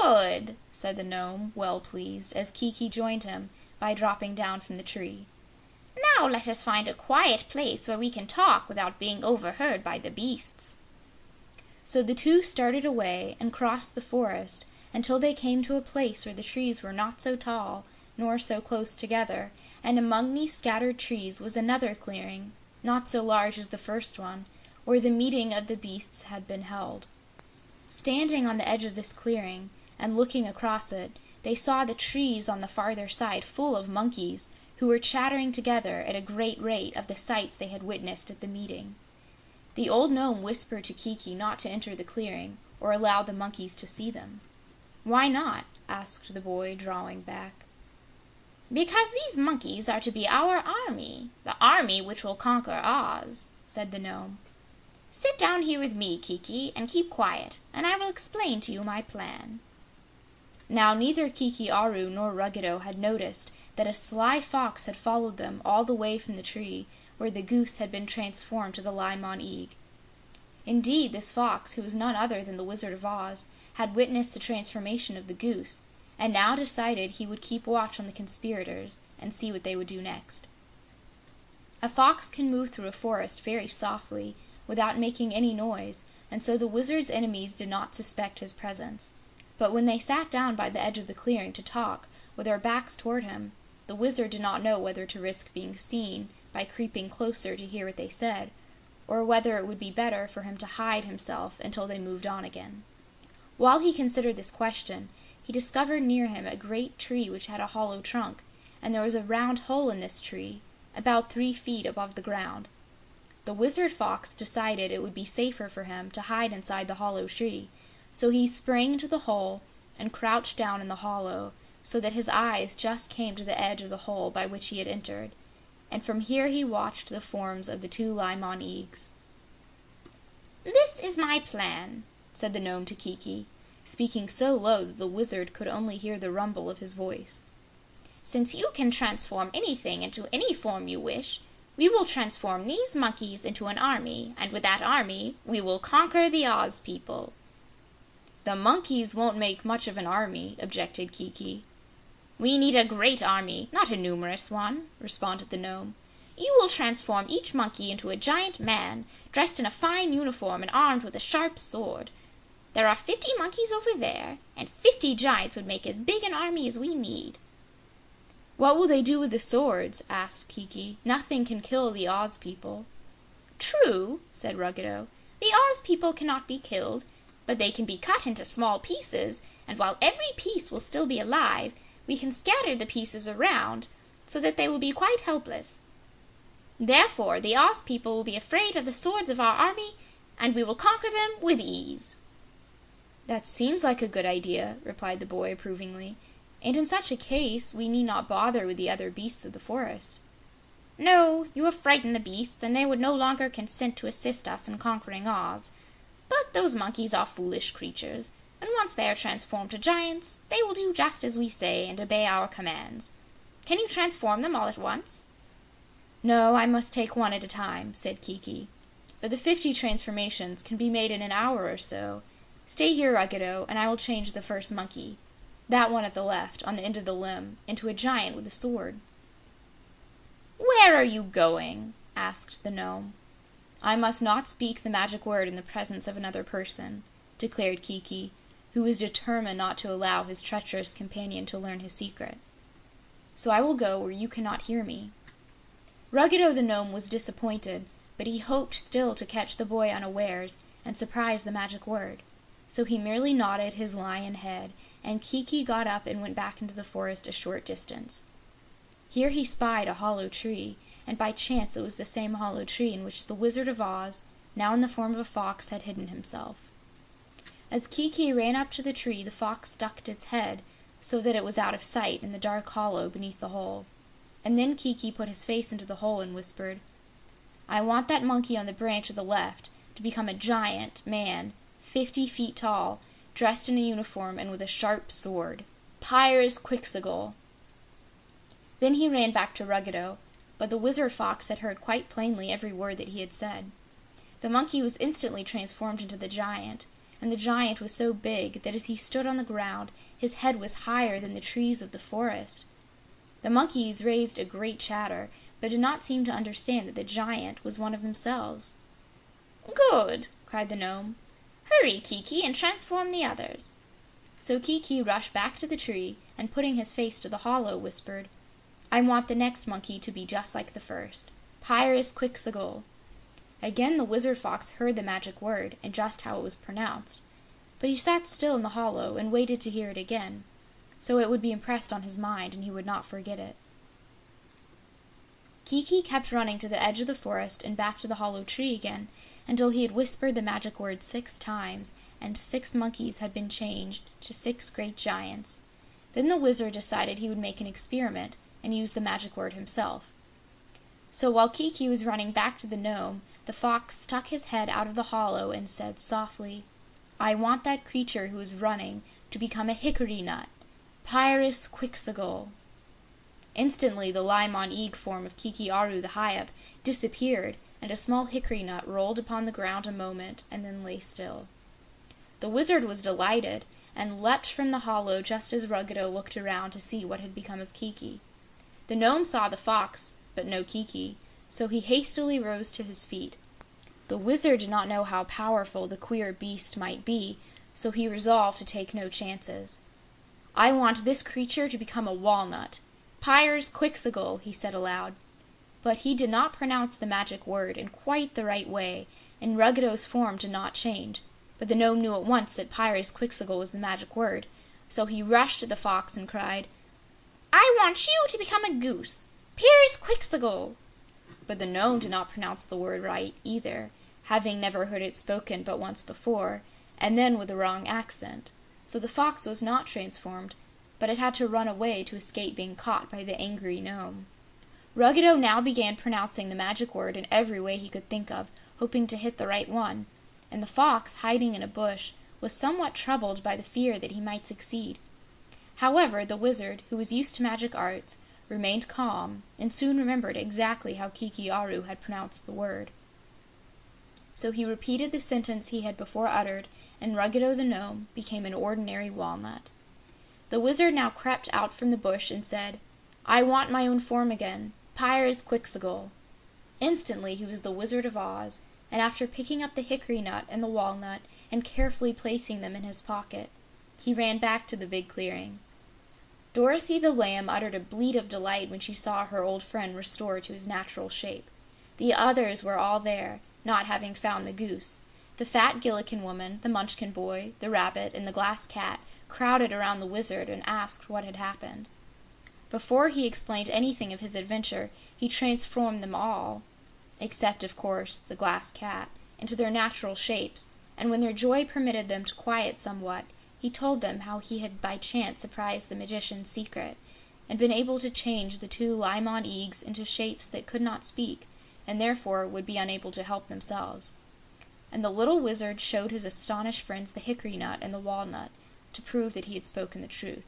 "Good," said the gnome, well pleased, as Kiki joined him by dropping down from the tree. "Now let us find a quiet place where we can talk without being overheard by the beasts." So the two started away and crossed the forest until they came to a place where the trees were not so tall nor so close together, and among these scattered trees was another clearing, not so large as the first one, where the meeting of the beasts had been held. Standing on the edge of this clearing and looking across it, they saw the trees on the farther side full of monkeys, who were chattering together at a great rate of the sights they had witnessed at the meeting. The old gnome whispered to Kiki not to enter the clearing or allow the monkeys to see them. "Why not?" asked the boy, drawing back. "Because these monkeys are to be our army, the army which will conquer Oz," said the gnome. "Sit down here with me, Kiki, and keep quiet, and I will explain to you my plan." Now neither Kiki Aru nor Ruggedo had noticed that a sly fox had followed them all the way from the tree where the goose had been transformed to the Li-Mon-Eag. Indeed, this fox, who was none other than the Wizard of Oz, had witnessed the transformation of the goose, and now decided he would keep watch on the conspirators and see what they would do next. A fox can move through a forest very softly, without making any noise, and so the wizard's enemies did not suspect his presence. But when they sat down by the edge of the clearing to talk, with their backs toward him, the wizard did not know whether to risk being seen by creeping closer to hear what they said, or whether it would be better for him to hide himself until they moved on again. While he considered this question, he discovered near him a great tree which had a hollow trunk, and there was a round hole in this tree, about 3 feet above the ground. The wizard fox decided it would be safer for him to hide inside the hollow tree, so he sprang into the hole and crouched down in the hollow so that his eyes just came to the edge of the hole by which he had entered, and from here he watched the forms of the 2 Li-Mon-Eags. "This is my plan," said the gnome to Kiki, speaking so low that the wizard could only hear the rumble of his voice. "Since you can transform anything into any form you wish, we will transform these monkeys into an army, and with that army we will conquer the Oz people." "The monkeys won't make much of an army," objected Kiki. "We need a great army, not a numerous one," responded the gnome. "You will transform each monkey into a giant man, dressed in a fine uniform and armed with a sharp sword. There are 50 monkeys over there, and 50 giants would make as big an army as we need." "What will they do with the swords?" asked Kiki. "Nothing can kill the Oz people." "True," said Ruggedo. "The Oz people cannot be killed, but they can be cut into small pieces, and while every piece will still be alive, we can scatter the pieces around so that they will be quite helpless. Therefore, the Oz people will be afraid of the swords of our army, and we will conquer them with ease." "That seems like a good idea," replied the boy approvingly. "And in such a case, we need not bother with the other beasts of the forest." "No, you have frightened the beasts, and they would no longer consent to assist us in conquering Oz. But those monkeys are foolish creatures. and once they are transformed to giants, they will do just as we say and obey our commands. Can you transform them all at once?" "No, I must take one at a time," said Kiki. "But the 50 transformations can be made in an hour or so. Stay here, Ruggedo, and I will change the first monkey, that one at the left, on the end of the limb, into a giant with a sword." "Where are you going?" asked the gnome. "I must not speak the magic word in the presence of another person," declared Kiki, who was determined not to allow his treacherous companion to learn his secret. "So I will go where you cannot hear me." Ruggedo the gnome was disappointed, but he hoped still to catch the boy unawares and surprise the magic word. So he merely nodded his lion head, and Kiki got up and went back into the forest a short distance. Here he spied a hollow tree, and by chance it was the same hollow tree in which the Wizard of Oz, now in the form of a fox, had hidden himself. As Kiki ran up to the tree, the fox ducked its head so that it was out of sight in the dark hollow beneath the hole. And then Kiki put his face into the hole and whispered, "I want that monkey on the branch at the left to become a giant man, 50 feet tall, dressed in a uniform and with a sharp sword. Pyrzqxgl." Then he ran back to Ruggedo, but the Wizard Fox had heard quite plainly every word that he had said. The monkey was instantly transformed into the giant, and the giant was so big that as he stood on the ground, his head was higher than the trees of the forest. The monkeys raised a great chatter, but did not seem to understand that the giant was one of themselves. "Good!" cried the gnome. "Hurry, Kiki, and transform the others." So Kiki rushed back to the tree, and putting his face to the hollow, whispered, "I want the next monkey to be just like the first. Pyrzqxgl." Again the Wizard Fox heard the magic word, and just how it was pronounced. But he sat still in the hollow and waited to hear it again, so it would be impressed on his mind and he would not forget it. Kiki kept running to the edge of the forest and back to the hollow tree again until he had whispered the magic word 6 times, and 6 monkeys had been changed to 6 great giants. Then the wizard decided he would make an experiment and use the magic word himself. So while Kiki was running back to the gnome, the fox stuck his head out of the hollow and said softly, "I want that creature who is running to become a hickory nut. Pyrzqxgl." Instantly the Li-Mon-Eag form of Kiki Aru the Hyup disappeared, and a small hickory nut rolled upon the ground a moment and then lay still. The wizard was delighted and leapt from the hollow just as Ruggedo looked around to see what had become of Kiki. The gnome saw the fox, but no Kiki, so he hastily rose to his feet. The wizard did not know how powerful the queer beast might be, so he resolved to take no chances. "I want this creature to become a walnut. Pyrzqxgl," he said aloud. But he did not pronounce the magic word in quite the right way, and Ruggedo's form did not change. But the gnome knew at once that Pyrzqxgl was the magic word, so he rushed at the fox and cried, "I want you to become a goose. Pyrzqxgl." But the gnome did not pronounce the word right either, having never heard it spoken but once before, and then with a wrong accent. So the fox was not transformed, but it had to run away to escape being caught by the angry gnome. Ruggedo now began pronouncing the magic word in every way he could think of, hoping to hit the right one, and the fox, hiding in a bush, was somewhat troubled by the fear that he might succeed. However, the wizard, who was used to magic arts, remained calm and soon remembered exactly how Kiki Aru had pronounced the word. So he repeated the sentence he had before uttered, and Ruggedo the gnome became an ordinary walnut. The wizard now crept out from the bush and said, "I want my own form again. Pyrzqxgl." Instantly he was the Wizard of Oz, and after picking up the hickory nut and the walnut and carefully placing them in his pocket, he ran back to the big clearing. Dorothy the lamb uttered a bleat of delight when she saw her old friend restored to his natural shape. The others were all there, not having found the goose. The fat Gillikin woman, the Munchkin boy, the rabbit, and the glass cat crowded around the wizard and asked what had happened. Before he explained anything of his adventure, he transformed them all, except, of course, the glass cat, into their natural shapes, and when their joy permitted them to quiet somewhat, he told them how he had by chance surprised the magician's secret, and been able to change the 2 Li-Mon-Eags into shapes that could not speak, and therefore would be unable to help themselves. and the little Wizard showed his astonished friends the hickory nut and the walnut, to prove that he had spoken the truth.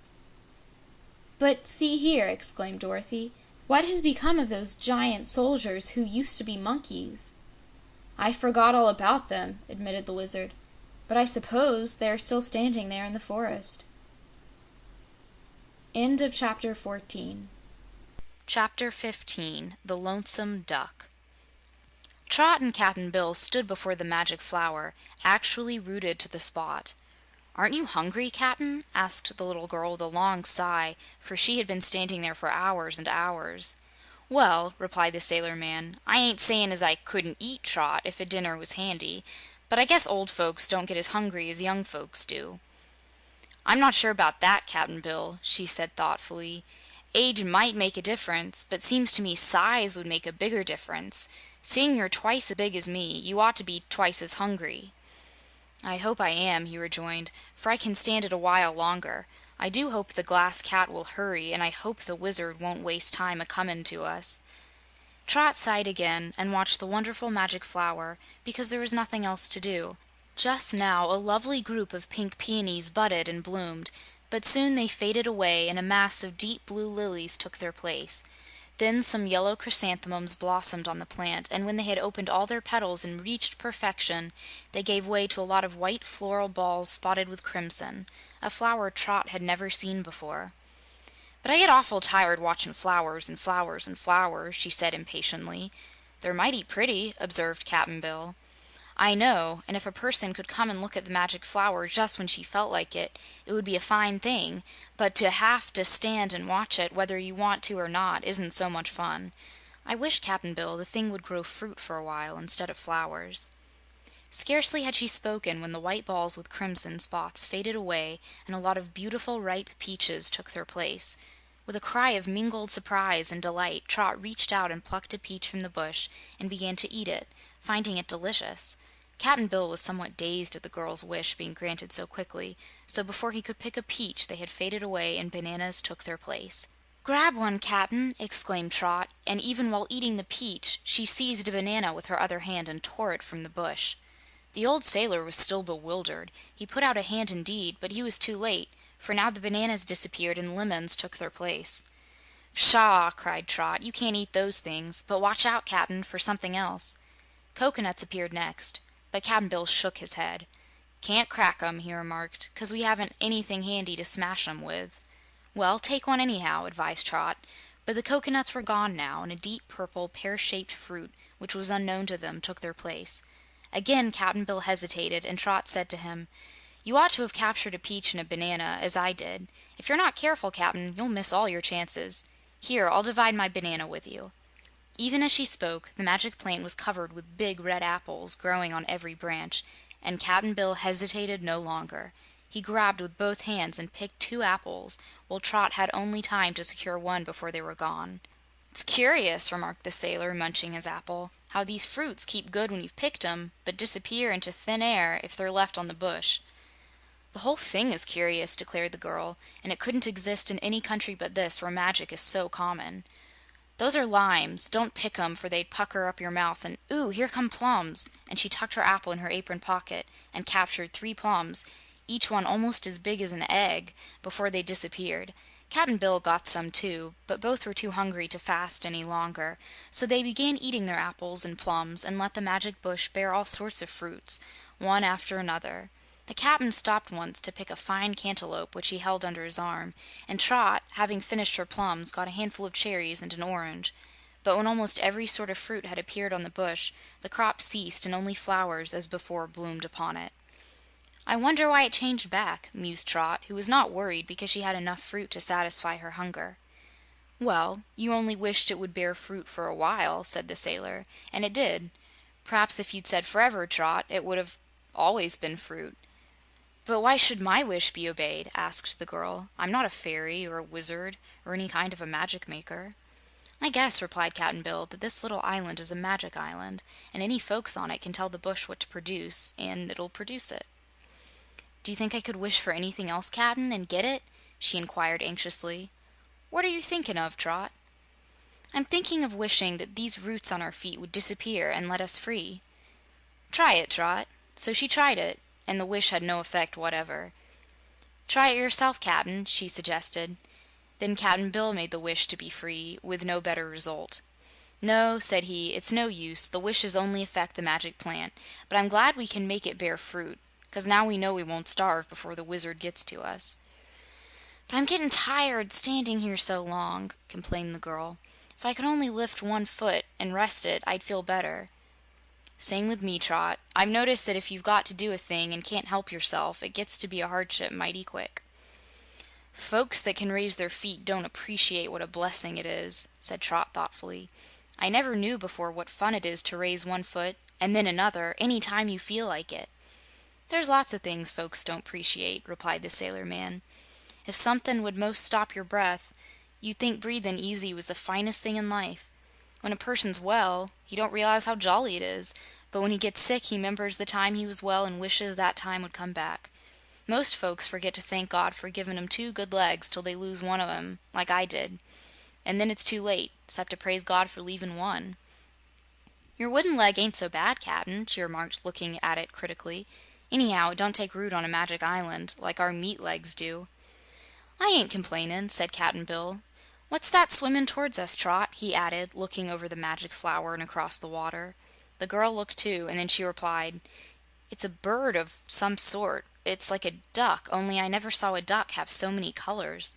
"But see here," exclaimed Dorothy, "what has become of those giant soldiers who used to be monkeys?" "I forgot all about them," admitted the Wizard, "but I suppose they are still standing there in the forest." End of Chapter 14. Chapter 15. The Lonesome Duck. Trot and Cap'n Bill stood before the magic flower, actually rooted to the spot. "Aren't you hungry, Cap'n?" asked the little girl with a long sigh, for she had been standing there for hours and hours. "Well," replied the sailor man, "I ain't sayin' as I couldn't eat, Trot, if a dinner was handy, but I guess old folks don't get as hungry as young folks do." "I'm not sure about that, Cap'n Bill," she said thoughtfully. "Age might make a difference, but seems to me size would make a bigger difference. Seeing you're twice as big as me, you ought to be twice as hungry." "I hope I am," he rejoined, "for I can stand it a while longer. I do hope the Glass Cat will hurry, and I hope the Wizard won't waste time a-comin' to us." Trot sighed again and watched the wonderful magic flower, because there was nothing else to do. Just now a lovely group of pink peonies budded and bloomed, but soon they faded away and a mass of deep blue lilies took their place. Then some yellow chrysanthemums blossomed on the plant, and when they had opened all their petals and reached perfection, they gave way to a lot of white floral balls spotted with crimson, a flower Trot had never seen before. "But I get awful tired watchin' flowers and flowers and flowers," she said impatiently. "They're mighty pretty," observed Cap'n Bill. "I know, and if a person could come and look at the magic flower just when she felt like it would be a fine thing, but to have to stand and watch it whether you want to or not isn't so much fun. I wish, Cap'n Bill, the thing would grow fruit for a while instead of flowers." Scarcely had she spoken when the white balls with crimson spots faded away and a lot of beautiful ripe peaches took their place. With a cry of mingled surprise and delight, Trot reached out and plucked a peach from the bush and began to eat it, finding it delicious. Cap'n Bill was somewhat dazed at the girl's wish being granted so quickly, so before he could pick a peach they had faded away and bananas took their place. "Grab one, Cap'n!" exclaimed Trot, and even while eating the peach, she seized a banana with her other hand and tore it from the bush. The old sailor was still bewildered. He put out a hand indeed, but he was too late, for now the bananas disappeared and lemons took their place. "Pshaw!" cried Trot. "You can't eat those things. But watch out, Cap'n, for something else." Coconuts appeared next, but Cap'n Bill shook his head. "Can't crack 'em," he remarked, "'cause we haven't anything handy to smash 'em with." "Well, take one anyhow," advised Trot. But the coconuts were gone now, and a deep purple, pear-shaped fruit, which was unknown to them, took their place. Again Cap'n Bill hesitated, and Trot said to him, "You ought to have captured a peach and a banana, as I did. If you're not careful, Cap'n, you'll miss all your chances. Here, I'll divide my banana with you." Even as she spoke, the magic plant was covered with big red apples growing on every branch, and Cap'n Bill hesitated no longer. He grabbed with both hands and picked 2 apples, while Trot had only time to secure one before they were gone. "It's curious," remarked the sailor, munching his apple, "how these fruits keep good when you've picked 'em, but disappear into thin air if they're left on the bush." "The whole thing is curious," declared the girl, "and it couldn't exist in any country but this, where magic is so common. Those are limes. Don't pick 'em, for they'd pucker up your mouth, and ooh, here come plums!" And she tucked her apple in her apron pocket and captured 3 plums, each one almost as big as an egg, before they disappeared. Cap'n Bill got some too, but both were too hungry to fast any longer, so they began eating their apples and plums and let the magic bush bear all sorts of fruits, one after another. The Cap'n stopped once to pick a fine cantaloupe which he held under his arm, and Trot, having finished her plums, got a handful of cherries and an orange. But when almost every sort of fruit had appeared on the bush, the crop ceased and only flowers as before bloomed upon it. "I wonder why it changed back," mused Trot, who was not worried because she had enough fruit to satisfy her hunger. "Well, you only wished it would bear fruit for a while," said the sailor, "and it did. P'raps if you'd said forever, Trot, it would have always been fruit." "But why should my wish be obeyed?" asked the girl. "I'm not a fairy or a wizard or any kind of a magic maker." "I guess," replied Cap'n Bill, "that this little island is a magic island, and any folks on it can tell the bush what to produce, and it'll produce it." "Do you think I could wish for anything else, Cap'n, and get it?" she inquired anxiously. "What are you thinking of, Trot?" "I'm thinking of wishing that these roots on our feet would disappear and let us free." "Try it, Trot. So she tried it, and the wish had no effect whatever. "Try it yourself, Cap'n," she suggested. Then Cap'n Bill made the wish to be free, with no better result. "No," said he, "it's no use. The wishes only affect the magic plant. But I'm glad we can make it bear fruit, 'cause now we know we won't starve before the Wizard gets to us." "But I'm gettin' tired standing here so long," complained the girl. "If I could only lift one foot and rest it, I'd feel better." "Same with me, Trot. I've noticed that if you've got to do a thing and can't help yourself, it gets to be a hardship mighty quick." "Folks that can raise their feet don't appreciate what a blessing it is," said Trot thoughtfully. "I never knew before what fun it is to raise one foot and then another any time you feel like it." "There's lots of things folks don't appreciate," replied the sailor man. "If somethin' would most stop your breath, you'd think breathin' easy was the finest thing in life. When a person's well, he don't realize how jolly it is, but when he gets sick he 'members the time he was well and wishes that time would come back. Most folks forget to thank God for givin' 'em 2 good legs till they lose one of 'em, like I did. And then it's too late, 'cept to praise God for leavin' one." "Your wooden leg ain't so bad, Cap'n," she remarked, looking at it critically. "Anyhow, it don't take root on a magic island, like our meat legs do." "I ain't complainin'," said Cap'n Bill. "What's that swimmin' towards us, Trot?" he added, looking over the magic flower and across the water. The girl looked too, and then she replied, "It's a bird of some sort. It's like a duck, only I never saw a duck have so many colors."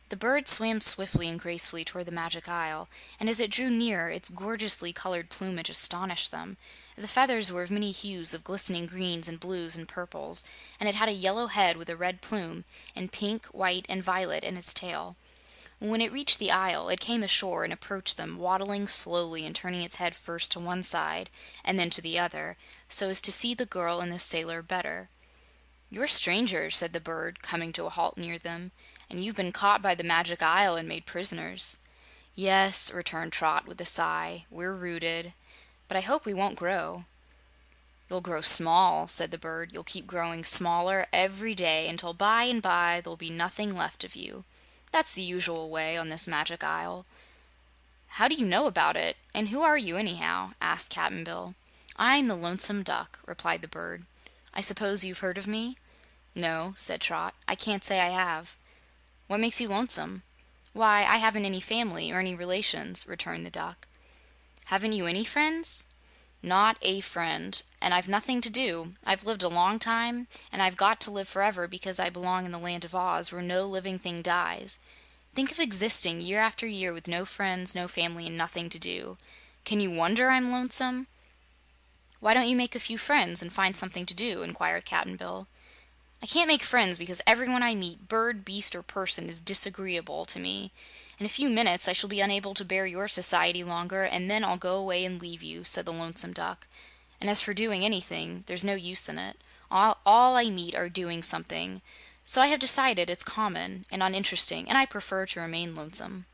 The bird swam swiftly and gracefully toward the Magic Isle, and as it drew nearer, its gorgeously colored plumage astonished them. The feathers were of many hues of glistening greens and blues and purples, and it had a yellow head with a red plume, and pink, white, and violet in its tail. When it reached the isle, it came ashore and approached them, waddling slowly and turning its head first to one side and then to the other, so as to see the girl and the sailor better. "You're strangers," said the bird, coming to a halt near them, "and you've been caught by the Magic Isle and made prisoners." "Yes," returned Trot with a sigh, "we're rooted. But I hope we won't grow." "You'll grow small," said the bird. "You'll keep growing smaller every day until by and by there'll be nothing left of you. That's the usual way on this Magic Isle." "How do you know about it? And who are you, anyhow?" asked Cap'n Bill. "I'm the Lonesome Duck," replied the bird. "I suppose you've heard of me?" "No," said Trot. "I can't say I have." "What makes you lonesome?" "Why, I haven't any family or any relations," returned the duck. "Haven't you any friends?" "Not a friend. And I've nothing to do. I've lived a long time, and I've got to live forever because I belong in the Land of Oz, where no living thing dies. Think of existing year after year with no friends, no family, and nothing to do. Can you wonder I'm lonesome?" "Why don't you make a few friends and find something to do?" inquired Cap'n Bill. "I can't make friends because everyone I meet, bird, beast, or person, is disagreeable to me. In a few minutes I shall be unable to bear your society longer, and then I'll go away and leave you," said the Lonesome Duck. "And as for doing anything, there's no use in it. All I meet are doing something. So I have decided it's common and uninteresting, and I prefer to remain lonesome."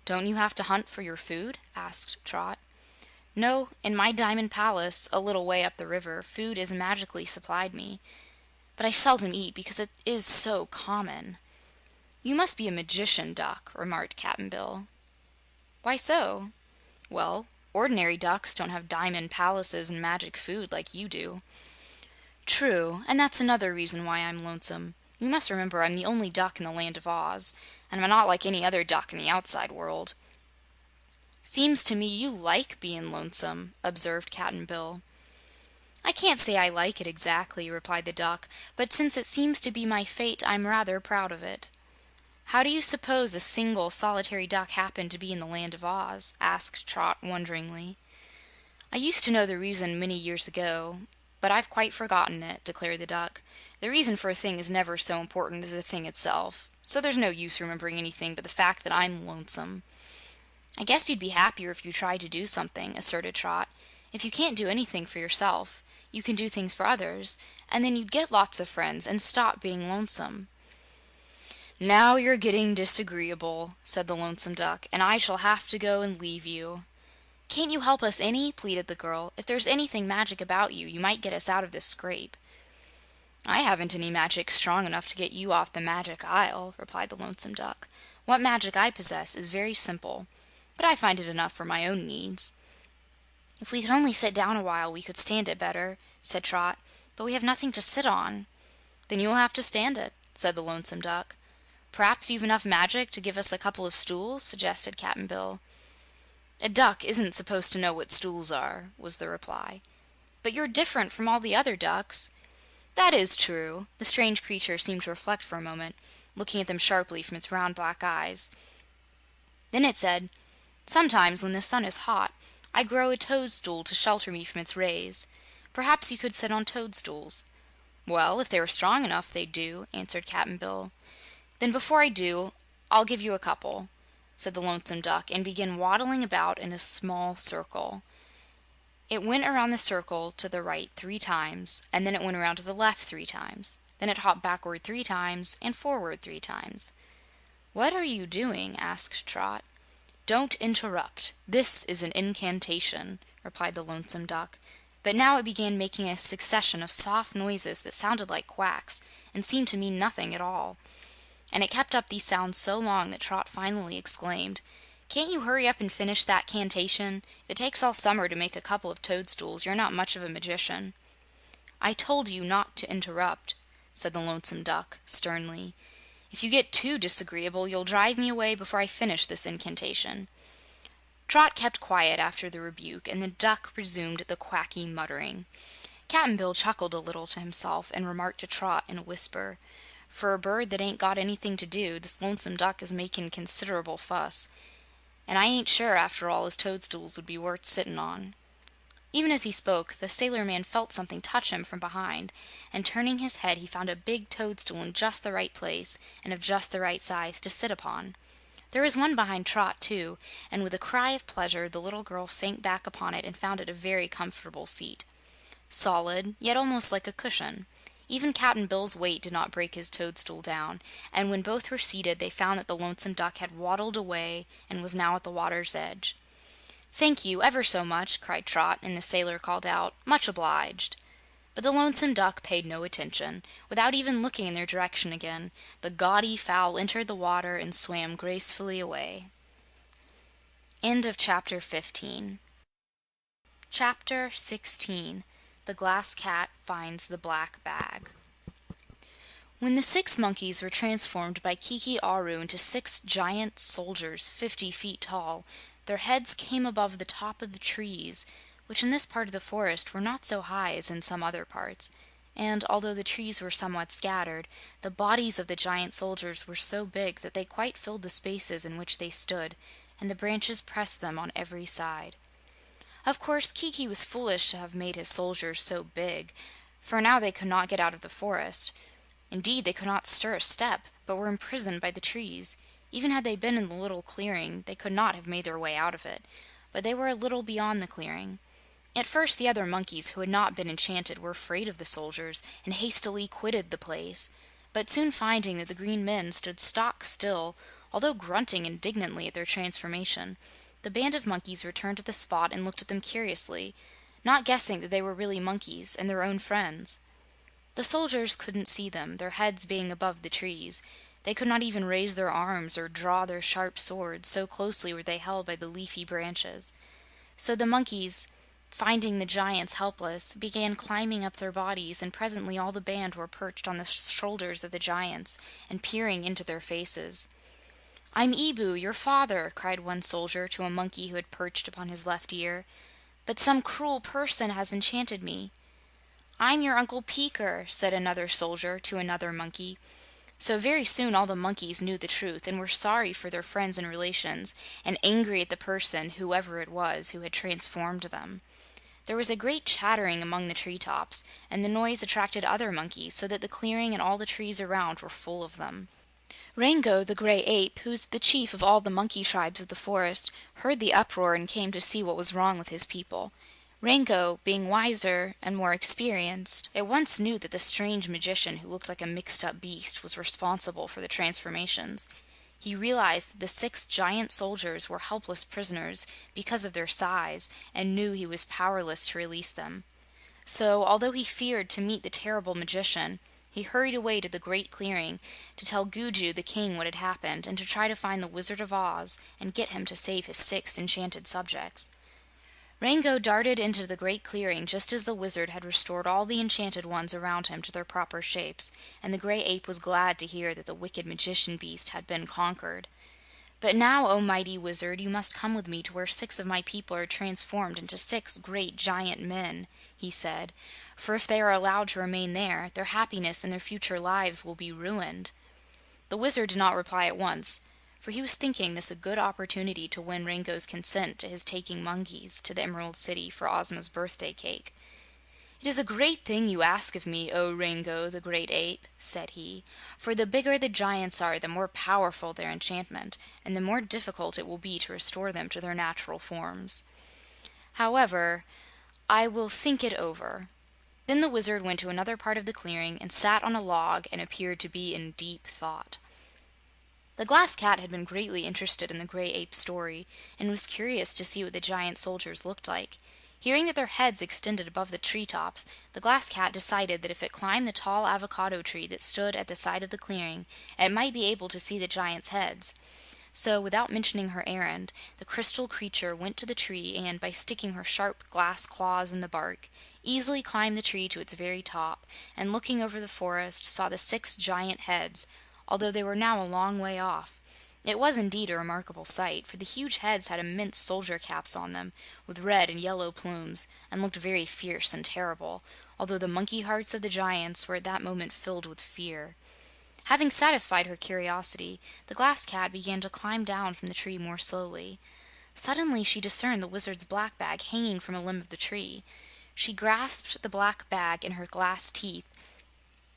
"Don't you have to hunt for your food?" asked Trot. "No. In my Diamond Palace, a little way up the river, food is magically supplied me. But I seldom eat because it is so common." "You must be a magician duck," remarked Cap'n Bill. "Why so?" "Well, ordinary ducks don't have diamond palaces and magic food like you do." "True, and that's another reason why I'm lonesome. You must remember I'm the only duck in the Land of Oz, and I'm not like any other duck in the outside world." "Seems to me you like being lonesome," observed Cap'n Bill. "I can't say I like it exactly," replied the duck, "but since it seems to be my fate, I'm rather proud of it." "How do you suppose a single, solitary duck happened to be in the Land of Oz?" asked Trot wonderingly. "I used to know the reason many years ago, but I've quite forgotten it," declared the duck. "The reason for a thing is never so important as the thing itself, so there's no use remembering anything but the fact that I'm lonesome." "I guess you'd be happier if you tried to do something," asserted Trot. "If you can't do anything for yourself, you can do things for others, and then you'd get lots of friends and stop being lonesome." "Now you're getting disagreeable," said the Lonesome Duck, "and I shall have to go and leave you." "Can't you help us any?" pleaded the girl. "If there's anything magic about you, you might get us out of this scrape." "I haven't any magic strong enough to get you off the Magic Isle," replied the Lonesome Duck. "What magic I possess is very simple, but I find it enough for my own needs." "If we could only sit down a while, we could stand it better," said Trot, "but we have nothing to sit on." "Then you will have to stand it," said the Lonesome Duck. "Perhaps you've enough magic to give us a couple of stools?" suggested Cap'n Bill. "A duck isn't supposed to know what stools are," was the reply. "But you're different from all the other ducks." "That is true." The strange creature seemed to reflect for a moment, looking at them sharply from its round black eyes. Then it said, "Sometimes, when the sun is hot, I grow a toadstool to shelter me from its rays. Perhaps you could sit on toadstools." "Well, if they were strong enough, they'd do," answered Cap'n Bill. "Then before I do, I'll give you a couple," said the Lonesome Duck, and began waddling about in a small circle. It went around the circle to the right 3 times, and then it went around to the left 3 times. Then it hopped backward 3 times and forward 3 times. "What are you doing?" asked Trot. "Don't interrupt. This is an incantation," replied the Lonesome Duck. But now it began making a succession of soft noises that sounded like quacks and seemed to mean nothing at all. And it kept up these sounds so long that Trot finally exclaimed, "Can't you hurry up and finish that cantation? If it takes all summer to make a couple of toadstools, you're not much of a magician." "I told you not to interrupt," said the Lonesome Duck, sternly. "If you get too disagreeable, you'll drive me away before I finish this incantation." Trot kept quiet after the rebuke, and the duck resumed the quacky muttering. Cap'n Bill chuckled a little to himself and remarked to Trot in a whisper, "For a bird that ain't got anything to do, this Lonesome Duck is makin' considerable fuss. And I ain't sure, after all, his toadstools would be worth sittin' on." Even as he spoke, the sailor man felt something touch him from behind, and turning his head, he found a big toadstool in just the right place and of just the right size to sit upon. There was one behind Trot, too, and with a cry of pleasure, the little girl sank back upon it and found it a very comfortable seat. Solid, yet almost like a cushion. Even Cap'n Bill's weight did not break his toadstool down, and when both were seated, they found that the Lonesome Duck had waddled away and was now at the water's edge. "Thank you, ever so much," cried Trot, and the sailor called out, "Much obliged." But the Lonesome Duck paid no attention. Without even looking in their direction again, the gaudy fowl entered the water and swam gracefully away. End of Chapter 15. Chapter 16. The Glass Cat Finds the Black Bag. When the 6 monkeys were transformed by Kiki Aru into 6 giant soldiers 50 feet tall, their heads came above the top of the trees, which in this part of the forest were not so high as in some other parts, and although the trees were somewhat scattered, the bodies of the giant soldiers were so big that they quite filled the spaces in which they stood, and the branches pressed them on every side. Of course, Kiki was foolish to have made his soldiers so big, for now they could not get out of the forest. Indeed, they could not stir a step, but were imprisoned by the trees. Even had they been in the little clearing, they could not have made their way out of it, but they were a little beyond the clearing. At first, the other monkeys who had not been enchanted were afraid of the soldiers and hastily quitted the place. But soon finding that the green men stood stock still, although grunting indignantly at their transformation, the band of monkeys returned to the spot and looked at them curiously, not guessing that they were really monkeys and their own friends. The soldiers couldn't see them, their heads being above the trees. They could not even raise their arms or draw their sharp swords, so closely were they held by the leafy branches. So the monkeys, finding the giants helpless, began climbing up their bodies, and presently all the band were perched on the shoulders of the giants and peering into their faces. "I'm Ebu, your father," cried one soldier to a monkey who had perched upon his left ear. "But some cruel person has enchanted me." "I'm your Uncle Peeker," said another soldier to another monkey. So very soon all the monkeys knew the truth and were sorry for their friends and relations, and angry at the person, whoever it was, who had transformed them. There was a great chattering among the treetops, and the noise attracted other monkeys, so that the clearing and all the trees around were full of them. Rango, the gray ape, who's the chief of all the monkey tribes of the forest, heard the uproar and came to see what was wrong with his people. Rango, being wiser and more experienced, at once knew that the strange magician who looked like a mixed-up beast was responsible for the transformations. He realized that the 6 giant soldiers were helpless prisoners because of their size, and knew he was powerless to release them. So, although he feared to meet the terrible magician, he hurried away to the great clearing to tell Gugu the king what had happened, and to try to find the Wizard of Oz and get him to save his 6 enchanted subjects. Rango darted into the great clearing just as the Wizard had restored all the enchanted ones around him to their proper shapes, and the Gray Ape was glad to hear that the wicked magician beast had been conquered. "But now, O mighty Wizard, you must come with me to where 6 of my people are transformed into 6 great giant men," he said. "For if they are allowed to remain there, their happiness and their future lives will be ruined." The Wizard did not reply at once, for he was thinking this a good opportunity to win Rango's consent to his taking monkeys to the Emerald City for Ozma's birthday cake. "It is a great thing you ask of me, O Rango the Great Ape," said he, "for the bigger the giants are, the more powerful their enchantment, and the more difficult it will be to restore them to their natural forms. However, I will think it over." Then the Wizard went to another part of the clearing and sat on a log and appeared to be in deep thought. The Glass Cat had been greatly interested in the Gray Ape's story and was curious to see what the giant soldiers looked like. Hearing that their heads extended above the treetops, the Glass Cat decided that if it climbed the tall avocado tree that stood at the side of the clearing, it might be able to see the giants' heads. So, without mentioning her errand, the crystal creature went to the tree and, by sticking her sharp glass claws in the bark, easily climbed the tree to its very top, and looking over the forest, saw the 6 giant heads, although they were now a long way off. It was indeed a remarkable sight, for the huge heads had immense soldier caps on them, with red and yellow plumes, and looked very fierce and terrible, although the monkey hearts of the giants were at that moment filled with fear. Having satisfied her curiosity, the Glass Cat began to climb down from the tree more slowly. Suddenly she discerned the Wizard's black bag hanging from a limb of the tree. She grasped the black bag in her glass teeth,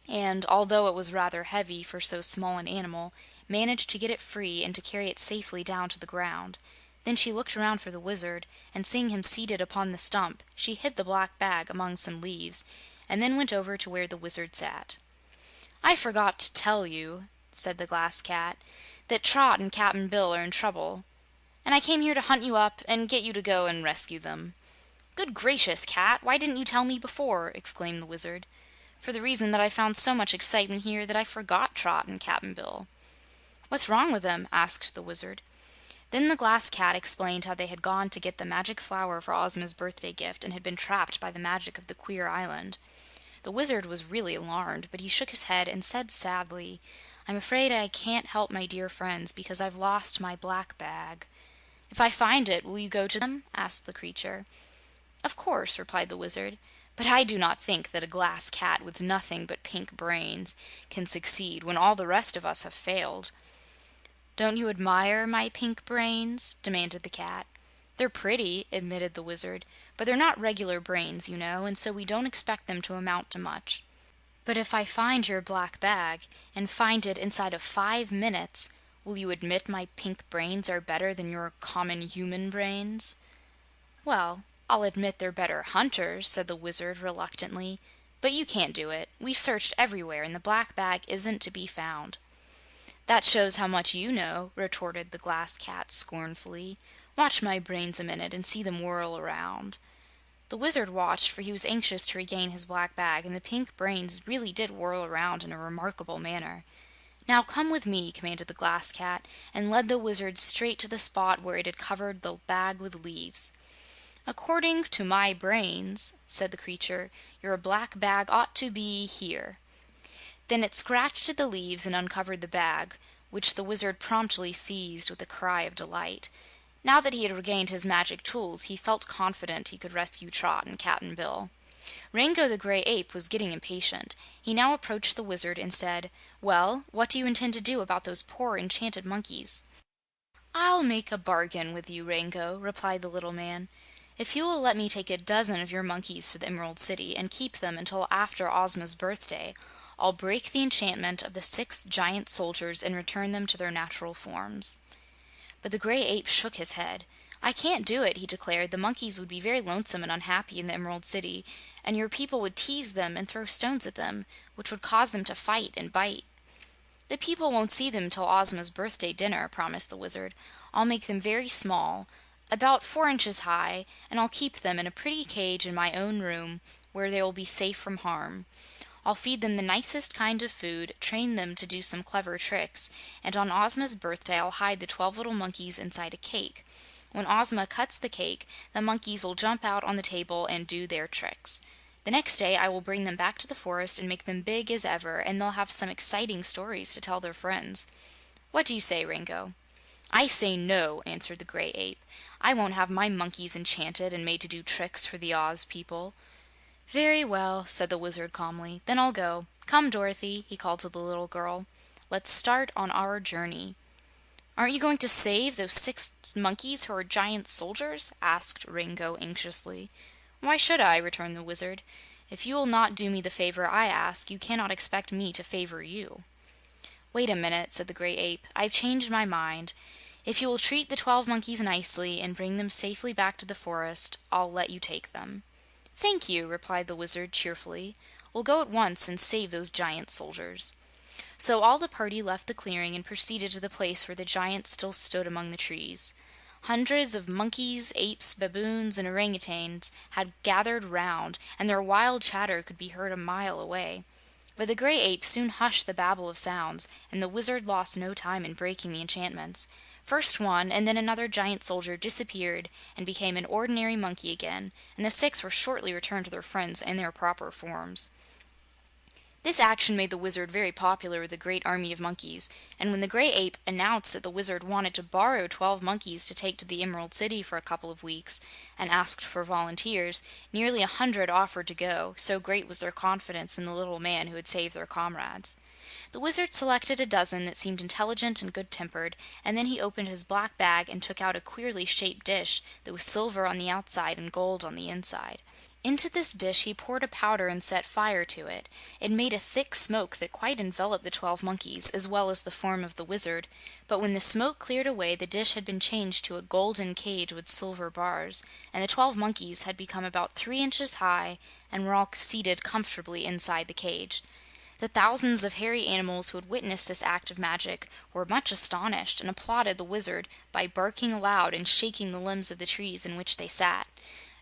and, although it was rather heavy for so small an animal, managed to get it free and to carry it safely down to the ground. Then she looked around for the Wizard, and seeing him seated upon the stump, she hid the black bag among some leaves, and then went over to where the Wizard sat. "I forgot to tell you," said the Glass Cat, "that Trot and Cap'n Bill are in trouble, and I came here to hunt you up and get you to go and rescue them." "Good gracious, Cat! Why didn't you tell me before?" exclaimed the Wizard. "For the reason that I found so much excitement here that I forgot Trot and Cap'n Bill." "What's wrong with them?" asked the Wizard. Then the Glass Cat explained how they had gone to get the magic flower for Ozma's birthday gift and had been trapped by the magic of the Queer Island. The Wizard was really alarmed, but he shook his head and said sadly, "I'm afraid I can't help my dear friends because I've lost my black bag." "If I find it, will you go to them?" asked the creature. "Of course," replied the Wizard, "but I do not think that a Glass Cat with nothing but pink brains can succeed when all the rest of us have failed." "Don't you admire my pink brains?" demanded the cat. "They're pretty," admitted the Wizard, "but they're not regular brains, you know, and so we don't expect them to amount to much. But if I find your black bag, and find it inside of 5 minutes, will you admit my pink brains are better than your common human brains?" "Well, I'll admit they're better hunters," said the Wizard reluctantly, "but you can't do it. We've searched everywhere, and the black bag isn't to be found." "That shows how much you know," retorted the Glass Cat scornfully. "Watch my brains a minute and see them whirl around." The Wizard watched, for he was anxious to regain his black bag, and the pink brains really did whirl around in a remarkable manner. "Now come with me," commanded the Glass Cat, and led the Wizard straight to the spot where it had covered the bag with leaves. "According to my brains," said the creature, "your black bag ought to be here." Then it scratched at the leaves and uncovered the bag, which the Wizard promptly seized with a cry of delight. Now that he had regained his magic tools, he felt confident he could rescue Trot and Cap'n Bill. Rango the Gray Ape was getting impatient. He now approached the Wizard and said, "Well, what do you intend to do about those poor enchanted monkeys?" "I'll make a bargain with you, Rango," replied the little man. "If you will let me take a dozen of your monkeys to the Emerald City and keep them until after Ozma's birthday, I'll break the enchantment of the 6 giant soldiers and return them to their natural forms." But the Gray Ape shook his head. "I can't do it," he declared. "The monkeys would be very lonesome and unhappy in the Emerald City, and your people would tease them and throw stones at them, which would cause them to fight and bite." "The people won't see them till Ozma's birthday dinner," promised the Wizard. "I'll make them very small, about 4 inches high, and I'll keep them in a pretty cage in my own room, where they will be safe from harm. I'll feed them the nicest kind of food, train them to do some clever tricks, and on Ozma's birthday I'll hide the 12 little monkeys inside a cake. When Ozma cuts the cake, the monkeys will jump out on the table and do their tricks. The next day I will bring them back to the forest and make them big as ever, and they'll have some exciting stories to tell their friends. What do you say, Rango?" "I say no," answered the Gray Ape. "I won't have my monkeys enchanted and made to do tricks for the Oz people." "Very well," said the Wizard calmly. "Then I'll go. Come, Dorothy," he called to the little girl. "Let's start on our journey." "Aren't you going to save those 6 monkeys who are giant soldiers?" asked Rango anxiously. "Why should I?" returned the Wizard. "If you will not do me the favor I ask, you cannot expect me to favor you." "Wait a minute," said the Gray Ape. "I've changed my mind. If you will treat the 12 monkeys nicely and bring them safely back to the forest, I'll let you take them." "Thank you," replied the Wizard cheerfully. "We'll go at once and save those giant soldiers." So all the party left the clearing and proceeded to the place where the giants still stood among the trees. Hundreds of monkeys, apes, baboons, and orangutans had gathered round, and their wild chatter could be heard a mile away. But the Gray Ape soon hushed the babble of sounds, and the Wizard lost no time in breaking the enchantments. First one and then another giant soldier disappeared and became an ordinary monkey again, and the 6 were shortly returned to their friends in their proper forms. This action made the Wizard very popular with the great army of monkeys, and when the Gray Ape announced that the Wizard wanted to borrow 12 monkeys to take to the Emerald City for a couple of weeks, and asked for volunteers, nearly 100 offered to go, so great was their confidence in the little man who had saved their comrades. The Wizard selected a dozen that seemed intelligent and good-tempered, and then he opened his black bag and took out a queerly shaped dish that was silver on the outside and gold on the inside. Into this dish he poured a powder and set fire to it. It made a thick smoke that quite enveloped the 12 monkeys, as well as the form of the Wizard. But when the smoke cleared away, the dish had been changed to a golden cage with silver bars, and the 12 monkeys had become about 3 inches high and were all seated comfortably inside the cage. The thousands of hairy animals who had witnessed this act of magic were much astonished and applauded the Wizard by barking aloud and shaking the limbs of the trees in which they sat.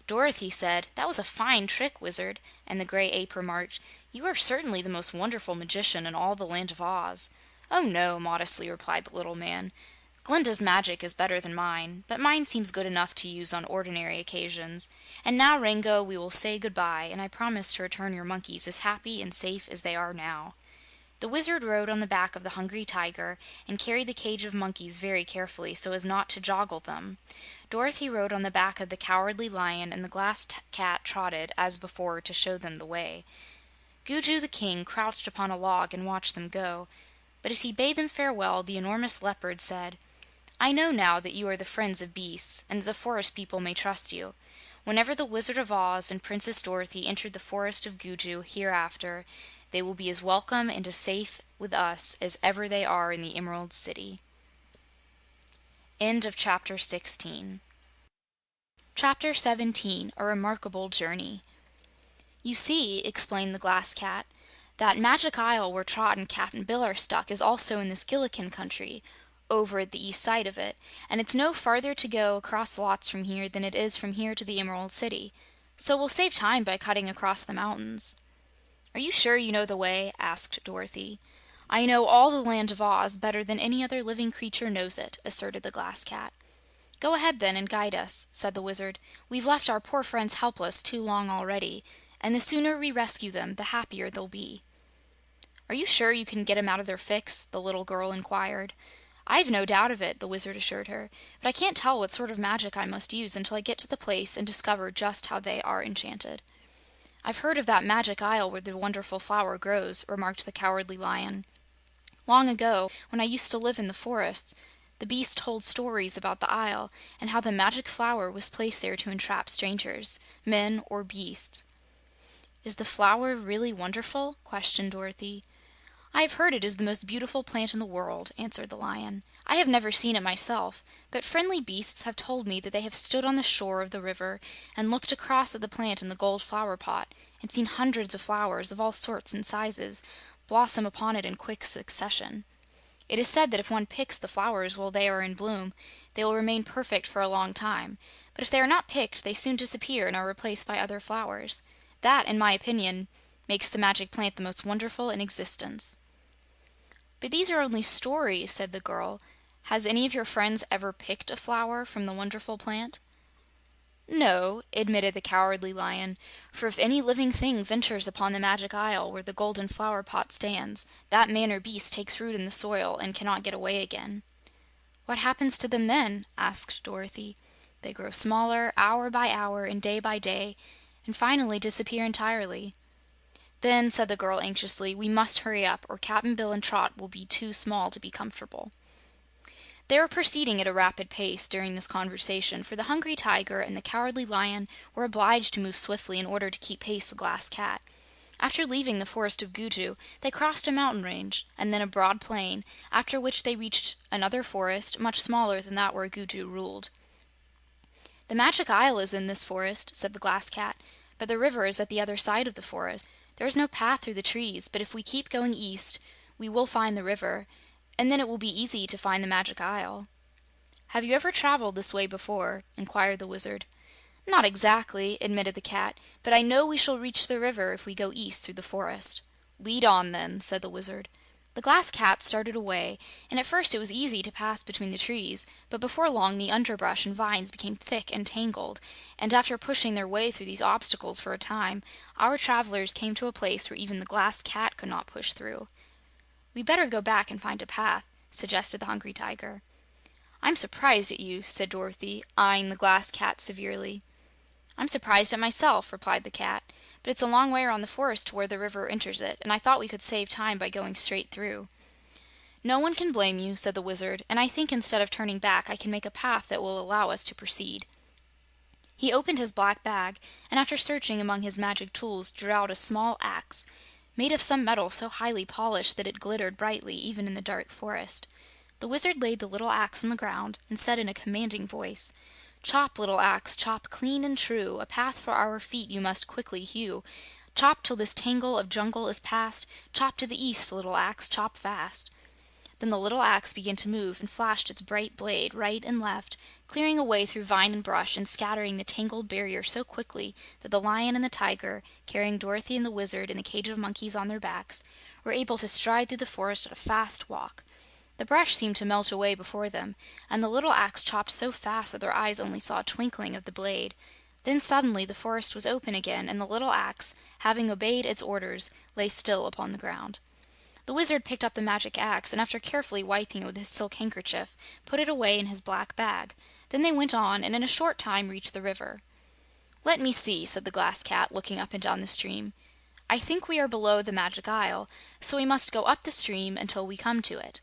Dorothy said, "That was a fine trick, Wizard," and the Gray Ape remarked, "You are certainly the most wonderful magician in all the Land of Oz." "Oh, no," modestly replied the little man. "Glinda's magic is better than mine, but mine seems good enough to use on ordinary occasions. And now, Rango, we will say good-bye, and I promise to return your monkeys as happy and safe as they are now." The Wizard rode on the back of the Hungry Tiger and carried the cage of monkeys very carefully so as not to joggle them. Dorothy rode on the back of the Cowardly Lion, and the Glass Cat trotted, as before, to show them the way. Gugu the King crouched upon a log and watched them go, but as he bade them farewell, the enormous Leopard said, "I know now that you are the friends of beasts, and that the forest people may trust you. Whenever the Wizard of Oz and Princess Dorothy enter the forest of Gugu hereafter, they will be as welcome and as safe with us as ever they are in the Emerald City." End of Chapter 16. Chapter 17. A Remarkable Journey. "You see," explained the Glass Cat, "that Magic Isle where Trot and Cap'n Bill are stuck is also in this Gillikin country, over at the east side of it, and it's no farther to go across lots from here than it is from here to the Emerald City. So we'll save time by cutting across the mountains." "Are you sure you know the way?" asked Dorothy. "I know all the Land of Oz better than any other living creature knows it," asserted the Glass Cat. "Go ahead, then, and guide us," said the Wizard. "We've left our poor friends helpless too long already, and the sooner we rescue them, the happier they'll be." "Are you sure you can get 'em out of their fix?" the little girl inquired. "I've no doubt of it," the Wizard assured her, "but I can't tell what sort of magic I must use until I get to the place and discover just how they are enchanted." "I've heard of that Magic Isle where the wonderful flower grows," remarked the Cowardly Lion. "Long ago, when I used to live in the forests, the beast told stories about the isle and how the magic flower was placed there to entrap strangers, men or beasts." "Is the flower really wonderful?" questioned Dorothy. "I have heard it is the most beautiful plant in the world," answered the Lion. "I have never seen it myself, but friendly beasts have told me that they have stood on the shore of the river and looked across at the plant in the gold flower pot and seen hundreds of flowers of all sorts and sizes blossom upon it in quick succession. It is said that if one picks the flowers while they are in bloom, they will remain perfect for a long time, but if they are not picked, they soon disappear and are replaced by other flowers. That, in my opinion, makes the magic plant the most wonderful in existence." "But these are only stories," said the girl. Has any of your friends ever picked a flower from the wonderful plant?" "No," admitted the Cowardly Lion, "for if any living thing ventures upon the Magic Isle where the golden flower pot stands, that man or beast takes root in the soil and cannot get away again." "What happens to them then?" asked Dorothy. "They grow smaller, hour by hour and day by day, and finally disappear entirely." "Then," said the girl anxiously, "we must hurry up, or Cap'n Bill and Trot will be too small to be comfortable." They were proceeding at a rapid pace during this conversation, for the Hungry Tiger and the Cowardly Lion were obliged to move swiftly in order to keep pace with Glass Cat. After leaving the forest of Gugu, they crossed a mountain range and then a broad plain, after which they reached another forest much smaller than that where Gugu ruled. "The Magic Isle is in this forest," said the Glass Cat, "but the river is at the other side of the forest. There is no path through the trees, but if we keep going east, we will find the river, and then it will be easy to find the Magic Isle." "Have you ever traveled this way before?" inquired the Wizard. "Not exactly," admitted the Cat, "but I know we shall reach the river if we go east through the forest." "Lead on, then," said the Wizard. The Glass Cat started away, and at first it was easy to pass between the trees, but before long the underbrush and vines became thick and tangled, and after pushing their way through these obstacles for a time, our travelers came to a place where even the Glass Cat could not push through. "We'd better go back and find a path," suggested the Hungry Tiger. "I'm surprised at you," said Dorothy, eyeing the Glass Cat severely. "I'm surprised at myself," replied the Cat. "But it's a long way around the forest to where the river enters it, and I thought we could save time by going straight through." "No one can blame you," said the Wizard, "and I think instead of turning back I can make a path that will allow us to proceed." He opened his black bag, and after searching among his magic tools, drew out a small axe, made of some metal so highly polished that it glittered brightly even in the dark forest. The Wizard laid the little axe on the ground and said in a commanding voice: "Chop, little axe, chop clean and true. A path for our feet you must quickly hew. Chop till this tangle of jungle is past. Chop to the east, little axe, chop fast." Then the little axe began to move and flashed its bright blade right and left, clearing a way through vine and brush and scattering the tangled barrier so quickly that the Lion and the Tiger, carrying Dorothy and the Wizard in the cage of monkeys on their backs, were able to stride through the forest at a fast walk. The brush seemed to melt away before them, and the little axe chopped so fast that their eyes only saw a twinkling of the blade. Then suddenly the forest was open again, and the little axe, having obeyed its orders, lay still upon the ground. The Wizard picked up the magic axe, and after carefully wiping it with his silk handkerchief, put it away in his black bag. Then they went on, and in a short time reached the river. "Let me see," said the Glass Cat, looking up and down the stream. "I think we are below the Magic Isle, so we must go up the stream until we come to it."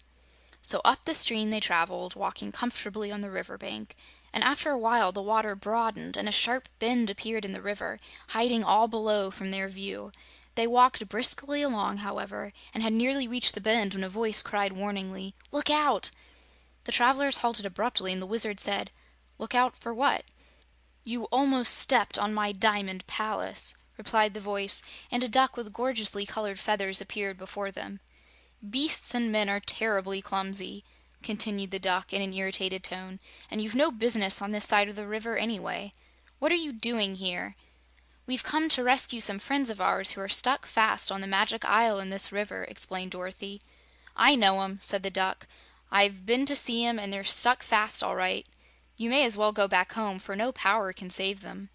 So up the stream they traveled, walking comfortably on the river bank, and after a while the water broadened and a sharp bend appeared in the river, hiding all below from their view. They walked briskly along, however, and had nearly reached the bend when a voice cried warningly, "Look out!" The travelers halted abruptly, and the Wizard said, "Look out for what?" "You almost stepped on my Diamond Palace," replied the voice, and a duck with gorgeously colored feathers appeared before them. "Beasts and men are terribly clumsy," continued the duck in an irritated tone, "and you've no business on this side of the river, anyway. What are you doing here?" "We've come to rescue some friends of ours who are stuck fast on the Magic Isle in this river," explained Dorothy. "I know 'em," said the duck. "I've been to see 'em, and they're stuck fast all right. You may as well go back home, for no power can save them."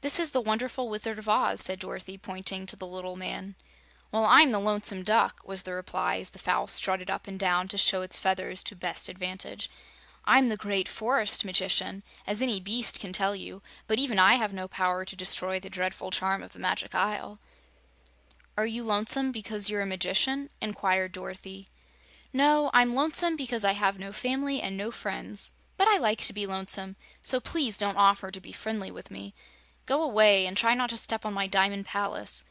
"This is the wonderful Wizard of Oz," said Dorothy, pointing to the little man. "Well, I'm the Lonesome Duck," was the reply as the fowl strutted up and down to show its feathers to best advantage. "I'm the Great Forest Magician, as any beast can tell you, but even I have no power to destroy the dreadful charm of the Magic Isle." "Are you lonesome because you're a magician?" inquired Dorothy. "No, I'm lonesome because I have no family and no friends. But I like to be lonesome, so please don't offer to be friendly with me. Go away and try not to step on my Diamond Palace."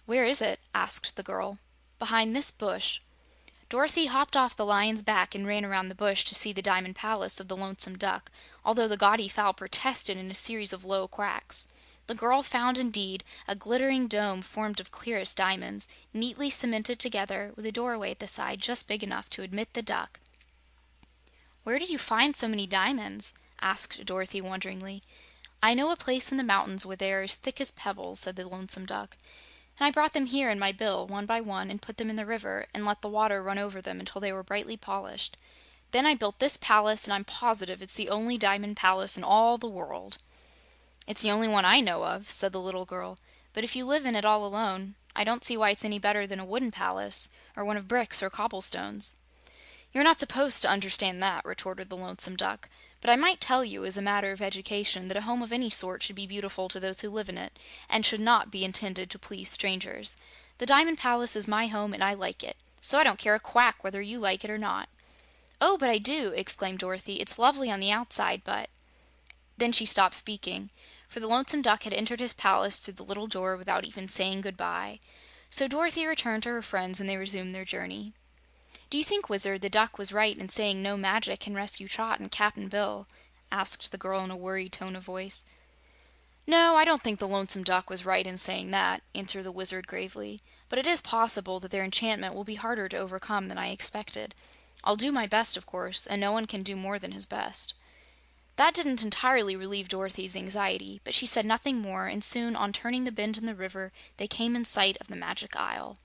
"Where is it?" asked the girl. "Behind this bush." Dorothy hopped off the lion's back and ran around the bush to see the Diamond Palace of the Lonesome Duck, although the gaudy fowl protested in a series of low quacks. The girl found, indeed, a glittering dome formed of clearest diamonds, neatly cemented together, with a doorway at the side just big enough to admit the duck. "Where did you find so many diamonds?" asked Dorothy wonderingly. "I know a place in the mountains where they are as thick as pebbles," said the Lonesome Duck. "And I brought them here in my bill, one by one, and put them in the river and let the water run over them until they were brightly polished. Then I built this palace, and I'm positive it's the only diamond palace in all the world." "It's the only one I know of," said the little girl. "But if you live in it all alone, I don't see why it's any better than a wooden palace, or one of bricks or cobblestones." "You're not supposed to understand that," retorted the Lonesome Duck. "But I might tell you, as a matter of education, that a home of any sort should be beautiful to those who live in it, and should not be intended to please strangers. The Diamond Palace is my home, and I like it, so I don't care a quack whether you like it or not." "Oh, but I do!" exclaimed Dorothy. "It's lovely on the outside, but—" Then she stopped speaking, for the Lonesome Duck had entered his palace through the little door without even saying goodbye. So Dorothy returned to her friends, and they resumed their journey. "Do you think, Wizard, the duck was right in saying no magic can rescue Trot and Cap'n Bill?" asked the girl in a worried tone of voice. "No, I don't think the Lonesome Duck was right in saying that," answered the Wizard gravely. "But it is possible that their enchantment will be harder to overcome than I expected. I'll do my best, of course, and no one can do more than his best." That didn't entirely relieve Dorothy's anxiety, but she said nothing more, and soon, on turning the bend in the river, they came in sight of the Magic Isle.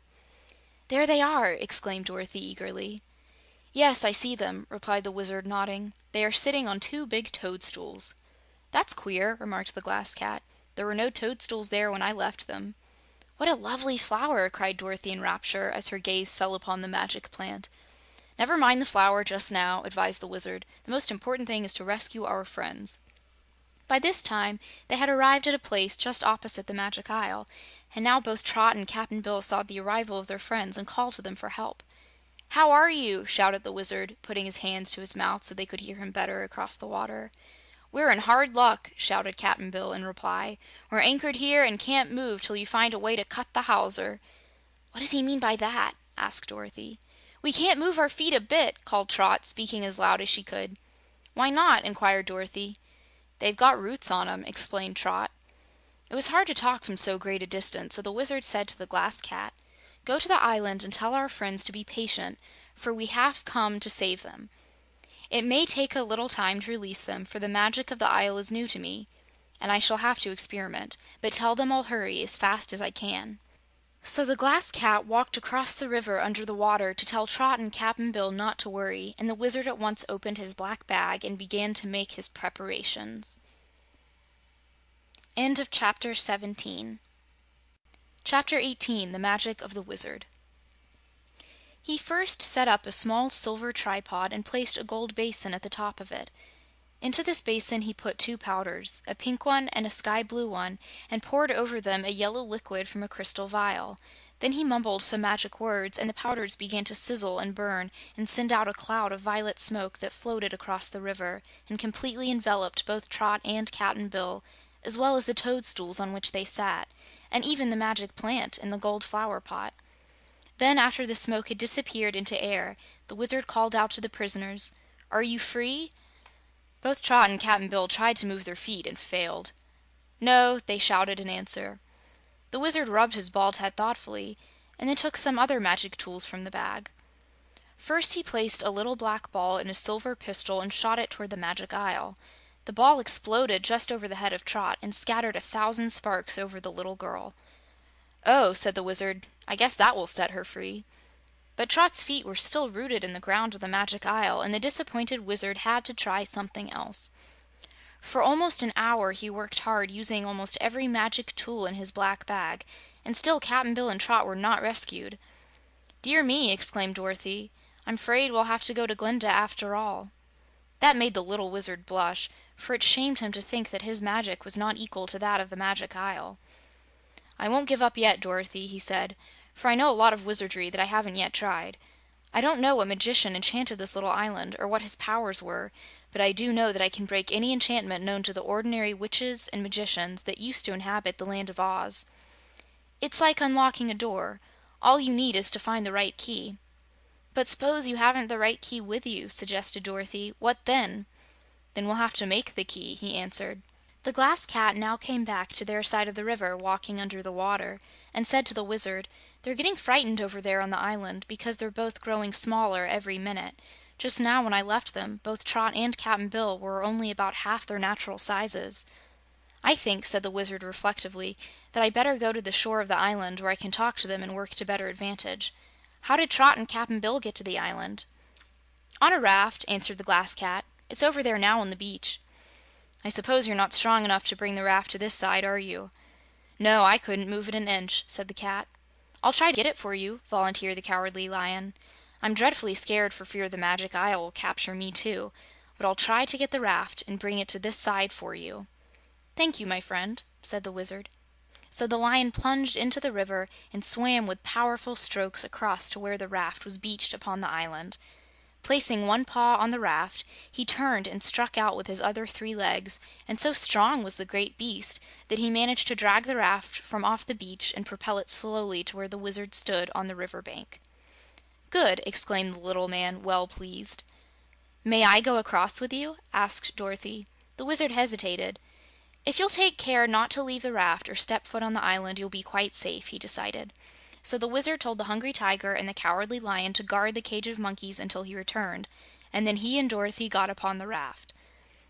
"There they are!" exclaimed Dorothy eagerly. "Yes, I see them," replied the Wizard, nodding. "They are sitting on 2 big toadstools." "That's queer," remarked the Glass Cat. "There were no toadstools there when I left them." "What a lovely flower!" cried Dorothy in rapture, as her gaze fell upon the magic plant. "Never mind the flower just now," advised the Wizard. "The most important thing is to rescue our friends." By this time they had arrived at a place just opposite the Magic Isle, and now both Trot and Cap'n Bill saw the arrival of their friends and called to them for help. "How are you?" shouted the Wizard, putting his hands to his mouth so they could hear him better across the water. "We're in hard luck," shouted Cap'n Bill in reply. "We're anchored here and can't move till you find a way to cut the hawser." "What does he mean by that?" asked Dorothy. "We can't move our feet a bit," called Trot, speaking as loud as she could. "Why not?" inquired Dorothy. "They've got roots on 'em," explained Trot. It was hard to talk from so great a distance, so the Wizard said to the Glass Cat, "Go to the island and tell our friends to be patient, for we have come to save them. It may take a little time to release them, for the magic of the isle is new to me, and I shall have to experiment. But tell them I'll hurry as fast as I can." So the Glass Cat walked across the river under the water to tell Trot and Cap'n Bill not to worry, and the Wizard at once opened his black bag and began to make his preparations. End of Chapter 17. Chapter 18. The Magic of the Wizard. He first set up a small silver tripod and placed a gold basin at the top of it. Into this basin he put 2 powders, a pink one and a sky blue one, and poured over them a yellow liquid from a crystal vial. Then he mumbled some magic words, and the powders began to sizzle and burn and send out a cloud of violet smoke that floated across the river and completely enveloped both Trot and Cap'n Bill, as well as the toadstools on which they sat, and even the magic plant in the gold flower pot. Then, after the smoke had disappeared into air, the Wizard called out to the prisoners, "Are you free?" Both Trot and Cap'n Bill tried to move their feet and failed. "No," they shouted in answer. The Wizard rubbed his bald head thoughtfully, and then took some other magic tools from the bag. First he placed a little black ball in a silver pistol and shot it toward the Magic Isle. The ball exploded just over the head of Trot and scattered 1,000 sparks over the little girl. "Oh," said the Wizard, "I guess that will set her free." But Trot's feet were still rooted in the ground of the Magic Isle, and the disappointed Wizard had to try something else. For almost an hour he worked hard, using almost every magic tool in his black bag, and still Cap'n Bill and Trot were not rescued. "Dear me!" exclaimed Dorothy. "I'm afraid we'll have to go to Glinda after all." That made the little Wizard blush, for it shamed him to think that his magic was not equal to that of the Magic Isle. "I won't give up yet, Dorothy," he said, "for I know a lot of wizardry that I haven't yet tried. I don't know what magician enchanted this little island, or what his powers were, but I do know that I can break any enchantment known to the ordinary witches and magicians that used to inhabit the Land of Oz. It's like unlocking a door. All you need is to find the right key." "But s'pose you haven't the right key with you," suggested Dorothy. "What then?" "Then we'll have to make the key," he answered. The Glass Cat now came back to their side of the river, walking under the water, and said to the Wizard, "They're getting frightened over there on the island, because they're both growing smaller every minute. Just now, when I left them, both Trot and Cap'n Bill were only about half their natural sizes." "I think," said the Wizard reflectively, "that I'd better go to the shore of the island, where I can talk to them and work to better advantage. How did Trot and Cap'n Bill get to the island?" "On a raft," answered the Glass Cat. "It's over there now on the beach." "I suppose you're not strong enough to bring the raft to this side, are you?" "No, I couldn't move it an inch," said the Cat. "I'll try to get it for you," volunteered the Cowardly Lion. "I'm dreadfully scared for fear the Magic Isle will capture me, too. But I'll try to get the raft and bring it to this side for you." "Thank you, my friend," said the Wizard. So the Lion plunged into the river and swam with powerful strokes across to where the raft was beached upon the island. Placing one paw on the raft, he turned and struck out with his other 3 legs, and so strong was the great beast that he managed to drag the raft from off the beach and propel it slowly to where the Wizard stood on the river bank. "Good!" exclaimed the little man, well pleased. "May I go across with you?" asked Dorothy. The Wizard hesitated. "If you'll take care not to leave the raft or step foot on the island, you'll be quite safe," he decided. So the Wizard told the Hungry Tiger and the Cowardly Lion to guard the cage of monkeys until he returned, and then he and Dorothy got upon the raft.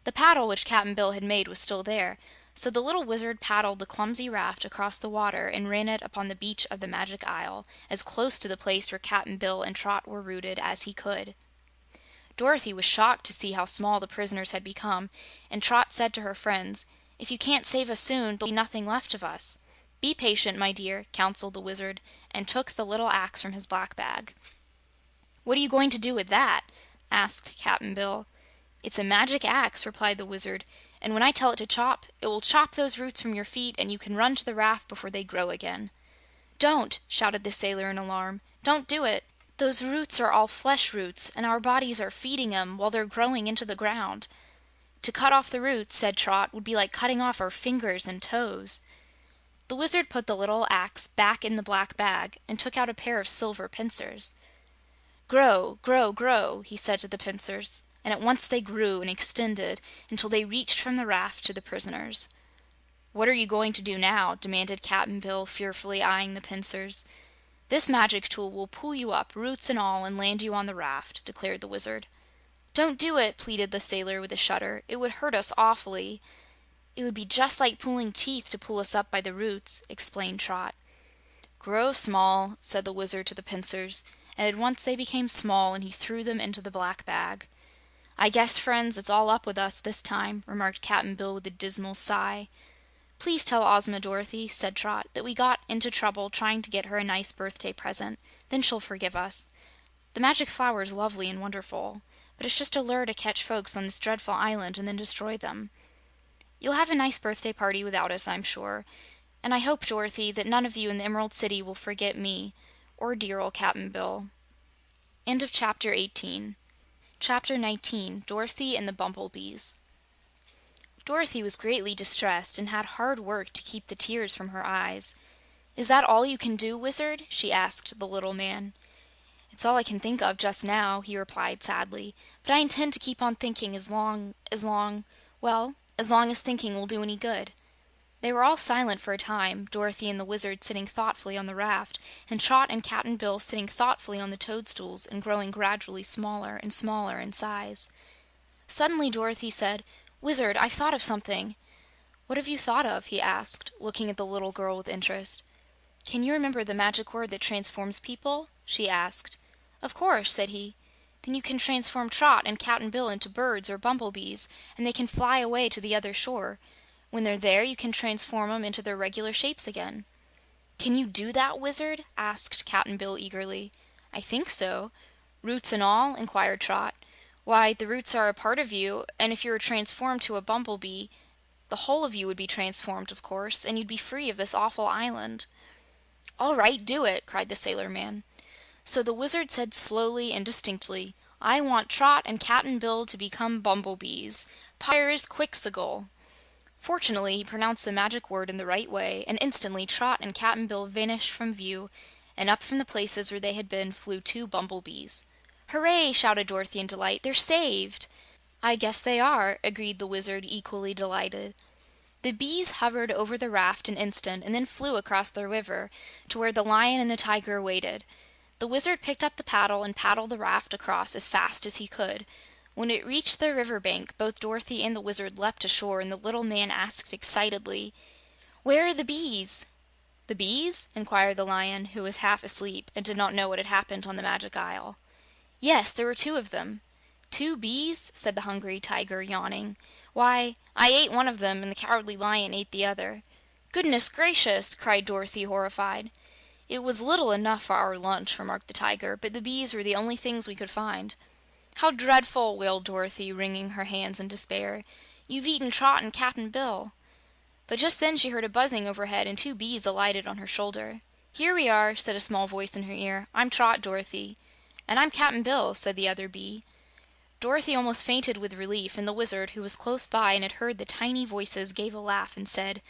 The paddle which Cap'n Bill had made was still there, so the little Wizard paddled the clumsy raft across the water and ran it upon the beach of the Magic Isle, as close to the place where Cap'n Bill and Trot were rooted as he could. Dorothy was shocked to see how small the prisoners had become, and Trot said to her friends, "If you can't save us soon, there'll be nothing left of us." "Be patient, my dear," counseled the Wizard, and took the little axe from his black bag. "What are you going to do with that?" asked Cap'n Bill. "It's a magic axe," replied the Wizard, "and when I tell it to chop, it will chop those roots from your feet and you can run to the raft before they grow again." "Don't!" shouted the sailor in alarm. "Don't do it! Those roots are all flesh roots, and our bodies are feeding 'em while they're growing into the ground." "To cut off the roots," said Trot, "would be like cutting off our fingers and toes." The Wizard put the little axe back in the black bag and took out a pair of silver pincers. "Grow, grow, grow," he said to the pincers, and at once they grew and extended until they reached from the raft to the prisoners. "What are you going to do now?" demanded Cap'n Bill, fearfully eyeing the pincers. "This magic tool will pull you up, roots and all, and land you on the raft," declared the Wizard. "Don't do it!" pleaded the sailor with a shudder. "It would hurt us awfully." "It would be just like pulling teeth to pull us up by the roots," explained Trot. "Grow small," said the Wizard to the pincers, and at once they became small and he threw them into the black bag. "I guess, friends, it's all up with us this time," remarked Cap'n Bill with a dismal sigh. "Please tell Ozma, Dorothy," said Trot, "that we got into trouble trying to get her a nice birthday present. Then she'll forgive us. The magic flower is lovely and wonderful, but it's just a lure to catch folks on this dreadful island and then destroy them. You'll have a nice birthday party without us, I'm sure. And I hope, Dorothy, that none of you in the Emerald City will forget me, or dear old Cap'n Bill." End of Chapter 18. Chapter 19. Dorothy and the Bumblebees. Dorothy was greatly distressed and had hard work to keep the tears from her eyes. "Is that all you can do, Wizard?" she asked the little man. "It's all I can think of just now," he replied sadly. "But I intend to keep on thinking as long as thinking will do any good." They were all silent for a time, Dorothy and the Wizard sitting thoughtfully on the raft, and Trot and Cap'n Bill sitting thoughtfully on the toadstools and growing gradually smaller and smaller in size. Suddenly Dorothy said, "Wizard, I've thought of something." "What have you thought of?" he asked, looking at the little girl with interest. "Can you remember the magic word that transforms people?" she asked. "Of course," said he. "Then you can transform Trot and Cap'n Bill into birds or bumblebees, and they can fly away to the other shore. When they're there, you can transform 'em into their regular shapes again." "Can you do that, Wizard?" asked Cap'n Bill eagerly. "I think so." "Roots and all?" inquired Trot. "Why, the roots are a part of you, and if you were transformed to a bumblebee, the whole of you would be transformed, of course, and you'd be free of this awful island." "All right, do it!" cried the sailor man. So the Wizard said slowly and distinctly, "I want Trot and Cap'n Bill to become bumblebees. Pyres Quixagle!" Fortunately, he pronounced the magic word in the right way, and instantly Trot and Cap'n Bill vanished from view, and up from the places where they had been flew 2 bumblebees. "Hooray!" shouted Dorothy in delight. "They're saved!" "I guess they are," agreed the Wizard, equally delighted. The bees hovered over the raft an instant and then flew across the river to where the Lion and the Tiger waited. The Wizard picked up the paddle and paddled the raft across as fast as he could. When it reached the river bank, both Dorothy and the Wizard leapt ashore, and the little man asked excitedly, "Where are the bees?" "The bees?" inquired the Lion, who was half asleep and did not know what had happened on the Magic Isle. "Yes, there were 2 of them." 2 bees?" said the Hungry Tiger, yawning. "Why, I ate one of them and the Cowardly Lion ate the other." "Goodness gracious!" cried Dorothy, horrified. "It was little enough for our lunch," remarked the Tiger, "but the bees were the only things we could find." "How dreadful!" wailed Dorothy, wringing her hands in despair. "You've eaten Trot and Cap'n Bill." But just then she heard a buzzing overhead and 2 bees alighted on her shoulder. "Here we are," said a small voice in her ear. "I'm Trot, Dorothy." "And I'm Cap'n Bill," said the other bee. Dorothy almost fainted with relief, and the Wizard, who was close by and had heard the tiny voices, gave a laugh and said: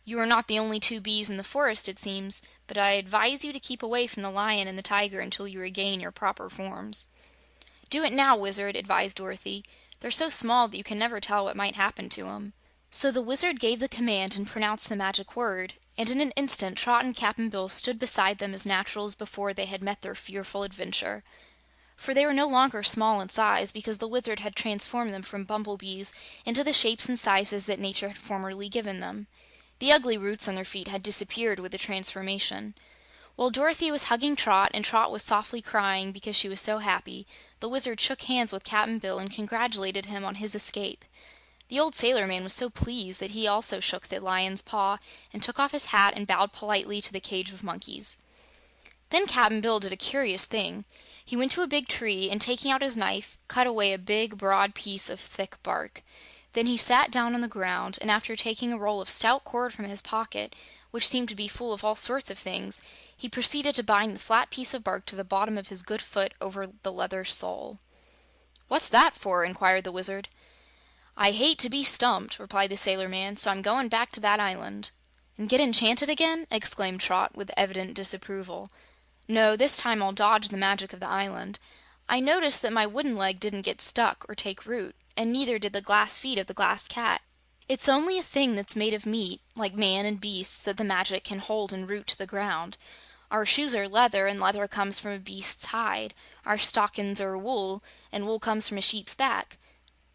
"You are not the only 2 bees in the forest, it seems, but I advise you to keep away from the Lion and the Tiger until you regain your proper forms." "Do it now, Wizard," advised Dorothy. "They're so small that you can never tell what might happen to 'em." So the Wizard gave the command and pronounced the magic word, and in an instant Trot and Cap'n Bill stood beside them as natural as before they had met their fearful adventure. For they were no longer small in size, because the Wizard had transformed them from bumblebees into the shapes and sizes that nature had formerly given them. The ugly roots on their feet had disappeared with the transformation. While Dorothy was hugging Trot and Trot was softly crying because she was so happy, the Wizard shook hands with Cap'n Bill and congratulated him on his escape. The old sailor man was so pleased that he also shook the Lion's paw and took off his hat and bowed politely to the cage of monkeys. Then Cap'n Bill did a curious thing. He went to a big tree and, taking out his knife, cut away a big, broad piece of thick bark. Then he sat down on the ground, and after taking a roll of stout cord from his pocket, which seemed to be full of all sorts of things, he proceeded to bind the flat piece of bark to the bottom of his good foot over the leather sole. "What's that for?" inquired the Wizard. "I hate to be stumped," replied the sailor man, "so I'm going back to that island." "And get enchanted again?" exclaimed Trot, with evident disapproval. "No, this time I'll dodge the magic of the island. I noticed that my wooden leg didn't get stuck or take root, and neither did the glass feet of the glass cat. It's only a thing that's made of meat, like man and beasts, that the magic can hold and root to the ground. Our shoes are leather, and leather comes from a beast's hide. Our stockings are wool, and wool comes from a sheep's back.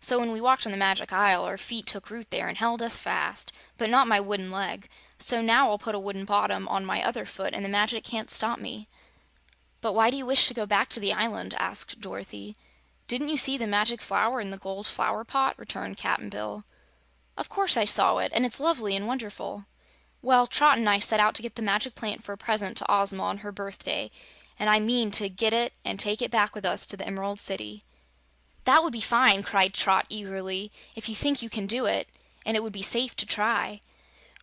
So when we walked on the Magic Isle, our feet took root there and held us fast, but not my wooden leg. So now I'll put a wooden bottom on my other foot, and the magic can't stop me." "But why do you wish to go back to the island?" asked Dorothy. "Didn't you see the magic flower in the gold flower pot?" returned Cap'n Bill. "Of course I saw it, and it's lovely and wonderful. Well, Trot and I set out to get the magic plant for a present to Ozma on her birthday, and I mean to get it and take it back with us to the Emerald City." "That would be fine!" cried Trot eagerly, "if you think you can do it, and it would be safe to try."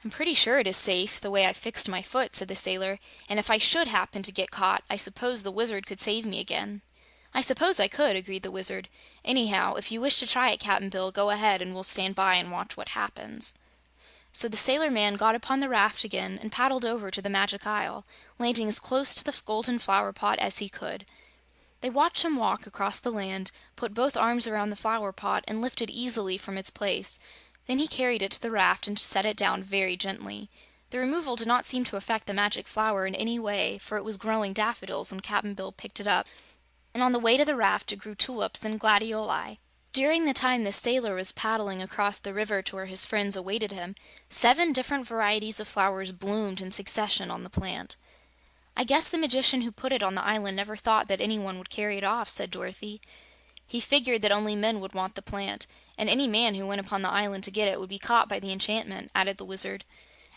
"I'm pretty sure it is safe, the way I fixed my foot," said the sailor, "and if I should happen to get caught, I suppose the Wizard could save me again." "I suppose I could," agreed the Wizard. "Anyhow, if you wish to try it, Cap'n Bill, go ahead and we'll stand by and watch what happens." So the sailor man got upon the raft again and paddled over to the Magic Isle, landing as close to the golden flower pot as he could. They watched him walk across the land, put both arms around the flower pot, and lift it easily from its place. Then he carried it to the raft and set it down very gently. The removal did not seem to affect the magic flower in any way, for it was growing daffodils when Cap'n Bill picked it up, and on the way to the raft it grew tulips and gladioli. During the time the sailor was paddling across the river to where his friends awaited him, 7 different varieties of flowers bloomed in succession on the plant. "I guess the magician who put it on the island never thought that anyone would carry it off," said Dorothy. "He figured that only men would want the plant, and any man who went upon the island to get it would be caught by the enchantment," added the Wizard.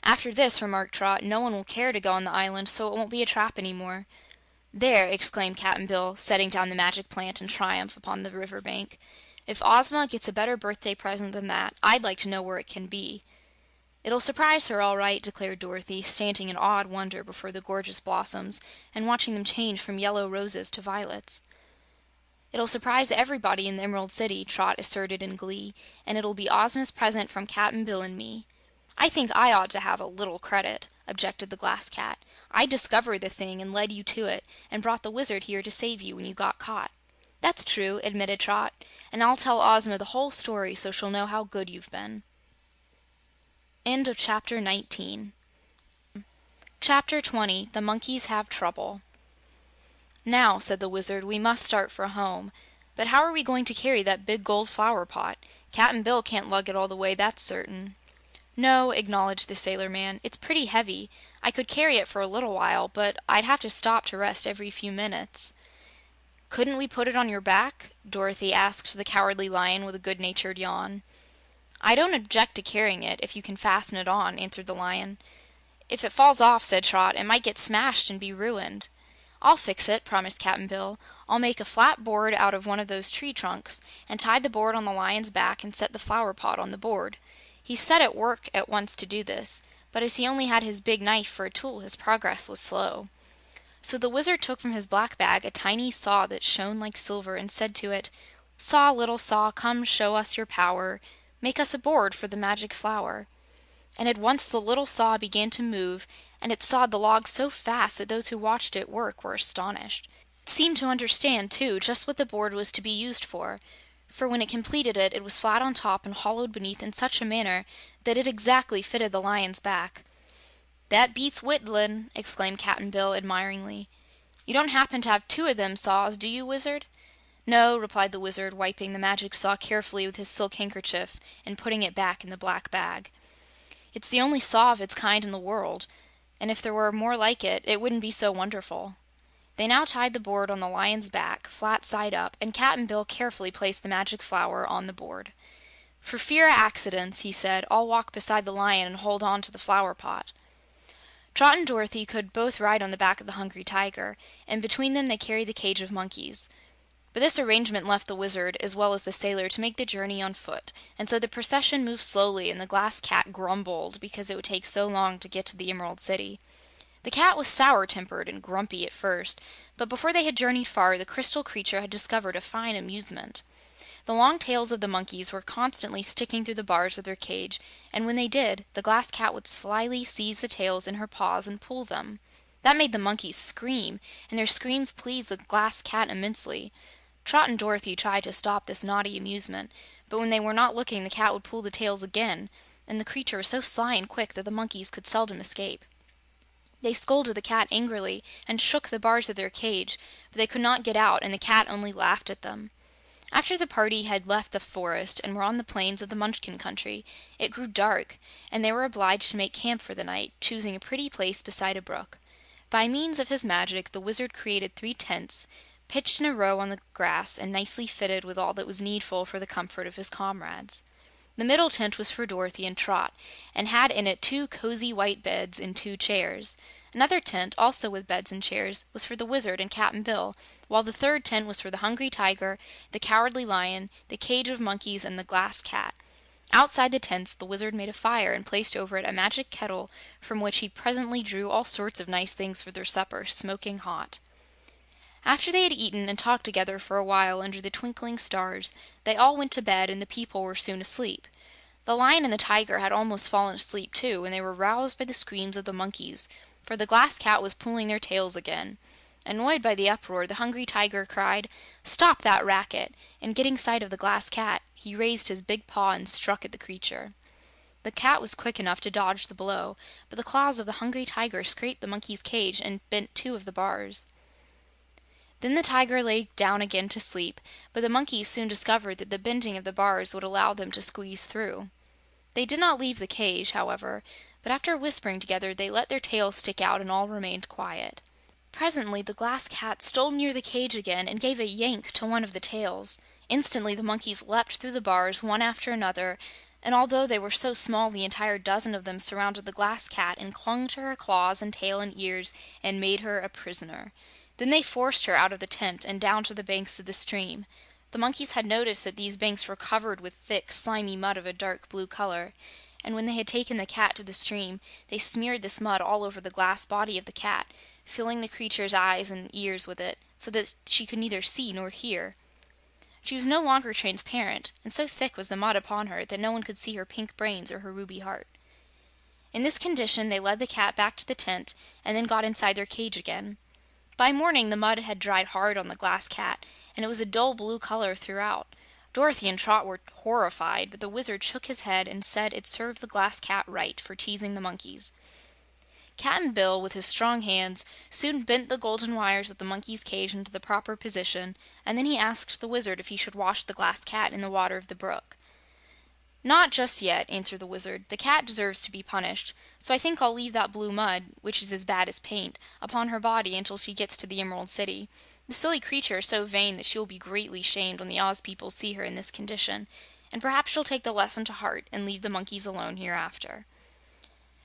"After this," remarked Trot, "no one will care to go on the island, so it won't be a trap any more." "There!" exclaimed Cap'n Bill, setting down the magic plant in triumph upon the river bank. "If Ozma gets a better birthday present than that, I'd like to know where it can be." "It'll surprise her, all right," declared Dorothy, standing in awed wonder before the gorgeous blossoms and watching them change from yellow roses to violets. "It'll surprise everybody in the Emerald City," Trot asserted in glee, "and it'll be Ozma's present from Cap'n Bill and me." "I think I ought to have a little credit," objected the Glass Cat. "I discovered the thing and led you to it, and brought the Wizard here to save you when you got caught." "That's true," admitted Trot, "and I'll tell Ozma the whole story so she'll know how good you've been." End of Chapter 19. Chapter 20. The Monkeys Have Trouble. "Now," said the Wizard, "we must start for home. But how are we going to carry that big gold flower pot? Cap'n Bill can't lug it all the way, that's certain." "No," acknowledged the sailor man. "It's pretty heavy. I could carry it for a little while, but I'd have to stop to rest every few minutes." "Couldn't we put it on your back?" Dorothy asked the Cowardly Lion with a good-natured yawn. "I don't object to carrying it, if you can fasten it on," answered the Lion. "If it falls off," said Trot, "it might get smashed and be ruined." "I'll fix it," promised Cap'n Bill. "I'll make a flat board out of one of those tree trunks and tie the board on the Lion's back and set the flower pot on the board." He set at work at once to do this, but as he only had his big knife for a tool, his progress was slow. So the Wizard took from his black bag a tiny saw that shone like silver and said to it, "Saw, little saw, come show us your power. Make us a board for the magic flower." And at once the little saw began to move, and it sawed the log so fast that those who watched it work were astonished. It seemed to understand, too, just what the board was to be used for when it completed it, it was flat on top and hollowed beneath in such a manner that it exactly fitted the Lion's back. "That beats whittlin'!" exclaimed Cap'n Bill admiringly. "You don't happen to have two of them saws, do you, Wizard?" "No," replied the Wizard, wiping the magic saw carefully with his silk handkerchief and putting it back in the black bag. "It's the only saw of its kind in the world, and if there were more like it, it wouldn't be so wonderful." They now tied the board on the Lion's back, flat side up, and Cap'n Bill carefully placed the magic flower on the board. "For fear of accidents," he said, "I'll walk beside the Lion and hold on to the flower pot." Trot and Dorothy could both ride on the back of the Hungry Tiger, and between them they carried the cage of monkeys. But this arrangement left the Wizard, as well as the sailor, to make the journey on foot, and so the procession moved slowly and the Glass Cat grumbled because it would take so long to get to the Emerald City. The cat was sour-tempered and grumpy at first, but before they had journeyed far, the crystal creature had discovered a fine amusement. The long tails of the monkeys were constantly sticking through the bars of their cage, and when they did, the Glass Cat would slyly seize the tails in her paws and pull them. That made the monkeys scream, and their screams pleased the Glass Cat immensely. Trot and Dorothy tried to stop this naughty amusement, but when they were not looking, the cat would pull the tails again, and the creature was so sly and quick that the monkeys could seldom escape. They scolded the cat angrily and shook the bars of their cage, but they could not get out, and the cat only laughed at them. After the party had left the forest and were on the plains of the Munchkin country, it grew dark, and they were obliged to make camp for the night, choosing a pretty place beside a brook. By means of his magic, the Wizard created 3 tents, pitched in a row on the grass and nicely fitted with all that was needful for the comfort of his comrades. The middle tent was for Dorothy and Trot, and had in it 2 cozy white beds and 2 chairs. Another tent, also with beds and chairs, was for the Wizard and Cap'n Bill, while the third tent was for the Hungry Tiger, the Cowardly Lion, the cage of monkeys, and the Glass Cat. Outside the tents, the Wizard made a fire and placed over it a magic kettle from which he presently drew all sorts of nice things for their supper, smoking hot. After they had eaten and talked together for a while under the twinkling stars, they all went to bed and the people were soon asleep. The Lion and the Tiger had almost fallen asleep, too, and they were roused by the screams of the monkeys, for the Glass Cat was pulling their tails again. Annoyed by the uproar, the Hungry Tiger cried, "Stop that racket!" and getting sight of the Glass Cat, he raised his big paw and struck at the creature. The cat was quick enough to dodge the blow, but the claws of the Hungry Tiger scraped the monkey's cage and bent 2 of the bars. Then the tiger lay down again to sleep, but the monkeys soon discovered that the bending of the bars would allow them to squeeze through. They did not leave the cage, however, but after whispering together, they let their tails stick out and all remained quiet. Presently, the Glass Cat stole near the cage again and gave a yank to one of the tails. Instantly, the monkeys leapt through the bars, one after another, and although they were so small, the entire dozen of them surrounded the Glass Cat and clung to her claws and tail and ears and made her a prisoner. Then they forced her out of the tent and down to the banks of the stream. The monkeys had noticed that these banks were covered with thick, slimy mud of a dark blue color, and when they had taken the cat to the stream, they smeared this mud all over the glass body of the cat, filling the creature's eyes and ears with it, so that she could neither see nor hear. She was no longer transparent, and so thick was the mud upon her that no one could see her pink brains or her ruby heart. In this condition, they led the cat back to the tent, and then got inside their cage again. By morning, the mud had dried hard on the Glass Cat, and it was a dull blue color throughout. Dorothy and Trot were horrified, but the Wizard shook his head and said it served the Glass Cat right for teasing the monkeys. Cap'n Bill, with his strong hands, soon bent the golden wires of the monkey's cage into the proper position, and then he asked the Wizard if he should wash the Glass Cat in the water of the brook. "Not just yet," answered the Wizard. "The cat deserves to be punished, so I think I'll leave that blue mud, which is as bad as paint, upon her body until she gets to the Emerald City. The silly creature is so vain that she will be greatly shamed when the Oz people see her in this condition, and perhaps she'll take the lesson to heart and leave the monkeys alone hereafter."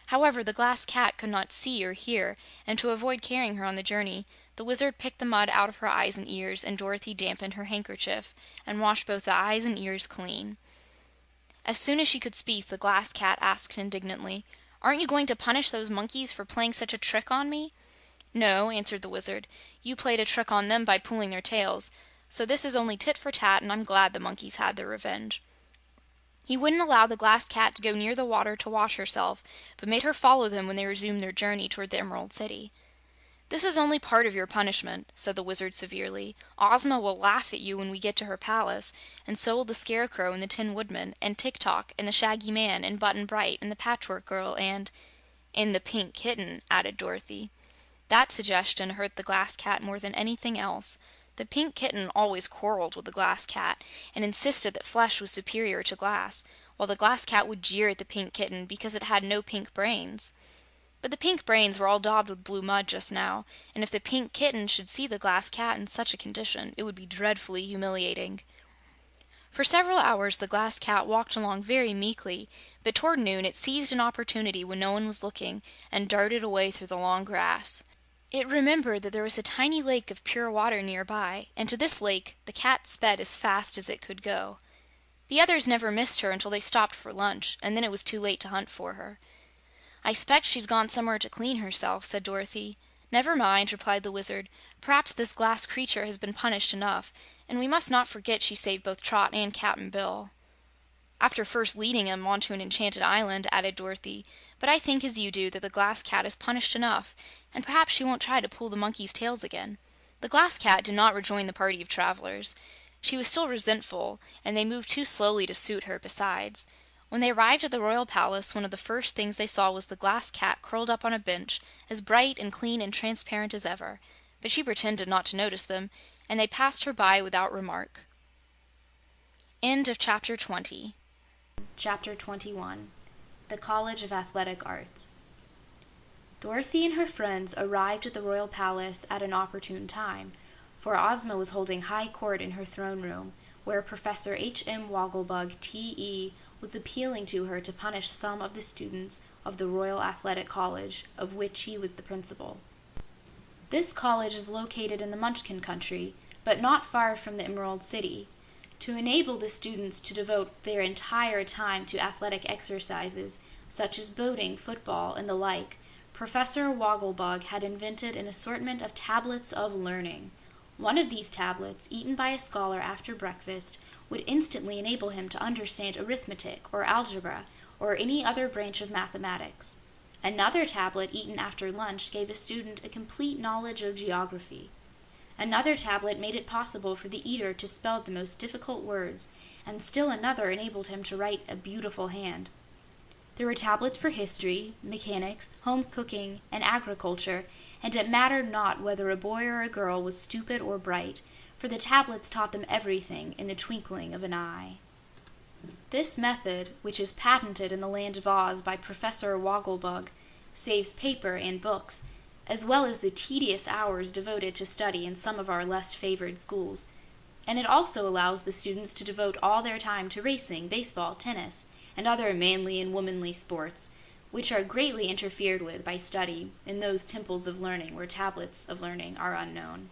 However, the Glass Cat could not see or hear, and to avoid carrying her on the journey, the Wizard picked the mud out of her eyes and ears, and Dorothy dampened her handkerchief and washed both the eyes and ears clean. As soon as she could speak, the Glass Cat asked indignantly, "Aren't you going to punish those monkeys for playing such a trick on me?" "No," answered the Wizard. "You played a trick on them by pulling their tails, so this is only tit for tat, and I'm glad the monkeys had their revenge." He wouldn't allow the Glass Cat to go near the water to wash herself, but made her follow them when they resumed their journey toward the Emerald City. "This is only part of your punishment," said the Wizard severely. "Ozma will laugh at you when we get to her palace, and so will the Scarecrow and the Tin Woodman and Tik-Tok and the Shaggy Man and Button-Bright and the Patchwork Girl and the Pink Kitten," added Dorothy. That suggestion hurt the Glass Cat more than anything else. The Pink Kitten always quarreled with the Glass Cat and insisted that flesh was superior to glass, while the Glass Cat would jeer at the Pink Kitten because it had no pink brains. But the pink brains were all daubed with blue mud just now, and if the Pink Kitten should see the Glass Cat in such a condition, it would be dreadfully humiliating. For several hours the Glass Cat walked along very meekly, but toward noon it seized an opportunity when no one was looking and darted away through the long grass. It remembered that there was a tiny lake of pure water nearby, and to this lake the cat sped as fast as it could go. The others never missed her until they stopped for lunch, and then it was too late to hunt for her. "I 'spect she's gone somewhere to clean herself," said Dorothy. "Never mind," replied the Wizard. "Perhaps this glass creature has been punished enough, and we must not forget she saved both Trot and Cap'n Bill." "After first leading him onto an enchanted island," added Dorothy. "But I think as you do that the Glass Cat is punished enough, and perhaps she won't try to pull the monkeys' tails again." The Glass Cat did not rejoin the party of travelers. She was still resentful, and they moved too slowly to suit her, besides. When they arrived at the royal palace, one of the first things they saw was the Glass Cat curled up on a bench, as bright and clean and transparent as ever. But she pretended not to notice them, and they passed her by without remark. End of Chapter 20. Chapter 21. The College of Athletic Arts. Dorothy and her friends arrived at the royal palace at an opportune time, for Ozma was holding high court in her throne room, where Professor H.M. Wogglebug, T.E., was appealing to her to punish some of the students of the Royal Athletic College, of which he was the principal. This college is located in the Munchkin country, but not far from the Emerald City. To enable the students to devote their entire time to athletic exercises, such as boating, football, and the like, Professor Wogglebug had invented an assortment of tablets of learning. One of these tablets, eaten by a scholar after breakfast, would instantly enable him to understand arithmetic or algebra or any other branch of mathematics. Another tablet eaten after lunch gave a student a complete knowledge of geography. Another tablet made it possible for the eater to spell the most difficult words, and still another enabled him to write a beautiful hand. There were tablets for history, mechanics, home cooking, and agriculture, and it mattered not whether a boy or a girl was stupid or bright, for the tablets taught them everything in the twinkling of an eye. This method, which is patented in the Land of Oz by Professor Wogglebug, saves paper and books, as well as the tedious hours devoted to study in some of our less favored schools, and it also allows the students to devote all their time to racing, baseball, tennis, and other manly and womanly sports, which are greatly interfered with by study in those temples of learning where tablets of learning are unknown.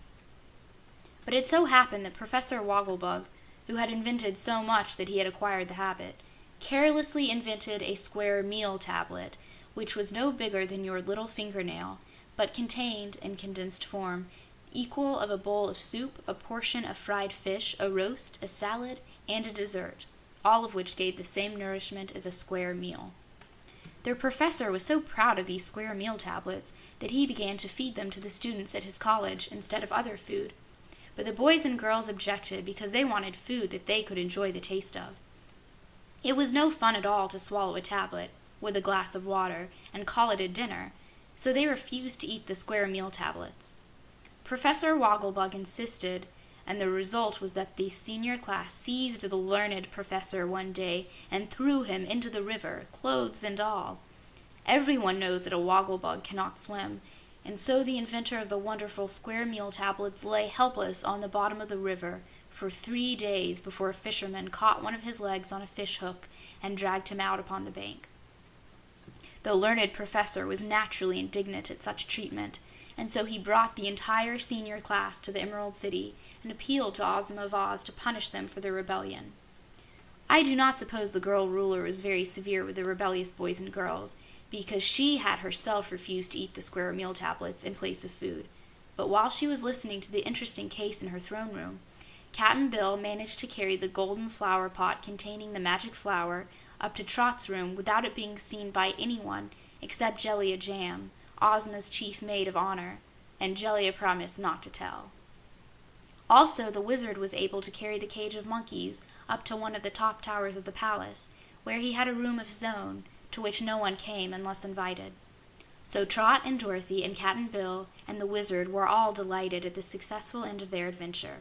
But it so happened that Professor Wogglebug, who had invented so much that he had acquired the habit, carelessly invented a square meal tablet, which was no bigger than your little fingernail, but contained, in condensed form, equal of a bowl of soup, a portion of fried fish, a roast, a salad, and a dessert, all of which gave the same nourishment as a square meal. Their professor was so proud of these square meal tablets that he began to feed them to the students at his college instead of other food. But the boys and girls objected because they wanted food that they could enjoy the taste of. It was no fun at all to swallow a tablet, with a glass of water, and call it a dinner, so they refused to eat the square meal tablets. Professor Wogglebug insisted, and the result was that the senior class seized the learned professor one day and threw him into the river, clothes and all. Everyone knows that a Wogglebug cannot swim, and so the inventor of the wonderful square meal tablets lay helpless on the bottom of the river for 3 days before a fisherman caught one of his legs on a fish hook and dragged him out upon the bank. The learned professor was naturally indignant at such treatment, and so he brought the entire senior class to the Emerald City and appealed to Ozma of Oz to punish them for their rebellion. I do not suppose the girl ruler was very severe with the rebellious boys and girls, because she had herself refused to eat the square meal tablets in place of food. But while she was listening to the interesting case in her throne room, Cap'n Bill managed to carry the golden flower pot containing the magic flower up to Trot's room without it being seen by anyone except Jellia Jam, Ozma's chief maid of honor, and Jellia promised not to tell. Also, the wizard was able to carry the cage of monkeys up to one of the top towers of the palace, where he had a room of his own, to which no one came unless invited. So Trot and Dorothy and Cap'n Bill and the wizard were all delighted at the successful end of their adventure.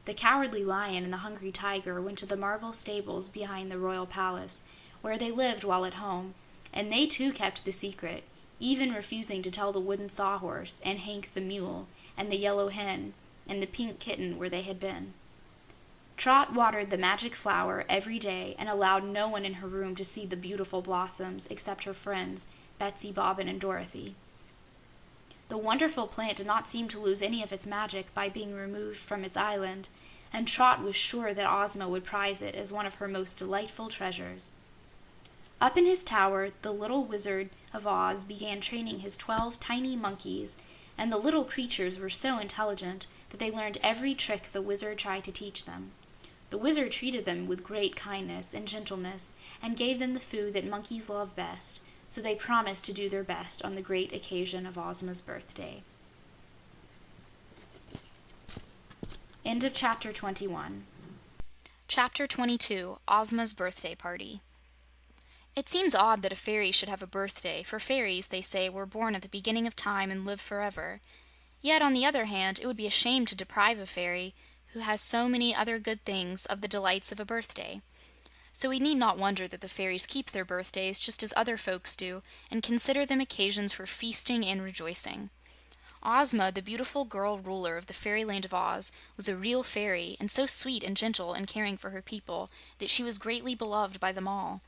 The Cowardly Lion and the Hungry Tiger went to the marble stables behind the royal palace, where they lived while at home, and they too kept the secret, even refusing to tell the Wooden Sawhorse and Hank the Mule and the Yellow Hen and the Pink Kitten where they had been. Trot watered the magic flower every day and allowed no one in her room to see the beautiful blossoms except her friends, Betsy, Bobbin, and Dorothy. The wonderful plant did not seem to lose any of its magic by being removed from its island, and Trot was sure that Ozma would prize it as one of her most delightful treasures. Up in his tower, the little Wizard of Oz began training his 12 tiny monkeys, and the little creatures were so intelligent that they learned every trick the wizard tried to teach them. The wizard treated them with great kindness and gentleness and gave them the food that monkeys love best, so they promised to do their best on the great occasion of Ozma's birthday. End of Chapter 21. Chapter 22, Ozma's Birthday Party. It seems odd that a fairy should have a birthday, for fairies, they say, were born at the beginning of time and live forever. Yet, on the other hand, it would be a shame to deprive a fairy, who has so many other good things, of the delights of a birthday. So we need not wonder that the fairies keep their birthdays just as other folks do, and consider them occasions for feasting and rejoicing. Ozma, the beautiful girl ruler of the fairyland of Oz, was a real fairy, and so sweet and gentle and caring for her people that she was greatly beloved by them all.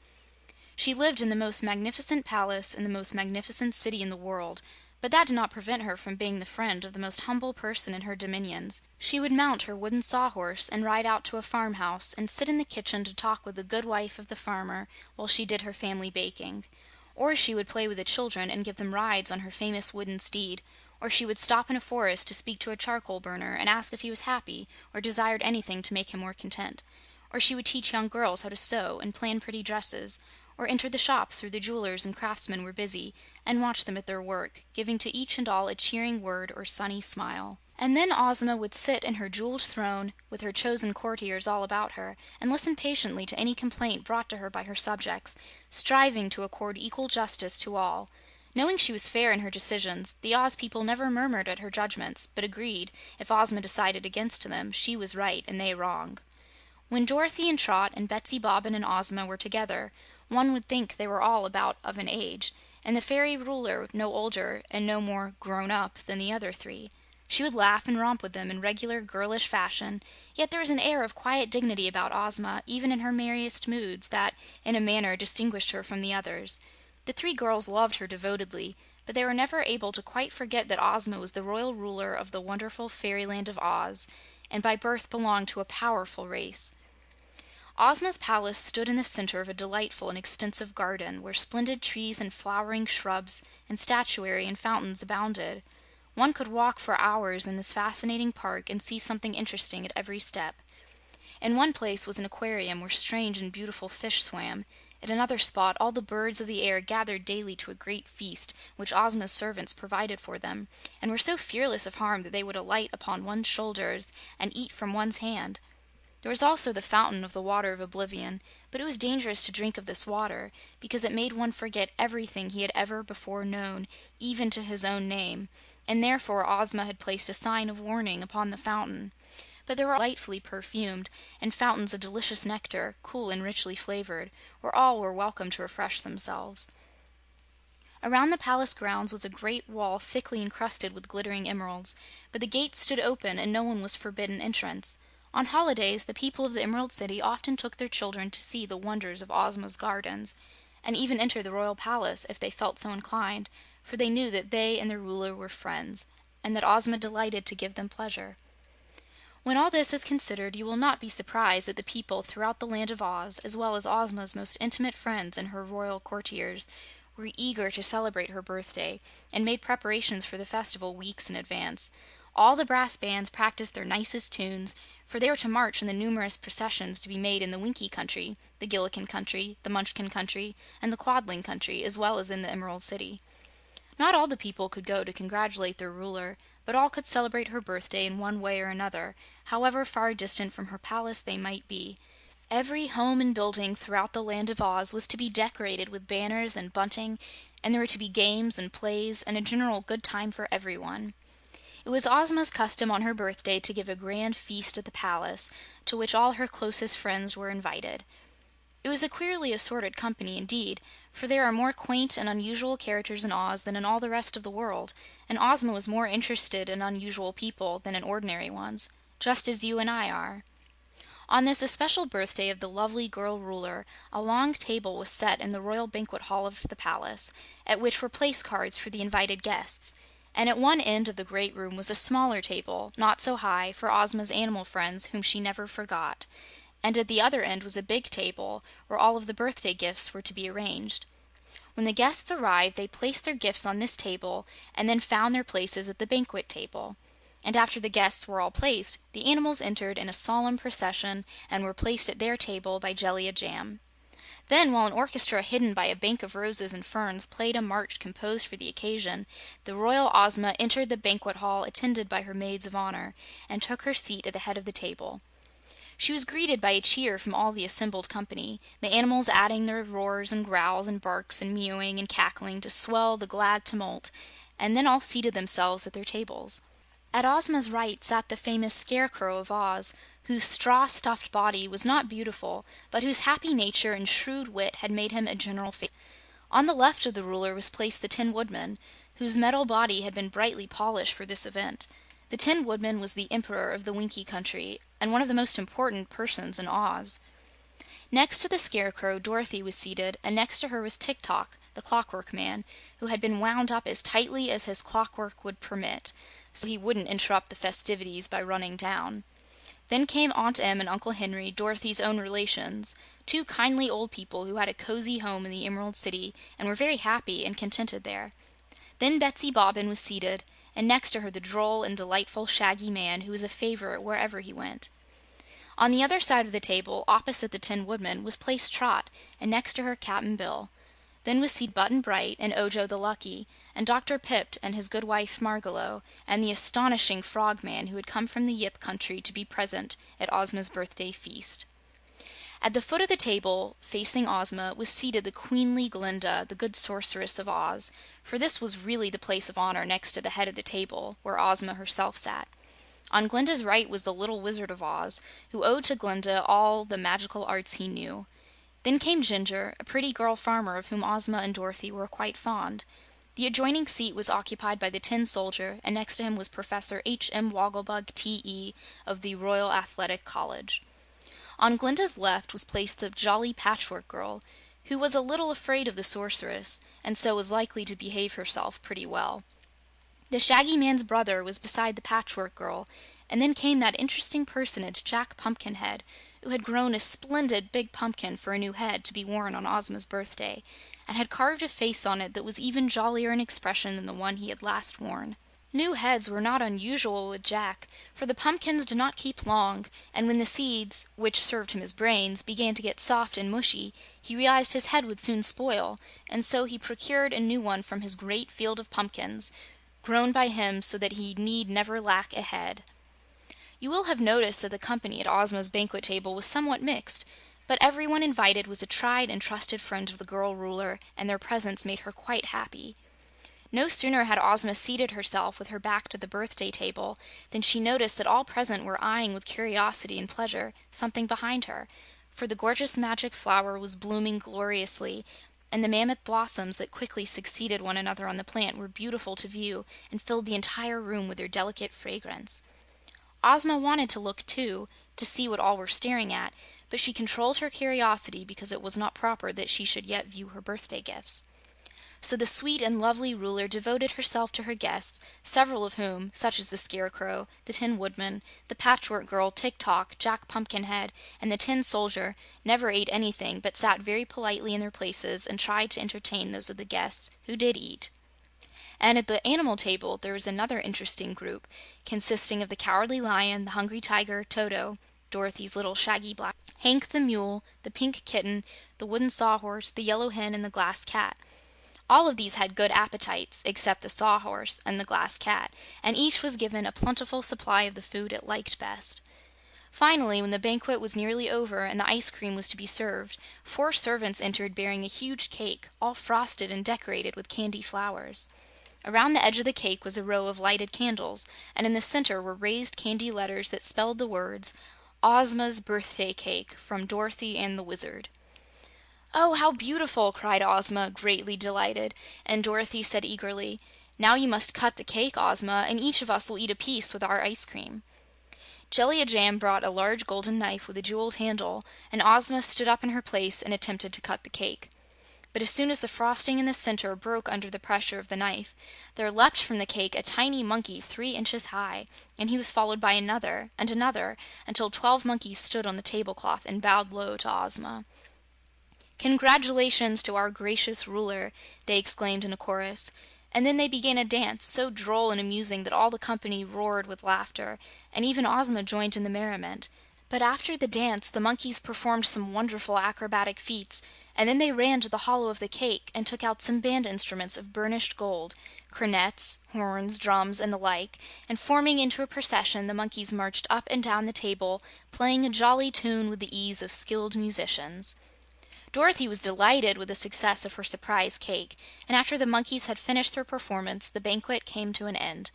She lived in the most magnificent palace in the most magnificent city in the world, but that did not prevent her from being the friend of the most humble person in her dominions. She would mount her wooden sawhorse and ride out to a farmhouse and sit in the kitchen to talk with the good wife of the farmer while she did her family baking. Or she would play with the children and give them rides on her famous wooden steed. Or she would stop in a forest to speak to a charcoal burner and ask if he was happy or desired anything to make him more content. Or she would teach young girls how to sew and plan pretty dresses, or enter the shops where the jewelers and craftsmen were busy, and watch them at their work, giving to each and all a cheering word or sunny smile. And then Ozma would sit in her jeweled throne, with her chosen courtiers all about her, and listen patiently to any complaint brought to her by her subjects, striving to accord equal justice to all. Knowing she was fair in her decisions, the Oz people never murmured at her judgments, but agreed, if Ozma decided against them, she was right and they wrong. When Dorothy and Trot and Betsy, Bobbin, and Ozma were together, one would think they were all about of an age, and the fairy ruler no older and no more grown up than the other three. She would laugh and romp with them in regular girlish fashion, yet there was an air of quiet dignity about Ozma, even in her merriest moods, that, in a manner, distinguished her from the others. The three girls loved her devotedly, but they were never able to quite forget that Ozma was the royal ruler of the wonderful fairyland of Oz, and by birth belonged to a powerful race. Ozma's palace stood in the center of a delightful and extensive garden, where splendid trees and flowering shrubs and statuary and fountains abounded. One could walk for hours in this fascinating park and see something interesting at every step. In one place was an aquarium where strange and beautiful fish swam. At another spot all the birds of the air gathered daily to a great feast, which Ozma's servants provided for them, and were so fearless of harm that they would alight upon one's shoulders and eat from one's hand. There was also the fountain of the water of Oblivion, but it was dangerous to drink of this water, because it made one forget everything he had ever before known, even to his own name, and therefore Ozma had placed a sign of warning upon the fountain. But there were delightfully perfumed, and fountains of delicious nectar, cool and richly flavored, where all were welcome to refresh themselves. Around the palace grounds was a great wall thickly encrusted with glittering emeralds, but the gates stood open and no one was forbidden entrance. On holidays, the people of the Emerald City often took their children to see the wonders of Ozma's gardens, and even enter the royal palace if they felt so inclined, for they knew that they and their ruler were friends, and that Ozma delighted to give them pleasure. When all this is considered, you will not be surprised that the people throughout the Land of Oz, as well as Ozma's most intimate friends and her royal courtiers, were eager to celebrate her birthday, and made preparations for the festival weeks in advance. All the brass bands practiced their nicest tunes, for they were to march in the numerous processions to be made in the Winkie Country, the Gillikin Country, the Munchkin Country, and the Quadling Country, as well as in the Emerald City. Not all the people could go to congratulate their ruler, but all could celebrate her birthday in one way or another, however far distant from her palace they might be. Every home and building throughout the Land of Oz was to be decorated with banners and bunting, and there were to be games and plays and a general good time for everyone. It was Ozma's custom on her birthday to give a grand feast at the palace, to which all her closest friends were invited. It was a queerly assorted company indeed, for there are more quaint and unusual characters in Oz than in all the rest of the world, and Ozma was more interested in unusual people than in ordinary ones, just as you and I are. On this especial birthday of the lovely girl ruler, a long table was set in the royal banquet hall of the palace, at which were place cards for the invited guests, and at one end of the great room was a smaller table, not so high, for Ozma's animal friends, whom she never forgot, and at the other end was a big table, where all of the birthday gifts were to be arranged. When the guests arrived, they placed their gifts on this table, and then found their places at the banquet table. And after the guests were all placed, the animals entered in a solemn procession and were placed at their table by Jellia Jam. Then, while an orchestra hidden by a bank of roses and ferns played a march composed for the occasion, the royal Ozma entered the banquet hall attended by her maids of honor, and took her seat at the head of the table. She was greeted by a cheer from all the assembled company, the animals adding their roars and growls and barks and mewing and cackling to swell the glad tumult, and then all seated themselves at their tables. At Ozma's right sat the famous Scarecrow of Oz, whose straw-stuffed body was not beautiful, but whose happy nature and shrewd wit had made him a general favorite. On the left of the ruler was placed the Tin Woodman, whose metal body had been brightly polished for this event. The Tin Woodman was the Emperor of the Winkie Country, and one of the most important persons in Oz. Next to the Scarecrow, Dorothy was seated, and next to her was Tik-Tok, the Clockwork Man, who had been wound up as tightly as his clockwork would permit, so he wouldn't interrupt the festivities by running down. Then came Aunt Em and Uncle Henry, Dorothy's own relations, two kindly old people who had a cozy home in the Emerald City and were very happy and contented there. Then Betsy Bobbin was seated, and next to her the droll and delightful Shaggy Man, who was a favorite wherever he went. On the other side of the table, opposite the Tin Woodman, was placed Trot, and next to her Cap'n Bill. Then was seated Button Bright and Ojo the Lucky, and Dr. Pipt and his good wife Margalo, and the astonishing Frogman who had come from the Yip Country to be present at Ozma's birthday feast. At the foot of the table, facing Ozma, was seated the queenly Glinda, the good sorceress of Oz, for this was really the place of honor next to the head of the table, where Ozma herself sat. On Glinda's right was the little Wizard of Oz, who owed to Glinda all the magical arts he knew. Then came Ginger, a pretty girl farmer of whom Ozma and Dorothy were quite fond. The adjoining seat was occupied by the Tin Soldier, and next to him was Professor H.M. Wogglebug, T.E., of the Royal Athletic College. On Glinda's left was placed the jolly Patchwork Girl, who was a little afraid of the sorceress, and so was likely to behave herself pretty well. The Shaggy Man's brother was beside the Patchwork Girl, and then came that interesting personage, Jack Pumpkinhead, who had grown a splendid big pumpkin for a new head to be worn on Ozma's birthday, and had carved a face on it that was even jollier in expression than the one he had last worn. New heads were not unusual with Jack, for the pumpkins did not keep long, and when the seeds, which served him as brains, began to get soft and mushy, he realized his head would soon spoil, and so he procured a new one from his great field of pumpkins, grown by him so that he need never lack a head. You will have noticed that the company at Ozma's banquet table was somewhat mixed, but everyone invited was a tried and trusted friend of the girl ruler, and their presence made her quite happy. No sooner had Ozma seated herself with her back to the birthday table than she noticed that all present were eyeing with curiosity and pleasure something behind her, for the gorgeous magic flower was blooming gloriously, and the mammoth blossoms that quickly succeeded one another on the plant were beautiful to view and filled the entire room with their delicate fragrance. Ozma wanted to look too, to see what all were staring at, but she controlled her curiosity because it was not proper that she should yet view her birthday gifts. So the sweet and lovely ruler devoted herself to her guests, several of whom, such as the Scarecrow, the Tin Woodman, the Patchwork Girl, Tik-Tok, Jack Pumpkinhead, and the Tin Soldier, never ate anything but sat very politely in their places and tried to entertain those of the guests who did eat. And at the animal table there was another interesting group, consisting of the Cowardly Lion, the Hungry Tiger, Toto, Dorothy's little shaggy black, Hank the Mule, the Pink Kitten, the Wooden Sawhorse, the Yellow Hen, and the Glass Cat. All of these had good appetites, except the Sawhorse and the Glass Cat, and each was given a plentiful supply of the food it liked best. Finally, when the banquet was nearly over and the ice cream was to be served, 4 servants entered bearing a huge cake, all frosted and decorated with candy flowers. Around the edge of the cake was a row of lighted candles, and in the center were raised candy letters that spelled the words, "Ozma's Birthday Cake, from Dorothy and the Wizard." "Oh, how beautiful!" cried Ozma, greatly delighted, and Dorothy said eagerly, "Now you must cut the cake, Ozma, and each of us will eat a piece with our ice cream." Jellia Jam brought a large golden knife with a jeweled handle, and Ozma stood up in her place and attempted to cut the cake. But as soon as the frosting in the center broke under the pressure of the knife, there leapt from the cake a tiny monkey 3 inches high, and he was followed by another and another, until 12 monkeys stood on the tablecloth and bowed low to Ozma. "Congratulations to our gracious ruler!" they exclaimed in a chorus, and then they began a dance so droll and amusing that all the company roared with laughter, and even Ozma joined in the merriment. But after the dance the monkeys performed some wonderful acrobatic feats, and then they ran to the hollow of the cake and took out some band instruments of burnished gold, cornets, horns, drums, and the like, and forming into a procession the monkeys marched up and down the table, playing a jolly tune with the ease of skilled musicians. Dorothy was delighted with the success of her surprise cake, and after the monkeys had finished their performance, the banquet came to an end.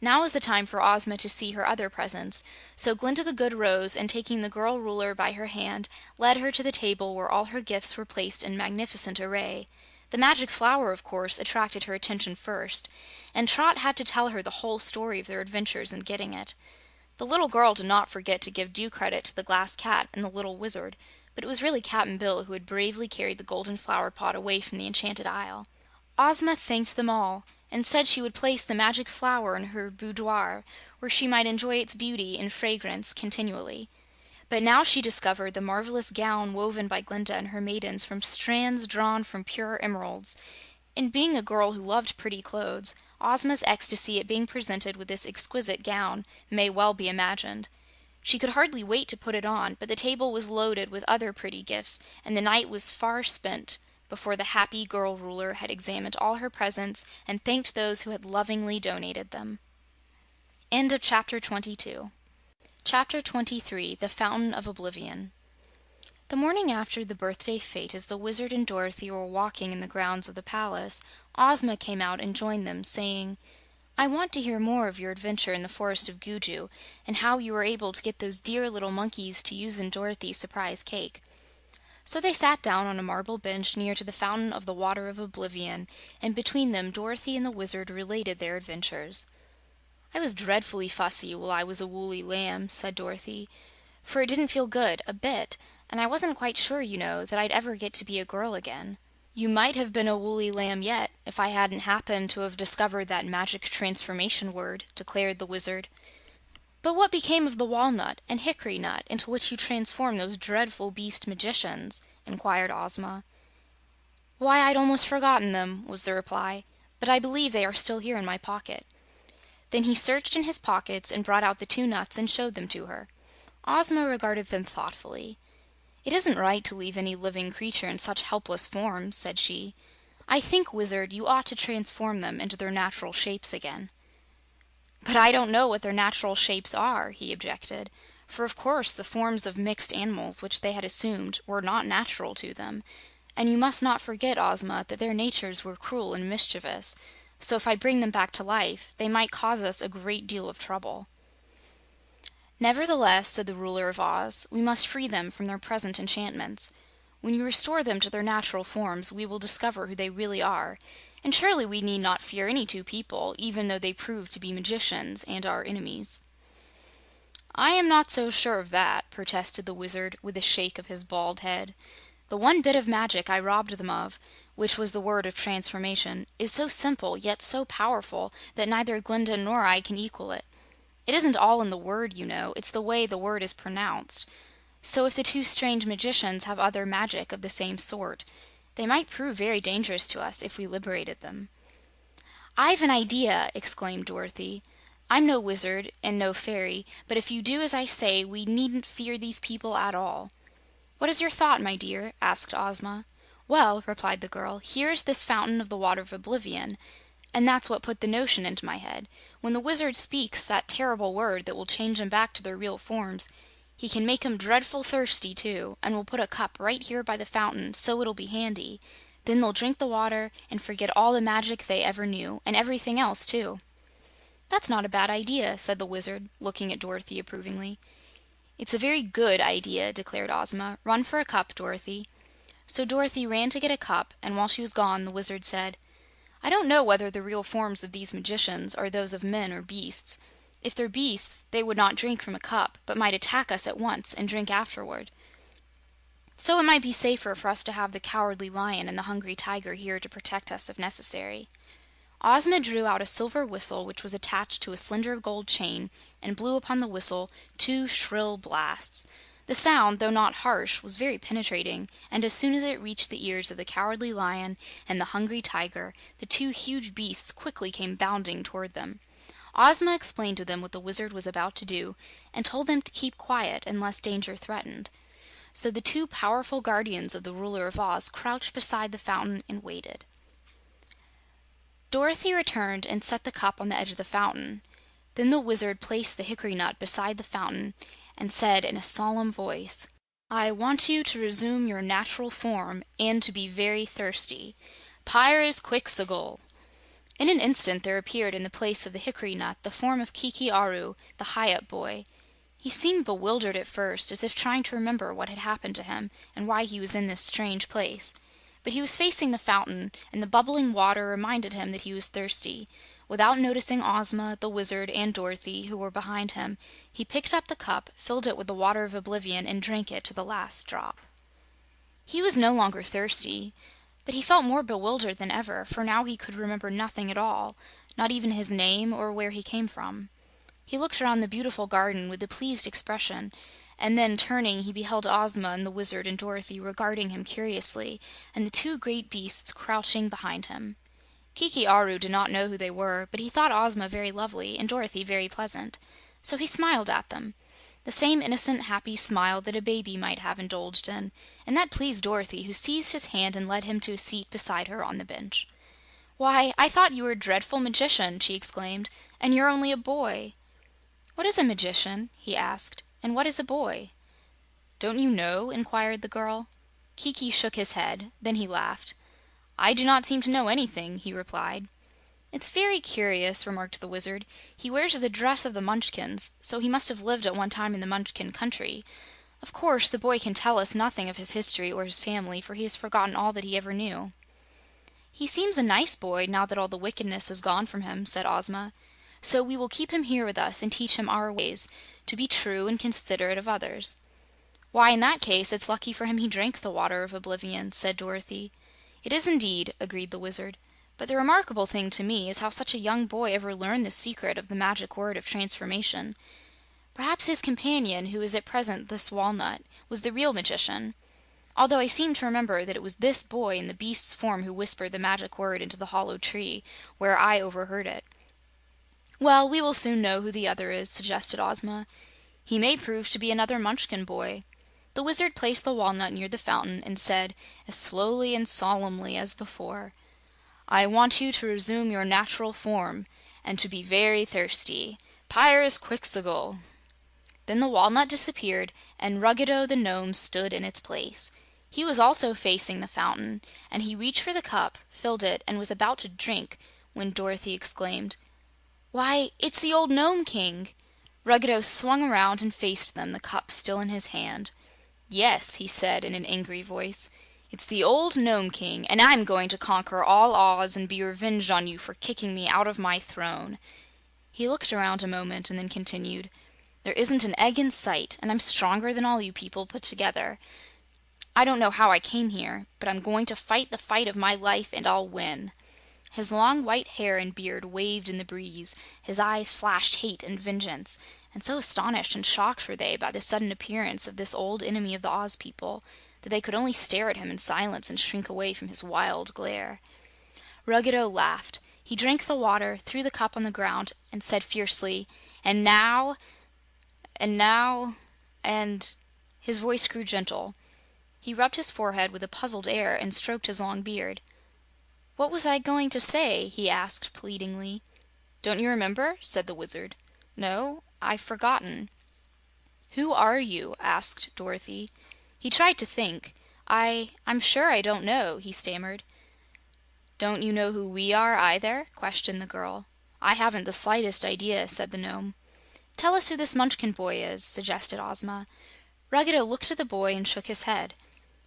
Now was the time for Ozma to see her other presents, so Glinda the Good rose and, taking the girl ruler by her hand, led her to the table where all her gifts were placed in magnificent array. The magic flower, of course, attracted her attention first, and Trot had to tell her the whole story of their adventures in getting it. The little girl did not forget to give due credit to the Glass Cat and the little Wizard, but it was really Cap'n Bill who had bravely carried the golden flower pot away from the Enchanted Isle. Ozma thanked them all, and said she would place the magic flower in her boudoir, where she might enjoy its beauty and fragrance continually. But now she discovered the marvelous gown woven by Glinda and her maidens from strands drawn from pure emeralds. And being a girl who loved pretty clothes, Ozma's ecstasy at being presented with this exquisite gown may well be imagined. She could hardly wait to put it on, but the table was loaded with other pretty gifts, and the night was far spent before the happy girl ruler had examined all her presents and thanked those who had lovingly donated them. End of Chapter 22. Chapter 23. The Fountain of Oblivion. The morning after the birthday fete, as the Wizard and Dorothy were walking in the grounds of the palace, Ozma came out and joined them, saying, "I want to hear more of your adventure in the Forest of Gugu, and how you were able to get those dear little monkeys to use in Dorothy's surprise cake." So they sat down on a marble bench near to the Fountain of the Water of Oblivion, and between them Dorothy and the Wizard related their adventures. "I was dreadfully fussy while I was a woolly lamb," said Dorothy, "for it didn't feel good, a bit, and I wasn't quite sure, you know, that I'd ever get to be a girl again." "You might have been a woolly lamb yet, if I hadn't happened to have discovered that magic transformation word," declared the Wizard. "But what became of the walnut and hickory nut into which you transformed those dreadful beast magicians?" inquired Ozma. "Why, I'd almost forgotten them," was the reply, "but I believe they are still here in my pocket." Then he searched in his pockets and brought out the 2 nuts and showed them to her. Ozma regarded them thoughtfully. "It isn't right to leave any living creature in such helpless forms," said she. "I think, Wizard, you ought to transform them into their natural shapes again." "But I don't know what their natural shapes are," he objected, for of course the forms of mixed animals which they had assumed were not natural to them, and you must not forget, Ozma, that their natures were cruel and mischievous, so if I bring them back to life, they might cause us a great deal of trouble. "Nevertheless," said the ruler of Oz, "we must free them from their present enchantments. When you restore them to their natural forms, we will discover who they really are. And surely we need not fear any two people, even though they prove to be magicians and our enemies." "I am not so sure of that," protested the Wizard, with a shake of his bald head. "The one bit of magic I robbed them of, which was the word of transformation, is so simple yet so powerful that neither Glinda nor I can equal it. It isn't all in the word, you know, it's the way the word is pronounced. So if the two strange magicians have other magic of the same sort, they might prove very dangerous to us if we liberated them." "I've an idea!" exclaimed Dorothy. "I'm no wizard and no fairy, but if you do as I say, we needn't fear these people at all." "What is your thought, my dear?" asked Ozma. "Well," replied the girl, "here is this fountain of the water of Oblivion, and that's what put the notion into my head. When the Wizard speaks that terrible word that will change 'em back to their real forms, he can make 'em dreadful thirsty, too, and we'll put a cup right here by the fountain, so it'll be handy. Then they'll drink the water and forget all the magic they ever knew, and everything else, too." "That's not a bad idea," said the Wizard, looking at Dorothy approvingly. "It's a very good idea," declared Ozma. "Run for a cup, Dorothy." So Dorothy ran to get a cup, and while she was gone, the Wizard said, "I don't know whether the real forms of these magicians are those of men or beasts. If they're beasts, they would not drink from a cup, but might attack us at once and drink afterward. So it might be safer for us to have the Cowardly Lion and the Hungry Tiger here to protect us if necessary." Ozma drew out a silver whistle which was attached to a slender gold chain and blew upon the whistle 2 shrill blasts. The sound, though not harsh, was very penetrating, and as soon as it reached the ears of the Cowardly Lion and the Hungry Tiger, the 2 huge beasts quickly came bounding toward them. Ozma explained to them what the Wizard was about to do, and told them to keep quiet unless danger threatened. So the 2 powerful guardians of the ruler of Oz crouched beside the fountain and waited. Dorothy returned and set the cup on the edge of the fountain. Then the Wizard placed the hickory nut beside the fountain and said in a solemn voice, "I want you to resume your natural form and to be very thirsty. Pyres Quixogle." In an instant there appeared in the place of the hickory nut the form of Kiki Aru, the Hyup boy. He seemed bewildered at first, as if trying to remember what had happened to him and why he was in this strange place. But he was facing the fountain, and the bubbling water reminded him that he was thirsty. Without noticing Ozma, the Wizard, and Dorothy, who were behind him, he picked up the cup, filled it with the water of Oblivion, and drank it to the last drop. He was no longer thirsty, but he felt more bewildered than ever, for now he could remember nothing at all, not even his name or where he came from. He looked around the beautiful garden with a pleased expression, and then, turning, he beheld Ozma and the Wizard and Dorothy regarding him curiously, and the 2 great beasts crouching behind him. Kiki Aru did not know who they were, but he thought Ozma very lovely and Dorothy very pleasant, so he smiled at them. The same innocent, happy smile that a baby might have indulged in, and that pleased Dorothy, who seized his hand and led him to a seat beside her on the bench. "Why, I thought you were a dreadful magician!" she exclaimed, "and you're only a boy." "What is a magician?" he asked. "And what is a boy?" "Don't you know?" inquired the girl. Kiki shook his head. Then he laughed. "I do not seem to know anything," he replied. "It's very curious," remarked the Wizard. "He wears the dress of the Munchkins, so he must have lived at one time in the Munchkin country. Of course, the boy can tell us nothing of his history or his family, for he has forgotten all that he ever knew." "He seems a nice boy, now that all the wickedness has gone from him," said Ozma. "So we will keep him here with us and teach him our ways, to be true and considerate of others." "Why, in that case, it's lucky for him he drank the water of Oblivion," said Dorothy. "It is indeed," agreed the Wizard. "But the remarkable thing to me is how such a young boy ever learned the secret of the magic word of transformation. Perhaps his companion, who is at present this walnut, was the real magician. Although I seem to remember that it was this boy in the beast's form who whispered the magic word into the hollow tree, where I overheard it." "Well, we will soon know who the other is," suggested Ozma. "He may prove to be another Munchkin boy." The Wizard placed the walnut near the fountain and said, as slowly and solemnly as before, "I want you to resume your natural form, and to be very thirsty. Pyres Quixogle." Then the walnut disappeared, and Ruggedo the Nome stood in its place. He was also facing the fountain, and he reached for the cup, filled it, and was about to drink when Dorothy exclaimed, "Why, it's the old Nome King!" Ruggedo swung around and faced them, the cup still in his hand. "Yes," he said in an angry voice. "It's the old Gnome King, and I'm going to conquer all Oz and be revenged on you for kicking me out of my throne." He looked around a moment and then continued, "There isn't an egg in sight, and I'm stronger than all you people put together. I don't know how I came here, but I'm going to fight the fight of my life, and I'll win." His long white hair and beard waved in the breeze, his eyes flashed hate and vengeance, and so astonished and shocked were they by the sudden appearance of this old enemy of the Oz people that they could only stare at him in silence and shrink away from his wild glare. Ruggedo laughed. He drank the water, threw the cup on the ground, and said fiercely, "And now, and his voice grew gentle. He rubbed his forehead with a puzzled air and stroked his long beard. "What was I going to say?" he asked pleadingly. "Don't you remember?" said the Wizard. "No, I've forgotten." "Who are you?" asked Dorothy. He tried to think. I'm sure I don't know," he stammered. "Don't you know who we are, either?" questioned the girl. "I haven't the slightest idea," said the gnome. "Tell us who this Munchkin boy is," suggested Ozma. Ruggedo looked at the boy and shook his head.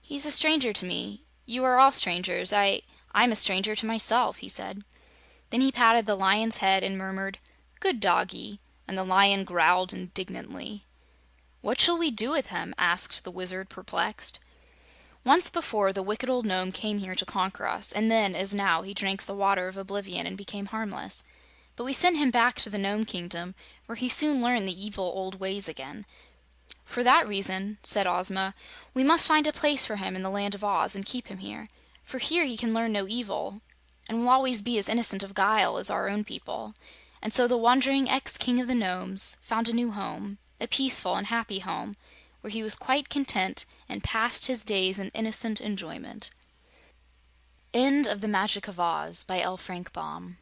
"He's a stranger to me. You are all strangers. I'm a stranger to myself," he said. Then he patted the lion's head and murmured, "Good doggy," and the lion growled indignantly. "What shall we do with him?" asked the Wizard, perplexed. "Once before, the wicked old gnome came here to conquer us, and then, as now, he drank the water of Oblivion and became harmless. But we sent him back to the Gnome Kingdom, where he soon learned the evil old ways again. For that reason," said Ozma, "we must find a place for him in the Land of Oz and keep him here. For here he can learn no evil, and will always be as innocent of guile as our own people." And so the wandering ex-King of the Gnomes found a new home, a peaceful and happy home, where he was quite content and passed his days in innocent enjoyment. End of The Magic of Oz by L. Frank Baum.